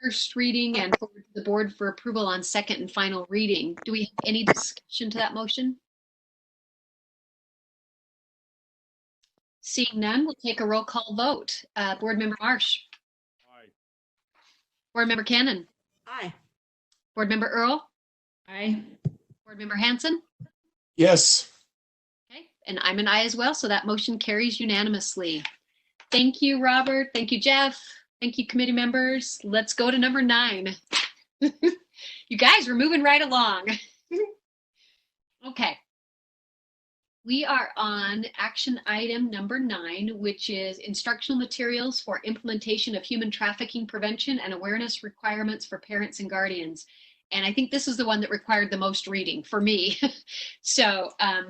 first reading and forward to the board for approval on second and final reading. Do we have any discussion to that motion? Seeing none, we'll take a roll call vote. Board Member Marsh. Aye. Board Member Cannon. Aye. Board Member Earl. Aye. Board Member Hansen. Yes. Okay, and I'm an aye as well, so that motion carries unanimously. Thank you, Robert. Thank you, Jeff. Thank you, committee members. Let's go to number 9. You guys, we're moving right along. Okay. We are on action item number 9, which is instructional materials for implementation of human trafficking prevention and awareness requirements for parents and guardians. And I think this is the one that required the most reading for me. So I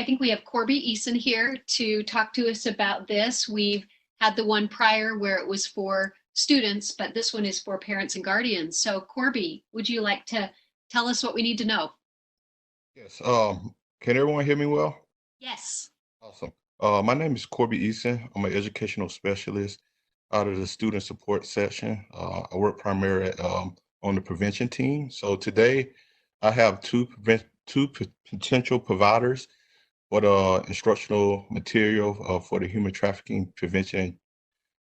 think we have Corby Eason here to talk to us about this. We've had the one prior where it was for students, but this one is for parents and guardians. So Corby, would you like to tell us what we need to know? Yes. Can everyone hear me well? Yes. Awesome. My name is Corby Eason. I'm an educational specialist out of the student support section. I work primarily on the prevention team. So today I have two potential providers for the instructional material for the human trafficking prevention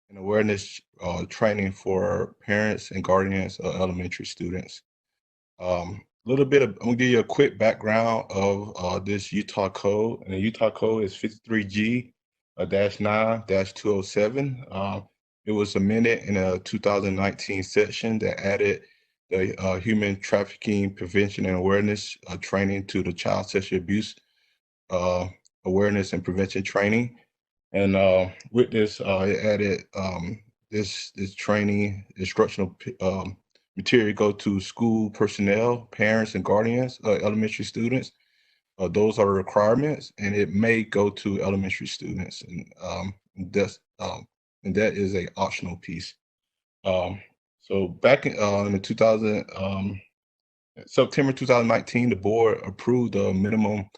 and awareness training for parents and guardians of elementary students. I'm gonna give you a quick background of this Utah code, and the Utah code is 53G-9-207. It was amended in a 2019 section that added the human trafficking prevention and awareness training to the child sexual abuse awareness and prevention training. And with this, it added this training instructional material go to school personnel, parents, and guardians of elementary students. Those are the requirements, and it may go to elementary students, and that is a optional piece. So back in September 2019, the board approved the minimum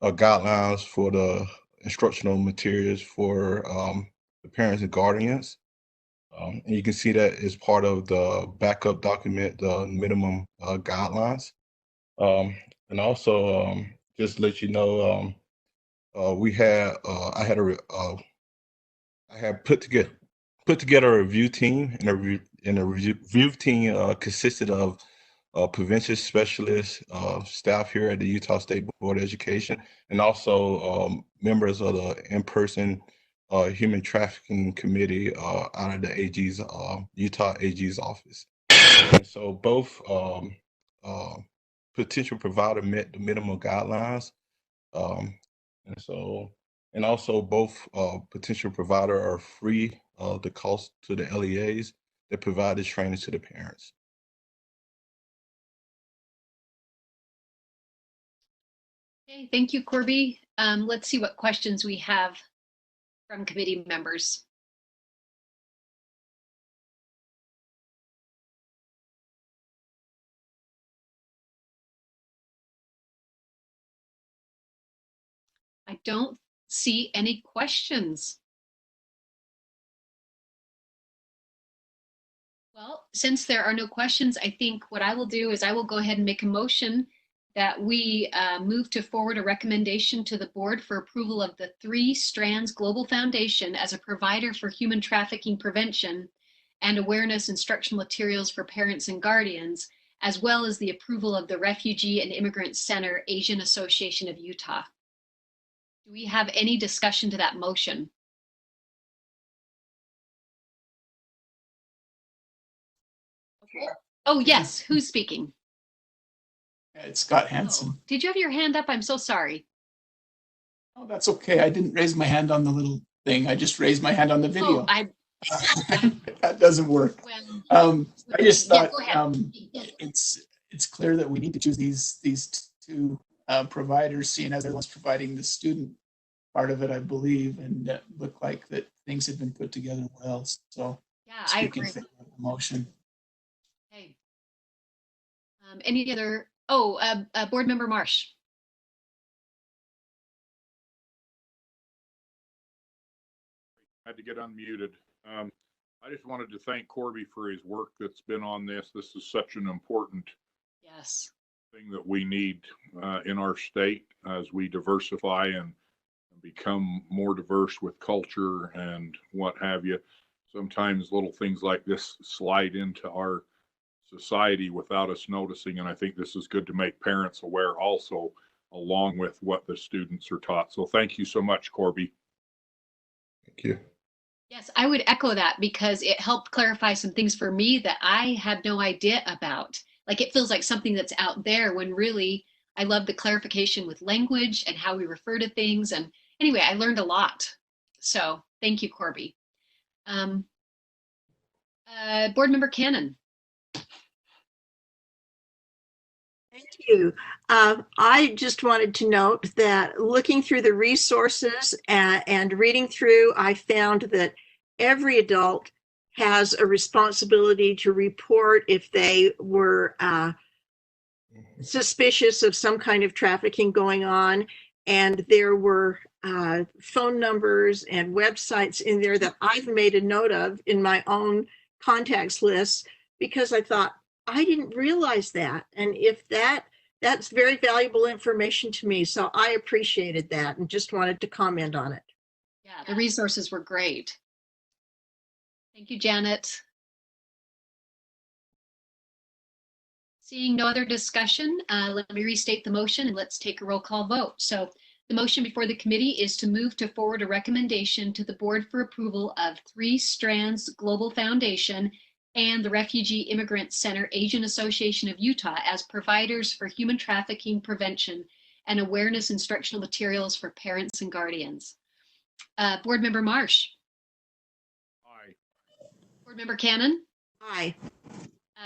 guidelines for the instructional materials for the parents and guardians. And you can see that as part of the backup document, the minimum guidelines. And also, just to let you know, I had put together a review team, and a review team consisted of prevention specialists, staff here at the Utah State Board of Education, and also members of the in-person Human Trafficking Committee out of the AG's Utah AG's office. And so both potential provider met the minimum guidelines, and also both potential provider are free of the cost to the LEAs that provide this training to the parents. Okay, thank you, Corby. Let's see what questions we have from committee members. I don't see any questions. Well, since there are no questions, I think what I will do is I will go ahead and make a motion that we move to forward a recommendation to the board for approval of the 3 Strands Global Foundation as a provider for human trafficking prevention and awareness instructional materials for parents and guardians, as well as the approval of the Refugee and Immigrant Center Asian Association of Utah. Do we have any discussion to that motion? Okay. Oh, yes. Who's speaking? It's Scott Hansen. Oh, did you have your hand up? I'm so sorry. Oh, that's okay. I didn't raise my hand on the little thing. I just raised my hand on the video. Oh, that doesn't work. I just thought yeah, it's clear that we need to choose these 2 providers, seeing as they're the ones providing the student part of it, I believe, and it looked like that things had been put together well. So yeah, I agree. In favor of the motion. Okay. Any other? Oh, Board Member Marsh. I had to get unmuted. I just wanted to thank Corby for his work that's been on this. This is such an important thing that we need in our state as we diversify and become more diverse with culture and what have you. Sometimes little things like this slide into our society without us noticing, and I think this is good to make parents aware also, along with what the students are taught. So thank you so much, Corby. Thank you. Yes, I would echo that because it helped clarify some things for me that I had no idea about. like it feels like something that's out there when really I love the clarification with language and how we refer to things. And anyway, I learned a lot. So thank you, Corby. Board Member Cannon. Thank you. I just wanted to note that looking through the resources and reading through, I found that every adult has a responsibility to report if they were suspicious of some kind of trafficking going on. And there were phone numbers and websites in there that I've made a note of in my own contacts list, because I thought, I didn't realize that. And if that's very valuable information to me. So I appreciated that and just wanted to comment on it. Yeah, the resources were great. Thank you, Janet. Seeing no other discussion, let me restate the motion and let's take a roll call vote. So the motion before the committee is to move to forward a recommendation to the board for approval of 3 Strands Global Foundation and the Refugee Immigrant Center Asian Association of Utah as providers for human trafficking prevention and awareness instructional materials for parents and guardians. Board Member Marsh. Aye. Board Member Cannon. Aye.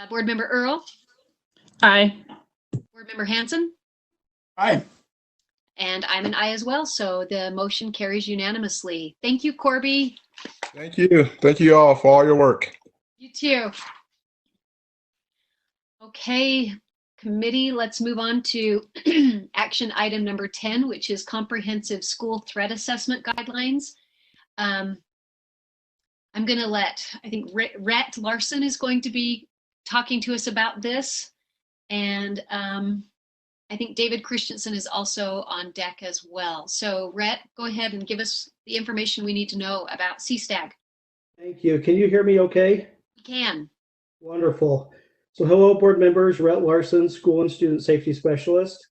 Board Member Earl. Aye. Board Member Hanson. Aye. And I'm an aye as well, so the motion carries unanimously. Thank you, Corby. Thank you. Thank you all for all your work. You too. Okay, committee, let's move on to action item number 10, which is comprehensive school threat assessment guidelines. I'm going to I think Rhett Larson is going to be talking to us about this. And I think David Christensen is also on deck as well. So Rhett, go ahead and give us the information we need to know about CSTAG. Thank you. Can you hear me okay? We can. Wonderful. So hello, board members, Rhett Larson, School and Student Safety Specialist.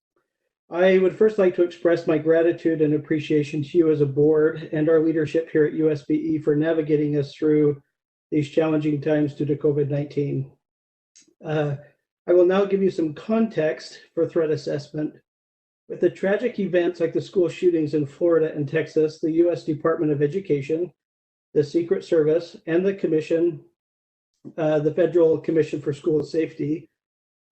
I would first like to express my gratitude and appreciation to you as a board and our leadership here at USBE for navigating us through these challenging times due to COVID-19. I will now give you some context for threat assessment. With the tragic events like the school shootings in Florida and Texas, the U.S. Department of Education, the Secret Service, and the Commission, the Federal Commission for School Safety,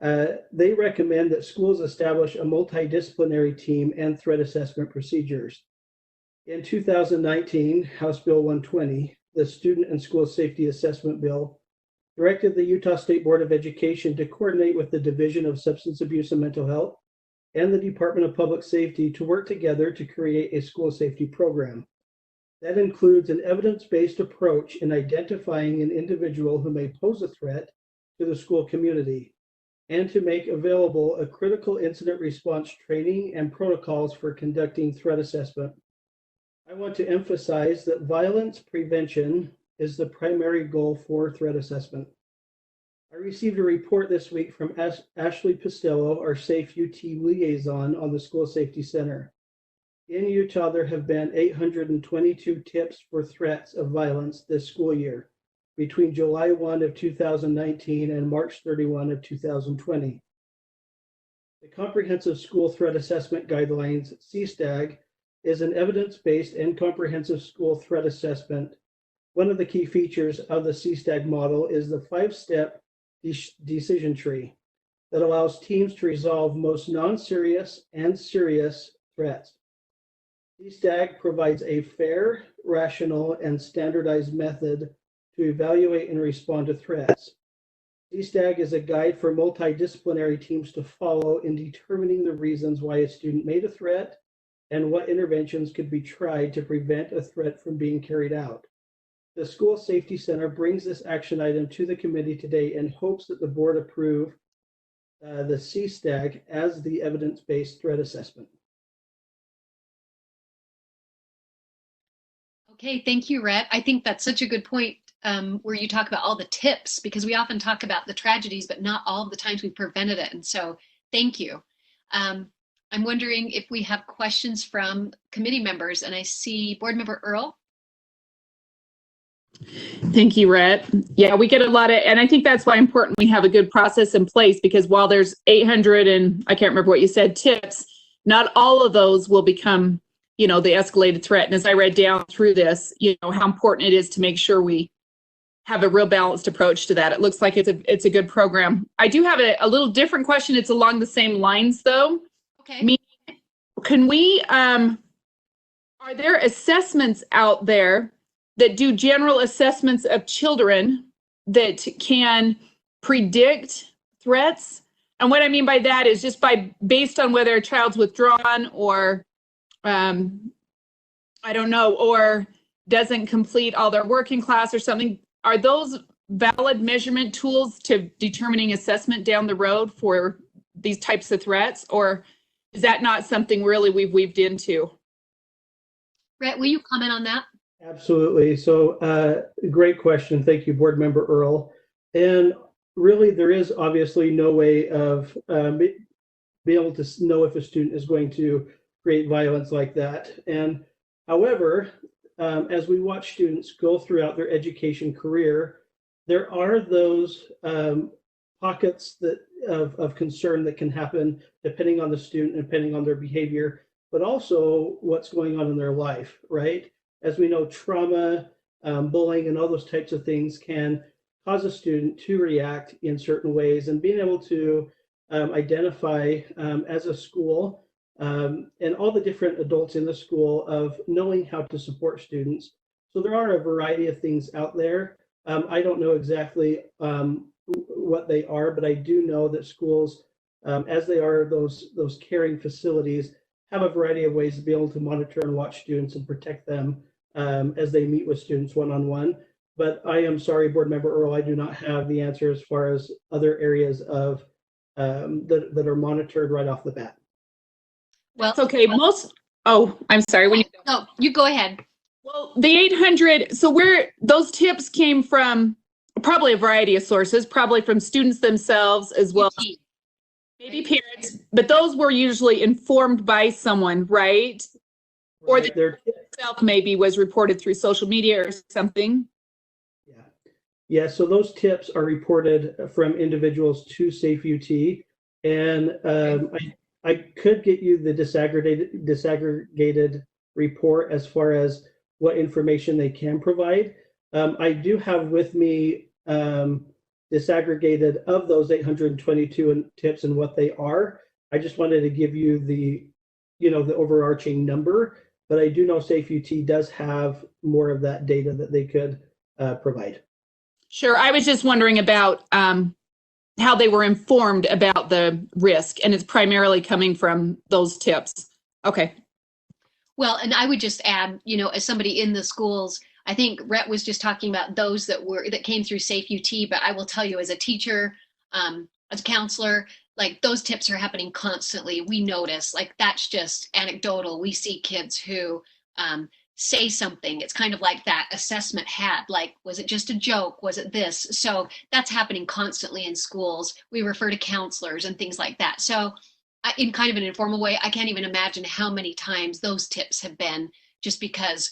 they recommend that schools establish a multidisciplinary team and threat assessment procedures. In 2019, House Bill 120, the Student and School Safety Assessment Bill, directed the Utah State Board of Education to coordinate with the Division of Substance Abuse and Mental Health and the Department of Public Safety to work together to create a school safety program. That includes an evidence-based approach in identifying an individual who may pose a threat to the school community, and to make available a critical incident response training and protocols for conducting threat assessment. I want to emphasize that violence prevention is the primary goal for threat assessment. I received a report this week from Ashley Pistello, our Safe UT liaison on the School Safety Center. In Utah, there have been 822 tips for threats of violence this school year, between July 1 of 2019 and March 31 of 2020. The Comprehensive School Threat Assessment Guidelines, CSTAG, is an evidence-based and comprehensive school threat assessment. One of the key features of the CSTAG model is the 5-step decision tree that allows teams to resolve most non-serious and serious threats. CSTAG provides a fair, rational, and standardized method to evaluate and respond to threats. CSTAG is a guide for multidisciplinary teams to follow in determining the reasons why a student made a threat and what interventions could be tried to prevent a threat from being carried out. The School Safety Center brings this action item to the committee today in hopes that the board approve the CSTAG as the evidence-based threat assessment. Okay, thank you, Rhett. I think that's such a good point where you talk about all the tips, because we often talk about the tragedies, but not all of the times we prevented it. And so thank you. I'm wondering if we have questions from committee members, and I see Board Member Earl. Thank you, Rhett. Yeah, we get a lot of, and I think that's why important we have a good process in place, because while there's 800 and I can't remember what you said, tips, not all of those will become, the escalated threat. And as I read down through this, how important it is to make sure we have a real balanced approach to that. It looks like it's a good program. I do have a little different question. It's along the same lines though. Okay. Can we, are there assessments out there that do general assessments of children that can predict threats? And what I mean by that is just based on whether a child's withdrawn or, I don't know, or doesn't complete all their working class or something. Are those valid measurement tools to determining assessment down the road for these types of threats? Or is that not something really we've weaved into? Rhett, will you comment on that? Absolutely. So great question. Thank you, Board Member Earl. And really, there is obviously no way of being able to know if a student is going to create violence like that. And however, as we watch students go throughout their education career, there are those pockets of concern that can happen depending on the student, depending on their behavior, but also what's going on in their life, right? As we know, trauma, bullying, and all those types of things can cause a student to react in certain ways, and being able to identify as a school and all the different adults in the school of knowing how to support students. So there are a variety of things out there. I don't know exactly what they are, but I do know that schools, as they are those caring facilities, have a variety of ways to be able to monitor and watch students and protect them as they meet with students one-on-one. But I am sorry, Board Member Earl, I do not have the answer as far as other areas of that are monitored right off the bat. Well, it's okay. I'm sorry. No, you go ahead. Well, the 800, so those tips came from probably a variety of sources, probably from students themselves as well. Maybe parents, but those were usually informed by someone, right? Or the tip itself maybe was reported through social media or something. Yeah, so those tips are reported from individuals to Safe UT, and I could get you the disaggregated report as far as what information they can provide. I do have with me disaggregated of those 822 tips and what they are. I just wanted to give you the overarching number, but I do know Safe UT does have more of that data that they could provide. Sure. I was just wondering about how they were informed about the risk, and it's primarily coming from those tips. Okay. Well, and I would just add, as somebody in the schools, I think Rhett was just talking about those that came through Safe UT, but I will tell you as a teacher, as a counselor, like those tips are happening constantly. We notice, like that's just anecdotal. We see kids who say something. It's kind of like that assessment hat, like, was it just a joke? Was it this? So that's happening constantly in schools. We refer to counselors and things like that. So in kind of an informal way, I can't even imagine how many times those tips have been, just because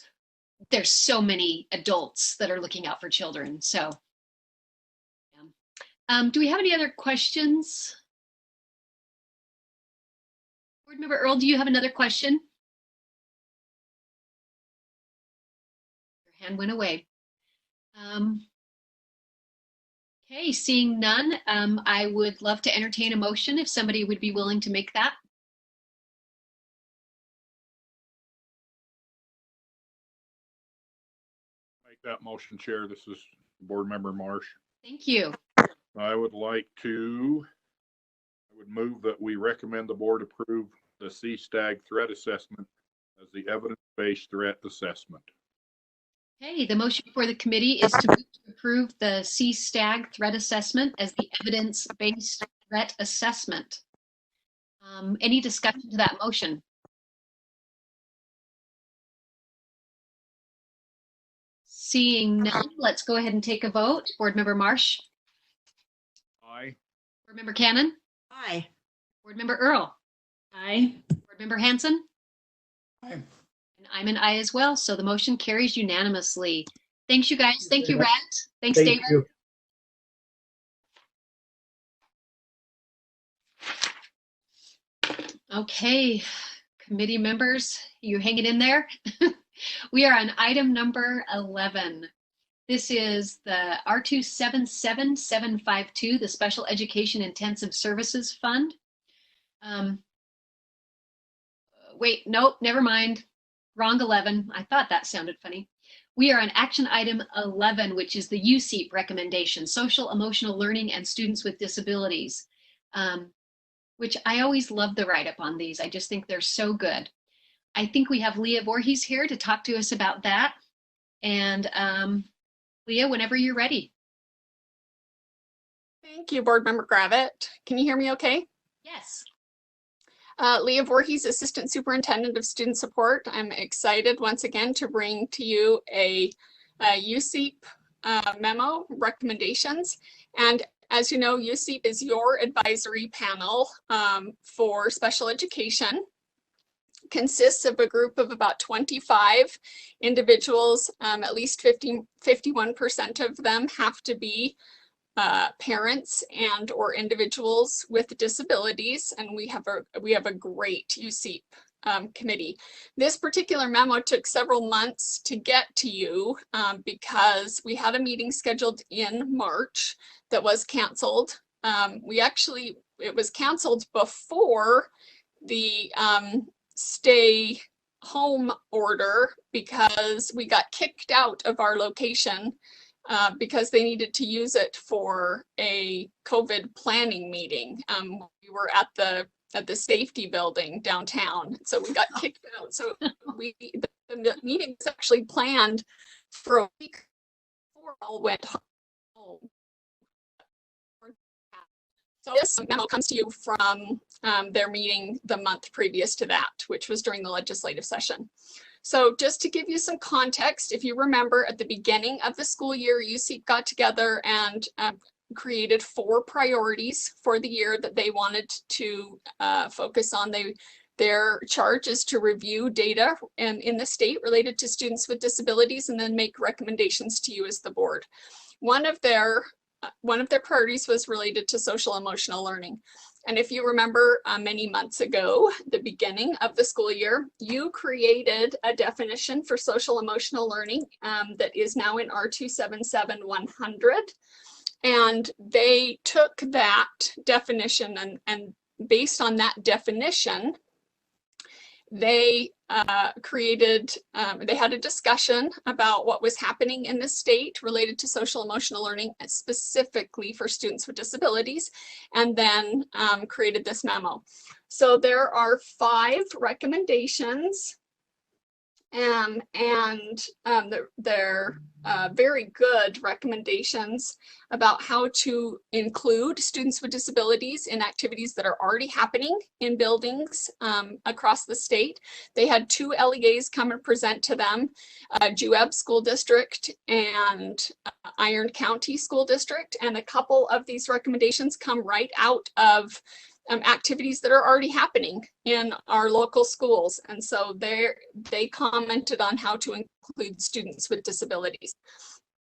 there's so many adults that are looking out for children. So do we have any other questions? Board Member Earl, do you have another question? Your hand went away. Okay, seeing none, I would love to entertain a motion if somebody would be willing to make that. Make that motion, Chair. This is Board Member Marsh. Thank you. I would move that we recommend the board approve the CSTAG threat assessment as the evidence-based threat assessment. Okay, the motion for the committee is to approve the CSTAG threat assessment as the evidence-based threat assessment. Any discussion to that motion? Seeing none, let's go ahead and take a vote. Board Member Marsh? Aye. Board Member Cannon? Aye. Board Member Earl? Aye. Board Member Hanson? Aye. And I'm an aye as well, so the motion carries unanimously. Thanks, you guys. Thank you, Rhett. Thanks, Thank David. you. Okay, committee members, you hanging in there? We are on item number 11. This is the R277752, the Special Education Intensive Services Fund. Wait, nope, never mind. Wrong 11. I thought that sounded funny. We are on action item 11, which is the USEEP recommendation, Social Emotional Learning and Students with Disabilities, which I always love the write-up on these. I just think they're so good. I think we have Leah Voorhees here to talk to us about that. And Leah, whenever you're ready. Thank you, Board Member Gravitt. Can you hear me okay? Yes. Leah Voorhees, Assistant Superintendent of Student Support. I'm excited once again to bring to you a USEEP memo recommendations. And as you know, USEEP is your advisory panel for special education. Consists of a group of about 25 individuals. At least 51% of them have to be parents and or individuals with disabilities, and we have a great USEEP committee. This particular memo took several months to get to you because we had a meeting scheduled in March that was canceled. It was canceled before the stay home order because we got kicked out of our location because they needed to use it for a COVID planning meeting. We were at the safety building downtown, so we got kicked out. So the meeting was actually planned for a week before all went home. So this memo comes to you from their meeting the month previous to that, which was during the legislative session. So just to give you some context, if you remember at the beginning of the school year, USEEP got together and created 4 priorities for the year that they wanted to focus on. Their charge is to review data in the state related to students with disabilities and then make recommendations to you as the board. One of their priorities was related to social emotional learning. And if you remember many months ago, the beginning of the school year, you created a definition for social emotional learning that is now in R277100. And they took that definition and based on that definition, they they had a discussion about what was happening in the state related to social emotional learning, specifically for students with disabilities, and then created this memo. So there are 5 recommendations, and they're very good recommendations about how to include students with disabilities in activities that are already happening in buildings across the state. They had 2 LEAs come and present to them, Jueb School District and Iron County School District, and a couple of these recommendations come right out of activities that are already happening in our local schools. And so they commented on how to include students with disabilities.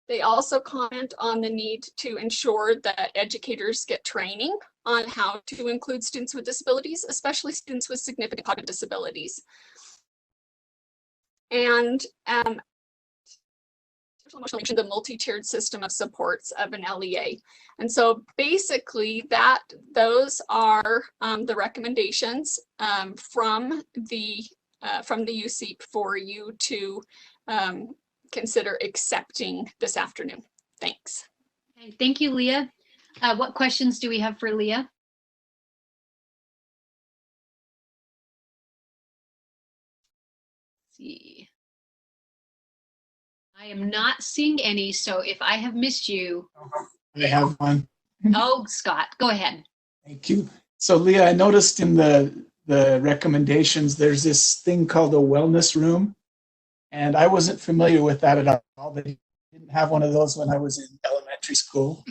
They also comment on the need to ensure that educators get training on how to include students with disabilities, especially students with significant cognitive disabilities. And the multi-tiered system of supports of an LEA. And so basically those are the recommendations from the USEEP for you to consider accepting this afternoon. Thanks. Okay, thank you, Leah. What questions do we have for Leah? Let's see. I am not seeing any, so if I have missed you. I have one. Oh, Scott, go ahead. Thank you. So Leah, I noticed in the recommendations, there's this thing called a wellness room. And I wasn't familiar with that at all. They didn't have one of those when I was in elementary school.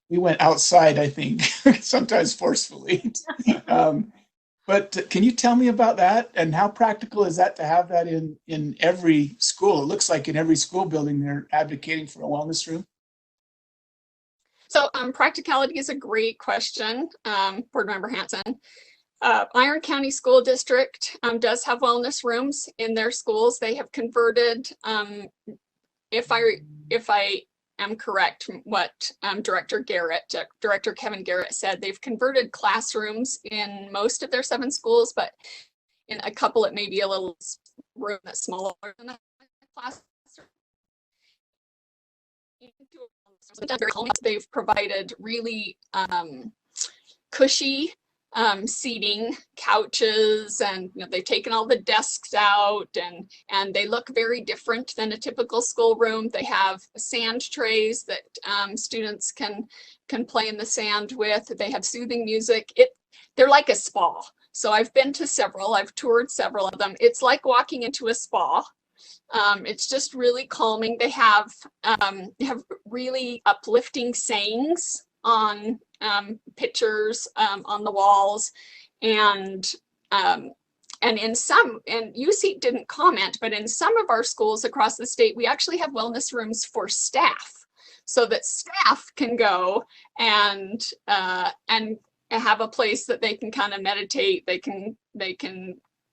We went outside, I think, sometimes forcefully. But But can you tell me about that, and how practical is that to have that in every school? It looks like in every school building they're advocating for a wellness room. So practicality is a great question, Board Member Hanson. Iron County School District does have wellness rooms in their schools. They have converted, if I am correct, from what Director Kevin Garrett said, they've converted classrooms in most of their 7 schools, but in a couple it may be a little room that's smaller than a classroom. They've provided really cushy seating, couches, and they've taken all the desks out, and they look very different than a typical schoolroom. They have sand trays that students can play in the sand with. They have soothing music. They're like a spa. So I've been to several. I've toured several of them. It's like walking into a spa. It's just really calming. They have really uplifting sayings on pictures on the walls, and in some, and UC didn't comment, but in some of our schools across the state, we actually have wellness rooms for staff, so that staff can go and have a place that they can kind of meditate. They can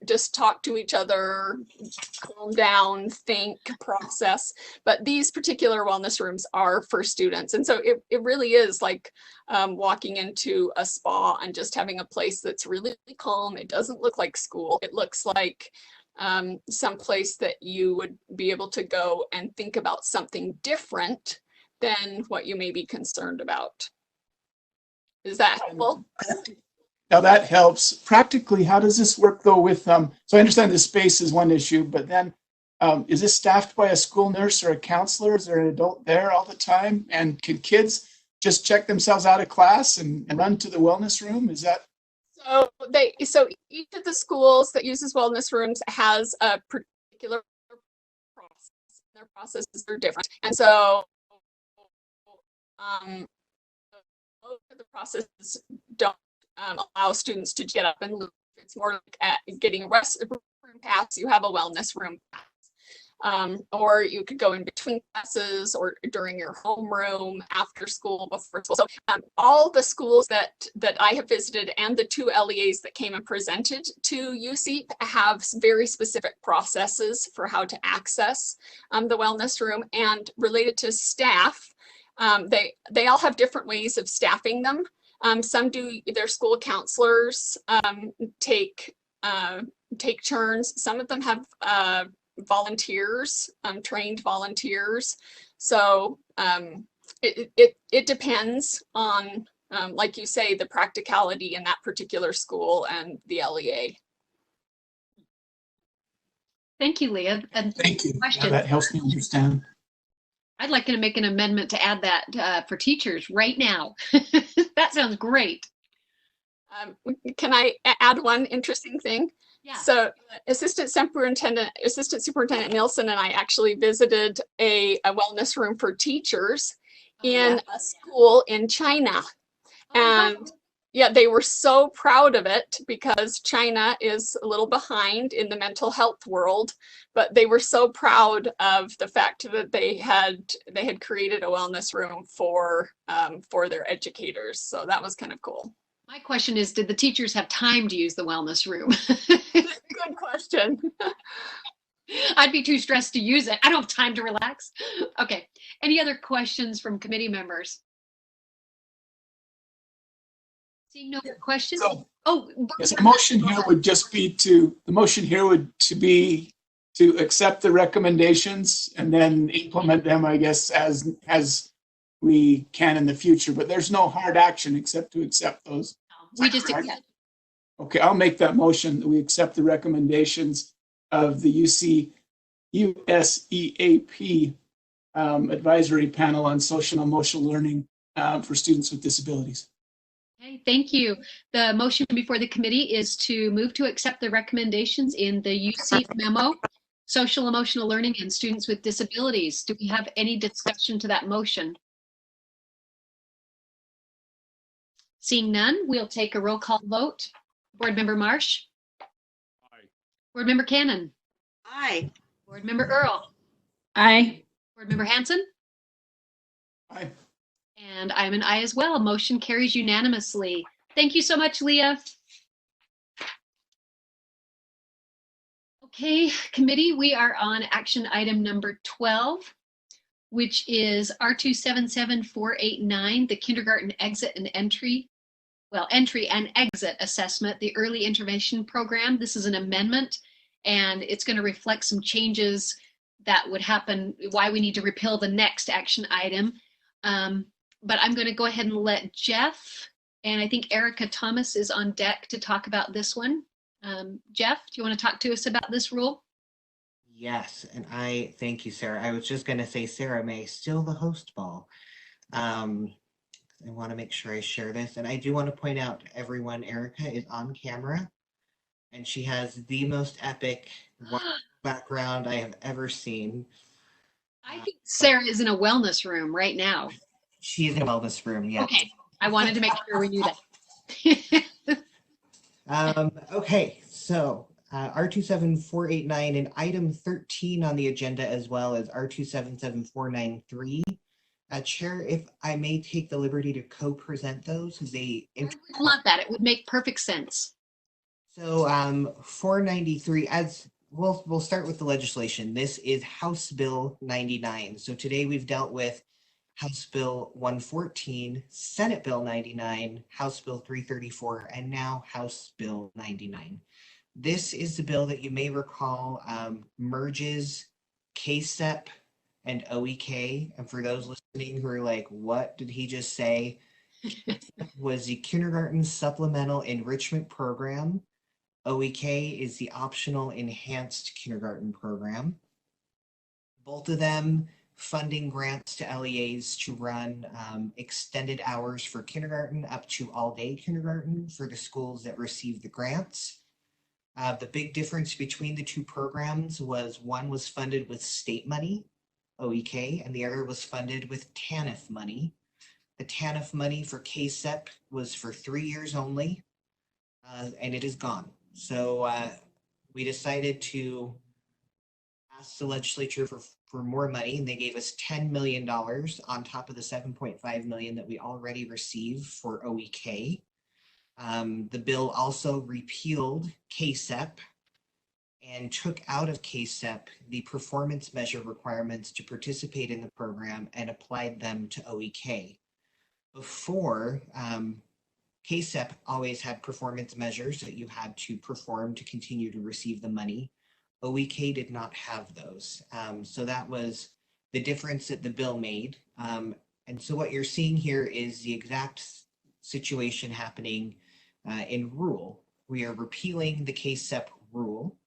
just talk to each other, calm down, think, process. But these particular wellness rooms are for students. And so it really is like walking into a spa and just having a place that's really calm. It doesn't look like school. It looks like some place that you would be able to go and think about something different than what you may be concerned about. Is that helpful? Now that helps. Practically, how does this work though with, so I understand the space is one issue, but then is this staffed by a school nurse or a counselor? Is there an adult there all the time? And can kids just check themselves out of class and run to the wellness room? Is that? So each of the schools that uses wellness rooms has a particular process. Their processes are different. And so most of the processes don't allow students to get up and leave. It's more like getting a restroom pass. You have a wellness room pass. Or you could go in between classes or during your homeroom, after school, before school. So all the schools that I have visited and the 2 LEAs that came and presented to UC have very specific processes for how to access the wellness room. And related to staff, they all have different ways of staffing them. Some do, their school counselors take turns. Some of them have volunteers, trained volunteers. So it depends on, like you say, the practicality in that particular school and the LEA. Thank you, Leah. And thank you. Yeah, that helps me understand. I'd like to make an amendment to add that for teachers right now. That sounds great. Can I add one interesting thing? Yeah. So Assistant Superintendent Nielsen and I actually visited a wellness room for teachers in a school in China. And yeah, they were so proud of it because China is a little behind in the mental health world, but they were so proud of the fact that they had created a wellness room for their educators. So that was kind of cool. My question is, did the teachers have time to use the wellness room? Good question. I'd be too stressed to use it. I don't have time to relax. Okay. Any other questions from committee members? Seeing no questions? Yes, the motion here would just be to accept the recommendations and then implement them, I guess, as we can in the future. But there's no hard action except to accept those. We just accept. Okay, I'll make that motion that we accept the recommendations of the USEAP advisory panel on social and emotional learning for students with disabilities. Okay, thank you. The motion before the committee is to move to accept the recommendations in the UC memo, social emotional learning and students with disabilities. Do we have any discussion to that motion? Seeing none, we'll take a roll call vote. Board Member Marsh? Aye. Board Member Cannon? Aye. Board Member Earl? Aye. Board Member Hanson? Aye. And I'm an aye as well. Motion carries unanimously. Thank you so much, Leah. Okay, committee, we are on action item number 12, which is R277489, the kindergarten exit and entry and exit assessment, the early intervention program. This is an amendment, and it's going to reflect some changes that would happen, why we need to repeal the next action item. But I'm going to go ahead and let Jeff, and I think Erica Thomas is on deck to talk about this one. Jeff, do you want to talk to us about this rule? Yes, and I thank you, Sarah. I was just going to say, Sarah May, still the host ball. I want to make sure I share this, and I do want to point out to everyone, Erica is on camera, and she has the most epic background I have ever seen. I think Sarah is in a wellness room right now. She is in a wellness room, yes. Okay, I wanted to make sure we knew that. Okay, so R277489 and item 13 on the agenda, as well as R277493. Chair, if I may take the liberty to co-present those. I would love that. It would make perfect sense. So 493, as we'll start with the legislation. This is House Bill 99. So today we've dealt with House Bill 114, Senate Bill 99, House Bill 334, and now House Bill 99. This is the bill that you may recall merges KSEP and OEK. And for those listening who are like, what did he just say? Was the Kindergarten Supplemental Enrichment Program. OEK is the Optional Enhanced Kindergarten Program. Both of them funding grants to LEAs to run extended hours for kindergarten up to all-day kindergarten for the schools that receive the grants. The big difference between the two programs was one was funded with state money, OEK, and the other was funded with TANF money. The TANF money for KSEP was for 3 years only, and it is gone. So we decided to ask the legislature for more money, and they gave us $10 million on top of the $7.5 million that we already received for OEK. The bill also repealed KSEP and took out of KSEP the performance measure requirements to participate in the program and applied them to OEK. Before, KSEP always had performance measures that you had to perform to continue to receive the money. OEK did not have those. So that was the difference that the bill made. And so what you're seeing here is the exact situation happening in rule. We are repealing the KSEP rule,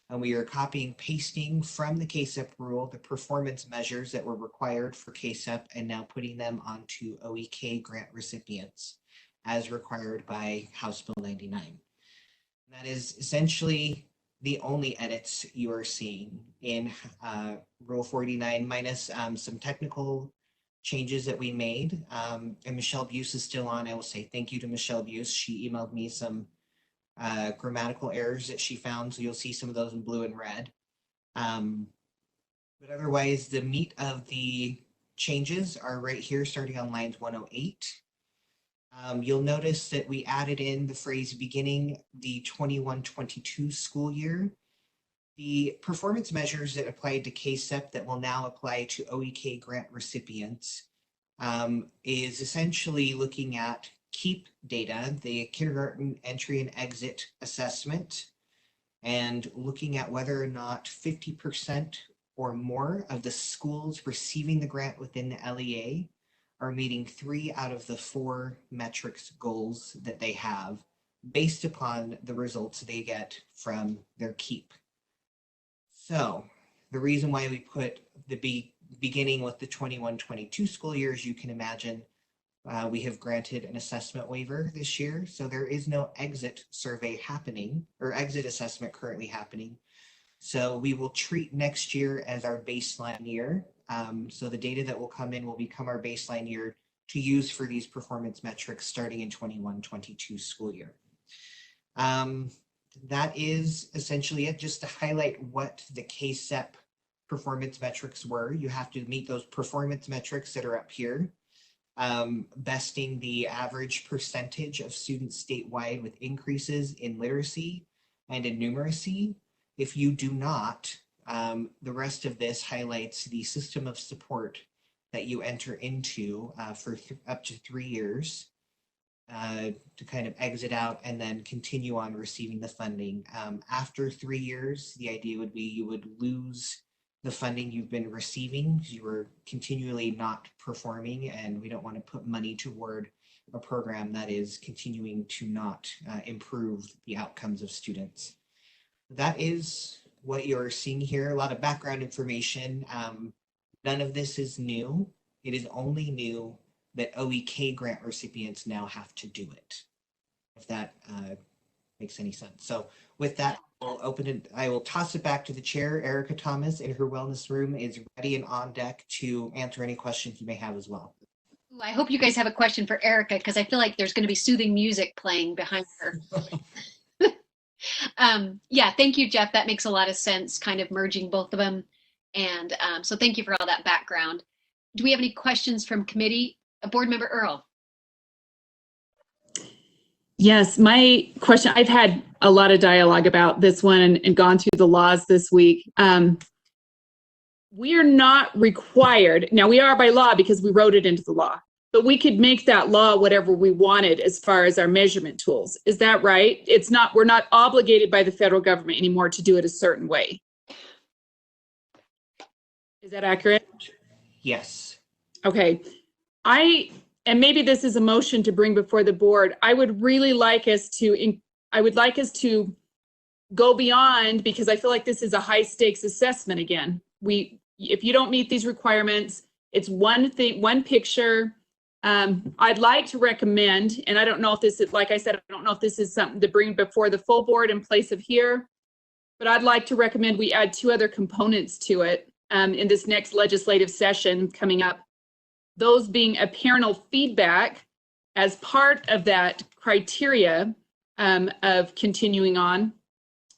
and we are copying, pasting from the KSEP rule the performance measures that were required for KSEP and now putting them onto OEK grant recipients as required by House Bill 99. And that is essentially the only edits you are seeing in Rule 49, minus some technical changes that we made. And Michelle Buse is still on. I will say thank you to Michelle Buse. She emailed me some grammatical errors that she found, so you'll see some of those in blue and red. But otherwise, the meat of the changes are right here, starting on lines 108. You'll notice that we added in the phrase beginning the 21-22 school year. The performance measures that applied to KSEP that will now apply to OEK grant recipients is essentially looking at KEEP data, the kindergarten entry and exit assessment, and looking at whether or not 50% or more of the schools receiving the grant within the LEA are meeting 3 out of the 4 metrics goals that they have based upon the results they get from their KEEP. So the reason why we put the beginning with the 21-22 school year, as you can imagine, we have granted an assessment waiver this year. So there is no exit survey happening or exit assessment currently happening. So we will treat next year as our baseline year. So the data that will come in will become our baseline year to use for these performance metrics starting in 21-22 school year. That is essentially it, just to highlight what the KSEP performance metrics were. You have to meet those performance metrics that are up here. Besting the average percentage of students statewide with increases in literacy and in numeracy. If you do not, the rest of this highlights the system of support that you enter into for up to 3 years to kind of exit out and then continue on receiving the funding. After 3 years, the idea would be you would lose the funding you've been receiving because you were continually not performing, and we don't want to put money toward a program that is continuing to not improve the outcomes of students. That is what you're seeing here. A lot of background information. None of this is new. It is only new that OEK grant recipients now have to do it, if that makes any sense. So with that, I'll open it. I will toss it back to the chair. Erica Thomas in her wellness room is ready and on deck to answer any questions you may have as well. Ooh, I hope you guys have a question for Erica, because I feel like there's going to be soothing music playing behind her. Yeah, thank you, Jeff. That makes a lot of sense, kind of merging both of them. And so thank you for all that background. Do we have any questions from committee? Board Member Earl. Yes, my question, I've had a lot of dialogue about this one and gone through the laws this week. We are not required, now we are by law because we wrote it into the law, but we could make that law whatever we wanted as far as our measurement tools. Is that right? It's not, we're not obligated by the federal government anymore to do it a certain way. Is that accurate? Yes. Okay. And maybe this is a motion to bring before the board. I would really like us to, go beyond, because I feel like this is a high stakes assessment again. If you don't meet these requirements, it's one thing, one picture. I'd like to recommend, and I don't know if this is, like I said, I don't know if this is something to bring before the full board in place of here, but I'd like to recommend we add 2 other components to it in this next legislative session coming up. Those being a parental feedback as part of that criteria of continuing on,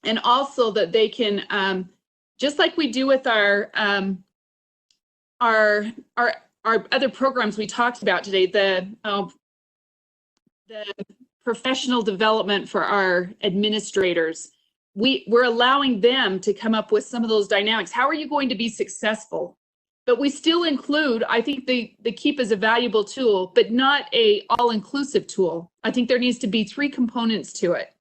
and also that they can, just like we do with our other programs we talked about today, the professional development for our administrators, we're allowing them to come up with some of those dynamics. How are you going to be successful? But we still include, I think the KEEP is a valuable tool, but not a all-inclusive tool. I think there needs to be 3 components to it.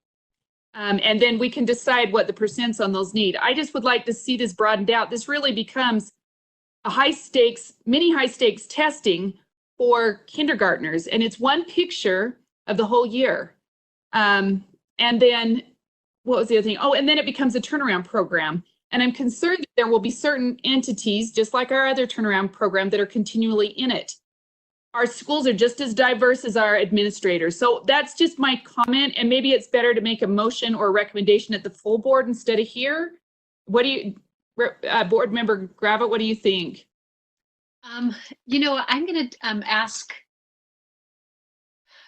And then we can decide what the percents on those need. I just would like to see this broadened out. This really becomes a high stakes, mini high stakes testing for kindergartners. And it's one picture of the whole year. And then what was the other thing? Oh, and then it becomes a turnaround program. And I'm concerned that there will be certain entities, just like our other turnaround program, that are continually in it. Our schools are just as diverse as our administrators. So that's just my comment. And maybe it's better to make a motion or a recommendation at the full board instead of here. What do you, Board Member Gravitt, what do you think? You know, I'm going to ask,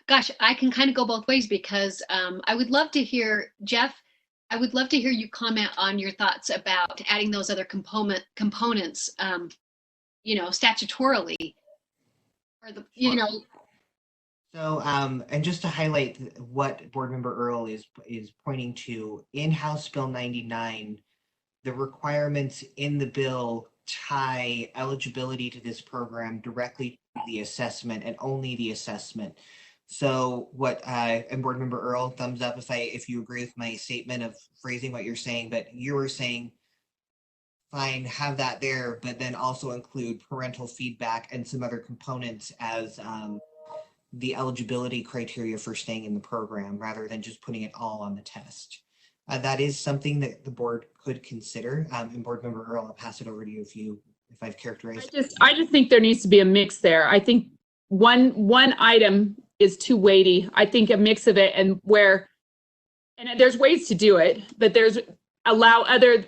gosh, I can kind of go both ways, because I would love to hear, Jeff, I would love to hear you comment on your thoughts about adding those other components, you know, statutorily, or the, you know. So, and just to highlight what Board Member Earl is pointing to, in House Bill 99, the requirements in the bill tie eligibility to this program directly to the assessment and only the assessment. So what, and Board Member Earl, thumbs up if you agree with my statement of phrasing what you're saying, but you were saying, fine, have that there, but then also include parental feedback and some other components as the eligibility criteria for staying in the program, rather than just putting it all on the test. That is something that the board could consider. And Board Member Earl, I'll pass it over to you if I've characterized. I just think there needs to be a mix there. I think one item is too weighty. I think a mix of it, and there's ways to do it, but there's allow other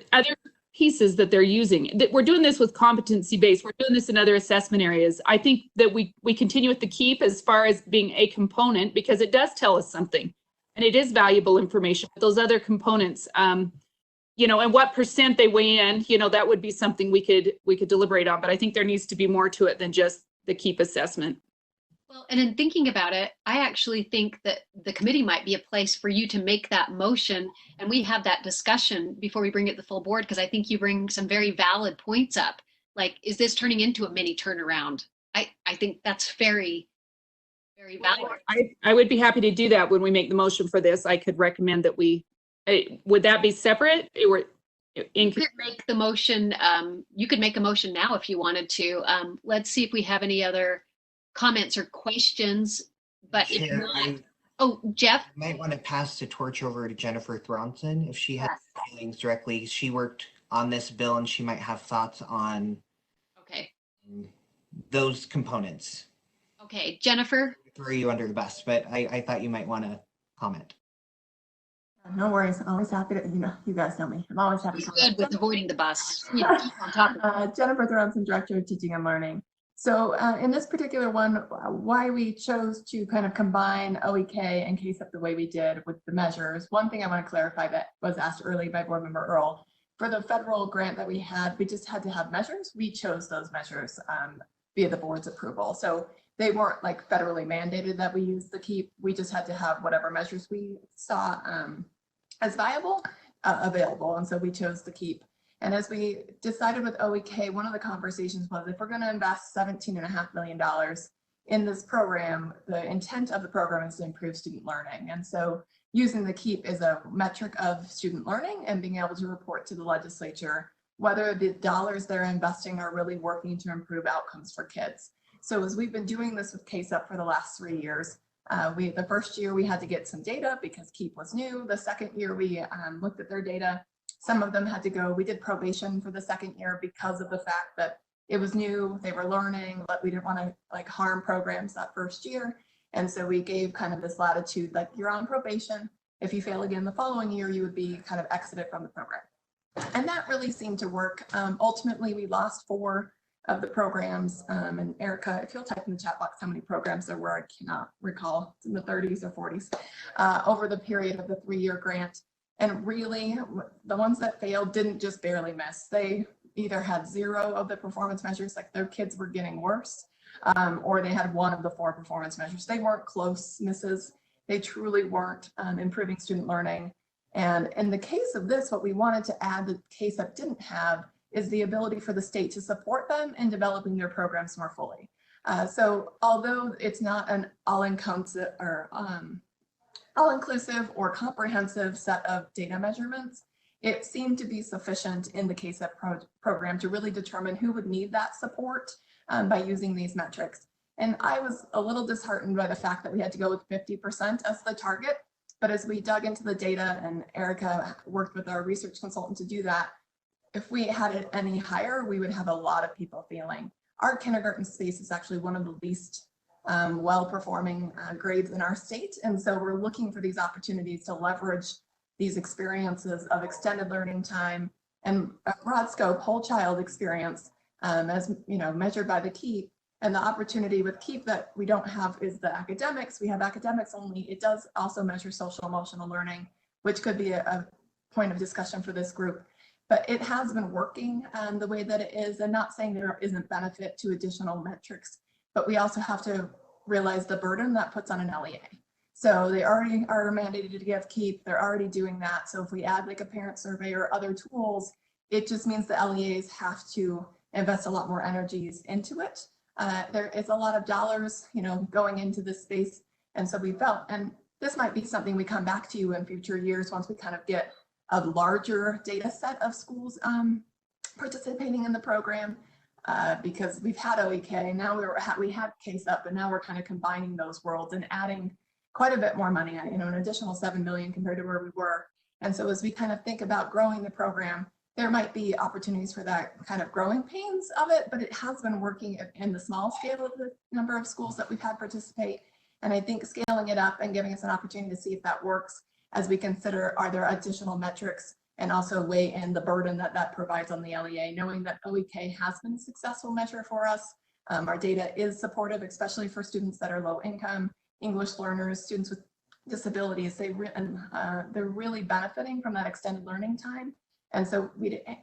pieces that they're using. We're doing this with competency based. We're doing this in other assessment areas. I think that we continue with the KEEP as far as being a component, because it does tell us something. and it is valuable information. Those other components, you know, and what percent they weigh in, you know, that would be something we could deliberate on. But I think there needs to be more to it than just the KEEP assessment. Well, and in thinking about it, I actually think that the committee might be a place for you to make that motion, and we have that discussion before we bring it to the full board, because I think you bring some very valid points up. Like, is this turning into a mini turnaround? I think that's very, very valid. I would be happy to do that when we make the motion for this. I could recommend that we, would that be separate? You could make the motion. You could make a motion now if you wanted to. Let's see if we have any other comments or questions. But if Chair, not, Jeff? I might want to pass the torch over to Jennifer Thronson if she has feelings directly. She worked on this bill and she might have thoughts on those components. Okay, Jennifer? Throw you under the bus, but I thought you might want to comment. No worries. I'm always happy to, you guys know me. I'm always happy to comment. Good with avoiding the bus. Yeah, keep on top. Jennifer Thronson, Director of Teaching and Learning. So in this particular one, why we chose to kind of combine OEK and CASEUP the way we did with the measures, one thing I want to clarify that was asked early by Board Member Earl, for the federal grant that we had, we just had to have measures. We chose those measures via the board's approval. So they weren't like federally mandated that we use the KEEP. We just had to have whatever measures we saw as viable available. And so we chose the KEEP. And as we decided with OEK, one of the conversations was if we're going to invest $17.5 million in this program, the intent of the program is to improve student learning. And so using the KEEP is a metric of student learning and being able to report to the legislature whether the dollars they're investing are really working to improve outcomes for kids. So as we've been doing this with CASEUP for the last 3 years, the first year we had to get some data because KEEP was new. The second year we looked at their data. Some of them had to go. We did probation for the second year because of the fact that it was new, they were learning, but we didn't want to like harm programs that first year. And so we gave kind of this latitude, like you're on probation. If you fail again the following year, you would be kind of exited from the program. And that really seemed to work. Ultimately, we lost 4 of the programs. And Erica, if you'll type in the chat box how many programs there were, I cannot recall, it's in the 30s or 40s, over the period of the 3-year grant. And really, the ones that failed didn't just barely miss. They either had 0 of the performance measures, like their kids were getting worse, or they had 1 of the 4 performance measures. They weren't close misses. They truly weren't improving student learning. And in the case of this, what we wanted to add that CASEUP didn't have is the ability for the state to support them in developing their programs more fully. So although it's not an all-inclusive or comprehensive set of data measurements, it seemed to be sufficient in the CASEUP program to really determine who would need that support by using these metrics. And I was a little disheartened by the fact that we had to go with 50% as the target. But as we dug into the data and Erica worked with our research consultant to do that, if we had it any higher, we would have a lot of people failing. Our kindergarten space is actually one of the least well-performing grades in our state. And so we're looking for these opportunities to leverage these experiences of extended learning time and a broad scope whole child experience as measured by the KEEP. And the opportunity with KEEP that we don't have is the academics. We have academics only. It does also measure social emotional learning, which could be a point of discussion for this group. But it has been working the way that it is, and not saying there isn't benefit to additional metrics, but we also have to realize the burden that puts on an LEA. So they already are mandated to give KEEP. They're already doing that. So if we add like a parent survey or other tools, it just means the LEAs have to invest a lot more energies into it. There is a lot of dollars, going into this space. And so we felt, and this might be something we come back to you in future years once we kind of get a larger data set of schools participating in the program, because we've had OEK, now we had CASEUP, and now we're kind of combining those worlds and adding quite a bit more money, an additional $7 million compared to where we were. And so as we kind of think about growing the program, there might be opportunities for that kind of growing pains of it, but it has been working in the small scale of the number of schools that we've had participate. And I think scaling it up and giving us an opportunity to see if that works as we consider, are there additional metrics, and also weigh in the burden that that provides on the LEA, knowing that OEK has been a successful measure for us. Our data is supportive, especially for students that are low income, English learners, students with disabilities, they're really benefiting from that extended learning time. And so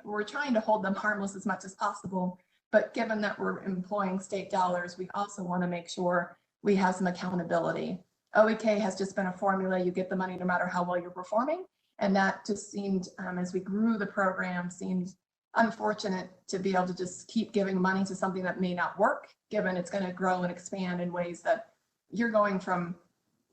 we're trying to hold them harmless as much as possible. But given that we're employing state dollars, we also want to make sure we have some accountability. OEK has just been a formula. You get the money no matter how well you're performing. And that just seemed, as we grew the program, seemed unfortunate to be able to just keep giving money to something that may not work, given it's going to grow and expand in ways that you're going from,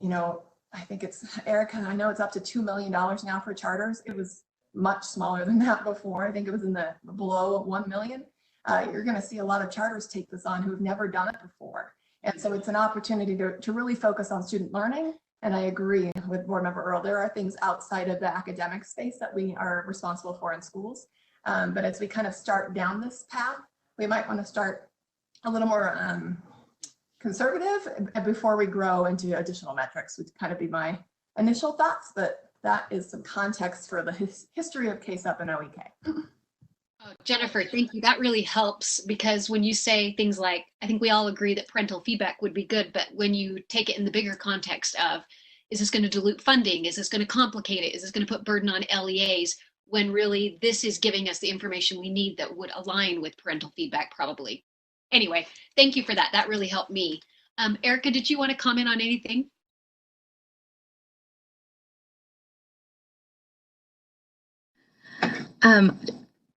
you know, I think it's, Erica, I know it's up to $2 million now for charters. It was much smaller than that before. I think it was in the below 1 million. You're going to see a lot of charters take this on who have never done it before. And so it's an opportunity to really focus on student learning. And I agree with Board Member Earl, there are things outside of the academic space that we are responsible for in schools. But as we kind of start down this path, we might want to start a little more conservative before we grow into additional metrics, would kind of be my initial thoughts. But that is some context for the history of KSUP and OEK. Oh, Jennifer, thank you. That really helps, because when you say things like, I think we all agree that parental feedback would be good, but when you take it in the bigger context of, is this going to dilute funding? Is this going to complicate it? Is this going to put burden on LEAs? When really this is giving us the information we need that would align with parental feedback probably. Anyway, thank you for that. That really helped me. Erica, did you want to comment on anything?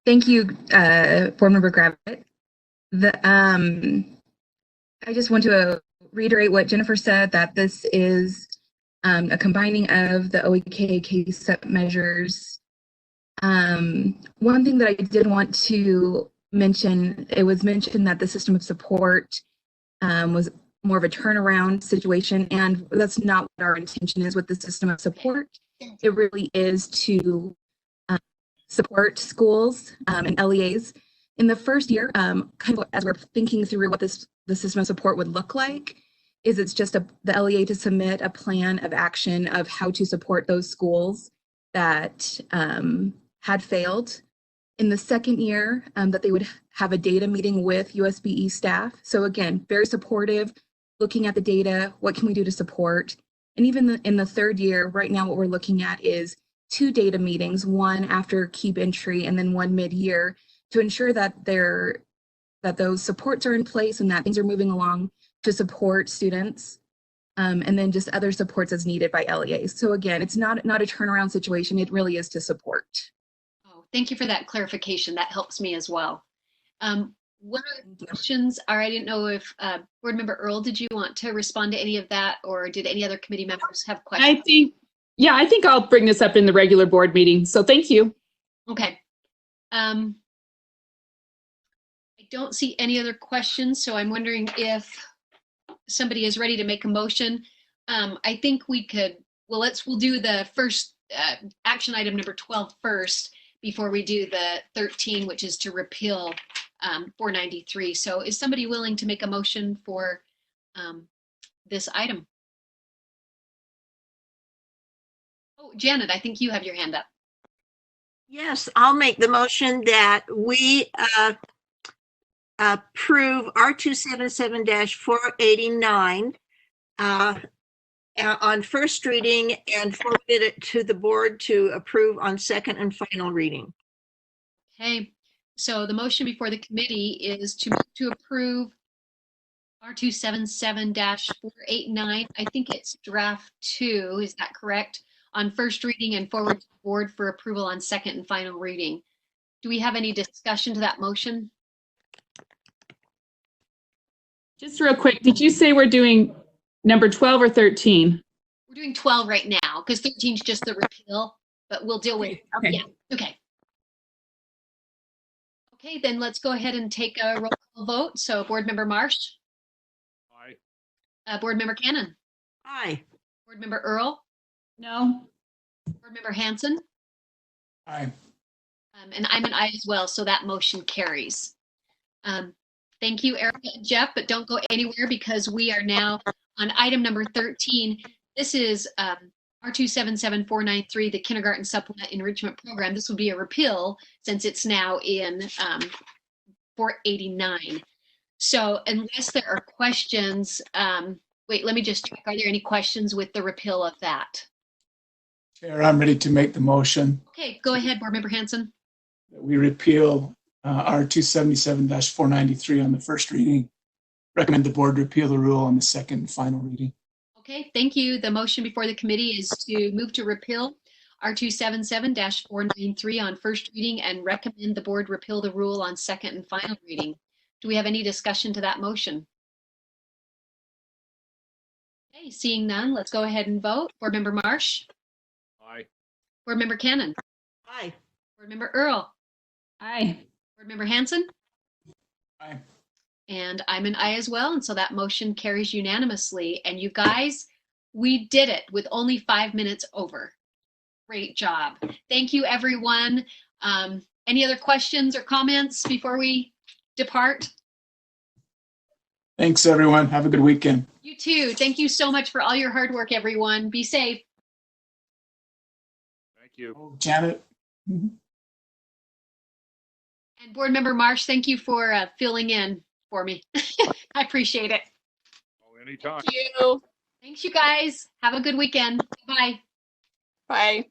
Thank you, Board Member Gravitt. I just want to reiterate what Jennifer said, that this is a combining of the OEK KSUP measures. One thing that I did want to mention, it was mentioned that the system of support was more of a turnaround situation, and that's not what our intention is with the system of support. It really is to support schools and LEAs. In the first year, kind of as we're thinking through what the system of support would look like, is it's just the LEA to submit a plan of action of how to support those schools that had failed. In the second year, that they would have a data meeting with USBE staff. So again, very supportive, looking at the data, what can we do to support? And even in the third year, right now what we're looking at is 2 data meetings, one after keep entry and then one mid-year, to ensure that those supports are in place and that things are moving along to support students, and then just other supports as needed by LEAs. So again, it's not a turnaround situation, it really is to support. Oh, thank you for that clarification. That helps me as well. What other questions are, I didn't know if Board Member Earl, did you want to respond to any of that, or did any other committee members have questions? I think I'll bring this up in the regular board meeting. So thank you. Okay. I don't see any other questions, so I'm wondering if somebody is ready to make a motion. I think we could, we'll do the first action item number 12 first before we do the 13, which is to repeal 493. So is somebody willing to make a motion for this item? Oh, Janet, I think you have your hand up. Yes, I'll make the motion that we approve R277-489 on first reading and forward it to the board to approve on second and final reading. Okay, so the motion before the committee is to approve R277-489. I think it's draft 2, is that correct? On first reading and forward to the board for approval on second and final reading. Do we have any discussion to that motion? Just real quick, did you say we're doing number 12 or 13? We're doing 12 right now because 13 is just the repeal, but we'll deal with, okay. Yeah, okay. Okay, then let's go ahead and take a roll call vote. So Board Member Marsh? Aye. Board Member Cannon? Aye. Board Member Earl? No. Board Member Hanson? Aye. And I'm an aye as well, so that motion carries. Thank you, Erica and Jeff, but don't go anywhere because we are now on item number 13. This is R277-493, the Kindergarten Supplement Enrichment Program. This will be a repeal since it's now in 489. So unless there are questions, Wait, let me just check. Are there any questions with the repeal of that? Chair, I'm ready to make the motion Okay, go ahead, Board Member Hanson. that we repeal R 277-493 on the first reading. Recommend the board repeal the rule on the second and final reading. Okay, thank you. The motion before the committee is to move to repeal R 277-493 on first reading and recommend the board repeal the rule on second and final reading. Do we have any discussion to that motion? Okay, seeing none, let's go ahead and vote. Board Member Marsh? Aye. Board Member Cannon? Aye. Board Member Earl? Aye. Board Member Hanson? Aye. And I'm an aye as well, and so that motion carries unanimously. And you guys, we did it with only 5 minutes over. Great job. Thank you, everyone. Any other questions or comments before we depart? Thanks, everyone. Have a good weekend. You too. Thank you so much for all your hard work, everyone. Be safe. Thank you. Janet. And Board Member Marsh, thank you for filling in for me. I appreciate it. Oh, anytime. Thank you. Thanks, you guys. Have a good weekend. Bye. Bye.